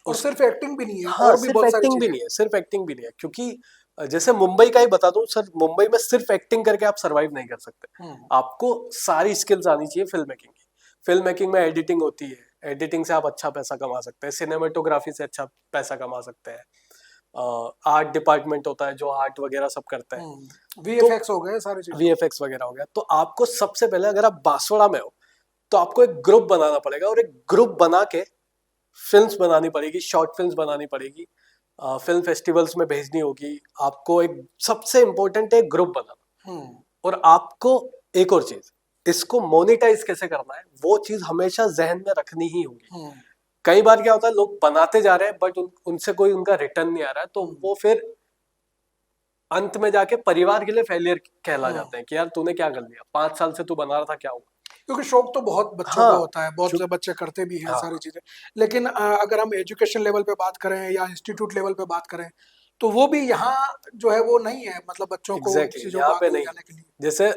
और उस सिर्फ एक्टिंग भी नहीं है, हाँ, और भी सिर्फ बहुत सारी एक्टिंग भी चीजें नहीं है, सिर्फ एक्टिंग भी नहीं है। क्योंकि जैसे मुंबई का ही बता दूं सर, मुंबई में सिर्फ एक्टिंग करके आप सरवाइव नहीं कर सकते। हैं। आपको सारी स्किल्स आनी चाहिए फिल्म मेकिंग की। फिल्म मेकिंग में एडिटिंग होती है, एडिटिंग से आप अच्छा पैसा कमा सकते हैं, सिनेमेटोग्राफी से अच्छा पैसा कमा सकते हैं। आर्ट डिपार्टमेंट होता है जो आर्ट वगैरह सब करता है। तो वीएफएक्स हो गए सारी चीजें। वीएफएक्स वगैरह हो गया। तो आपको सबसे पहले, अगर आप बांसवाड़ा में हो, तो आपको एक ग्रुप बनाना पड़ेगा, और एक ग्रुप बना के फिल्म्स बनानी पड़ेगी, शॉर्ट फिल्म्स बनानी पड़ेगी, फिल्म फेस्टिवल्स में भेजनी होगी आपको। एक सबसे इम्पोर्टेंट है ग्रुप बनाना। हम्म। और आपको एक और चीज, इसको मोनेटाइज कैसे करना है, वो चीज हमेशा जहन में रखनी ही होगी। हम्म। कई बार क्या होता है, लोग बनाते जा रहे हैं बट उनसे कोई उनका रिटर्न नहीं आ रहा है, तो वो फिर अंत में जाके परिवार के लिए फेलियर कहला हम्म। जाते हैं कि यार तूने क्या कर लिया, 5 साल से तू बना रहा था, क्या हुआ। क्योंकि शौक तो बहुत बच्चों का हाँ, होता है, बहुत चूँ से बच्चे करते भी हैं हाँ, सारी चीज़ें। लेकिन अगर हम एजुकेशन लेवल पे बात करें या इंस्टीट्यूट लेवल पे बात करें, तो वो भी यहाँ जो है वो नहीं है, मतलब बच्चों को उन एग्ज़ैक्टली चीज़ों को यहाँ पे आगे ले नहीं है। जाने के लिए। जैसे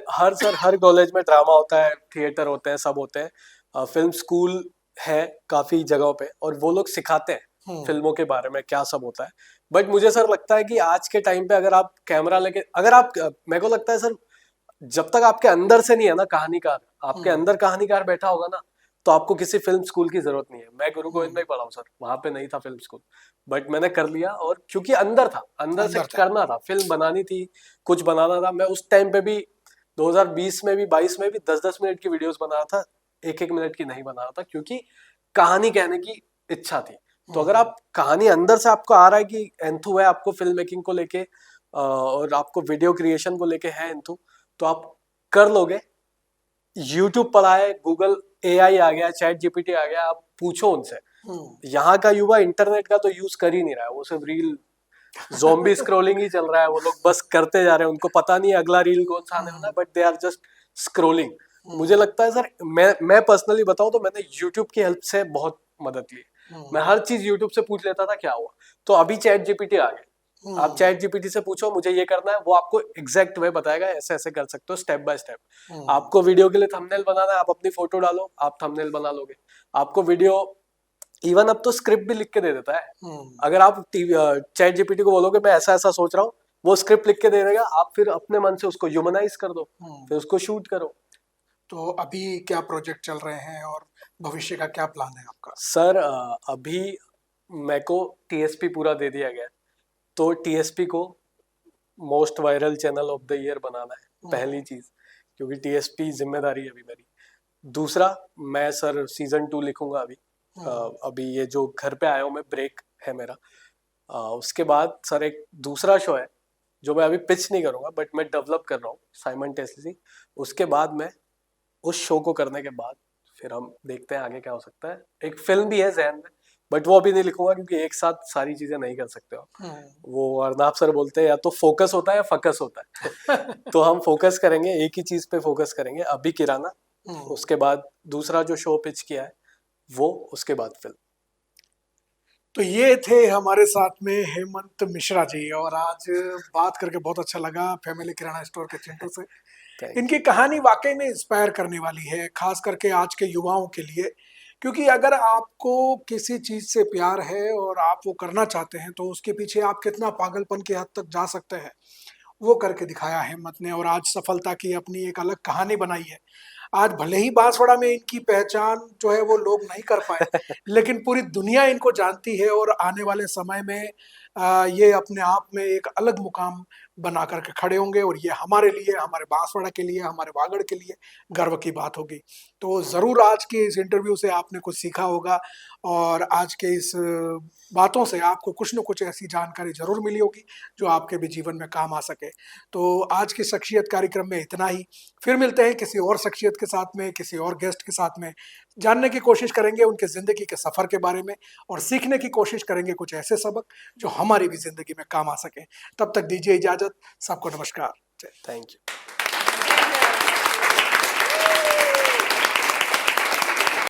हर कॉलेज में ड्रामा होता है, थिएटर होते हैं, सब होते हैं। फ़िल्म स्कूल है काफ़ी जगहों पे और वो लोग सिखाते हैं हुँ, फ़िल्मों के बारे में क्या सब होता है। बट मुझे सर लगता है कि आज के टाइम पे अगर आप कैमरा लेके अगर आप मेरे को लगता है सर जब तक आपके अंदर से नहीं है ना कहानीकार, आपके हुँ, अंदर कहानीकार बैठा होगा ना, तो आपको किसी फिल्म स्कूल की जरूरत नहीं है। मैं गुरु गोविंद में हुँ, ही पढ़ा हूँ सर, वहां पे नहीं था फिल्म स्कूल, बट मैंने कर लिया। और क्योंकि अंदर था, अंदर से अंदर था। करना था, फिल्म बनानी थी, कुछ बनाना था। मैं उस टाइम पे भी 2020 में भी 22 में भी 10-10 मिनट की वीडियोस बना रहा था, 1-1 मिनट की नहीं बना रहा था, क्योंकि कहानी कहने की इच्छा थी। तो अगर हुँ, आप कहानी अंदर से आपको आ रहा है कि एंथू है आपको फिल्म मेकिंग को लेके, और आपको वीडियो क्रिएशन को लेके है एंथू, तो आप कर लोगे। यूट्यूब पढ़ा है, गूगल एआई आ गया, चैट जीपीटी आ गया, आप पूछो उनसे। हुँ। यहाँ का युवा इंटरनेट का तो यूज कर ही नहीं रहा है, वो सिर्फ रील ज़ॉम्बी स्क्रॉलिंग ही चल रहा है। वो लोग बस करते जा रहे हैं, उनको पता नहीं है अगला रील कौन सा आने वाला है, hmm, but they are just scrolling. मुझे हुँ, लगता है सर, मैं पर्सनली बताऊं तो मैंने यूट्यूब की हेल्प से बहुत मदद ली। मैं हुँ, हर चीज यूट्यूब से पूछ लेता था क्या हुआ। तो अभी चैट जीपीटी आ गया, आप हुँ, चैट जीपीटी से पूछो मुझे ये करना है, वो आपको एग्जैक्ट वे बताएगा, ऐसे ऐसे कर सकते हो स्टेप बाय स्टेप। हुँ, आपको वीडियो के लिए थंबनेल बनाना है, आप अपनी फोटो डालो, आप थंबनेल बना लोगे। आपको वीडियो, इवन अब तो स्क्रिप्ट भी लिख के दे देता है। हुँ, अगर आप चैट जीपीटी को बोलोगे मैं ऐसा ऐसा सोच रहा हूँ, वो स्क्रिप्ट लिख के दे देगा, आप फिर अपने मन से उसको ह्यूमनाइज कर दो, हुँ। फिर उसको शूट करो। तो अभी क्या प्रोजेक्ट चल रहे हैं और भविष्य का क्या प्लान है आपका? सर अभी मेरे को टीएसपी पूरा दे दिया गया है, तो टीएसपी को most viral channel of the year बनाना है, हुँ, पहली चीज, क्योंकि टीएसपी जिम्मेदारी है अभी मेरी। दूसरा, मैं सर सीजन 2 लिखूंगा अभी। हुँ, अभी ये जो घर पे आया हूँ मैं, ब्रेक है मेरा। उसके बाद सर एक दूसरा शो है जो मैं अभी पिच नहीं करूंगा, बट मैं डेवलप कर रहा हूँ साइमल्टेनियसली। उसके बाद मैं उस शो को करने के बाद फिर हम देखते हैं आगे क्या हो सकता है। एक फिल्म भी है जहन में, बट वो अभी नहीं लिखूंगा, क्योंकि एक साथ सारी चीजें नहीं कर सकते हो। हुँ। वो अर्नाब सर बोलते हैं या तो फोकस होता है या फकस होता है। तो हम फोकस करेंगे, एक ही चीज पे फोकस करेंगे, अभी किराना, हुँ। उसके बाद दूसरा जो शो पिच किया है वो, उसके बाद फिल्म। तो ये थे हमारे साथ में हेमंत मिश्रा जी और आज बात करके बहुत अच्छा लगा फैमिली किराना स्टोर के चिंटू से। थैंक इनकी यू। कहानी वाक़ई में इंस्पायर करने वाली है, ख़ास करके आज के युवाओं के लिए। क्योंकि अगर आपको किसी चीज़ से प्यार है और आप वो करना चाहते हैं, तो उसके पीछे आप कितना पागलपन की हद तक जा सकते हैं, वो करके दिखाया हिम्मत ने और आज सफलता की अपनी एक अलग कहानी बनाई है। आज भले ही बांसवाड़ा में इनकी पहचान जो है वो लोग नहीं कर पाए, लेकिन पूरी दुनिया इनको जानती है और आने वाले समय में ये अपने आप में एक अलग मुकाम बना कर के खड़े होंगे और ये हमारे लिए, हमारे बांसवाड़ा के लिए, हमारे वागड़ के लिए गर्व की बात होगी। तो ज़रूर आज के इस इंटरव्यू से आपने कुछ सीखा होगा और आज के इस बातों से आपको कुछ न कुछ ऐसी जानकारी ज़रूर मिली होगी, जो आपके भी जीवन में काम आ सके। तो आज की शख्सियत कार्यक्रम में इतना ही। फिर मिलते हैं किसी और शख्सियत के साथ में, किसी और गेस्ट के साथ में। जानने की कोशिश करेंगे उनके ज़िंदगी के सफ़र के बारे में और सीखने की कोशिश करेंगे कुछ ऐसे सबक जो हमारी भी ज़िंदगी में काम आ सकें। तब तक दीजिए इजाज़त। सबको नमस्कार। जय थैंक यू।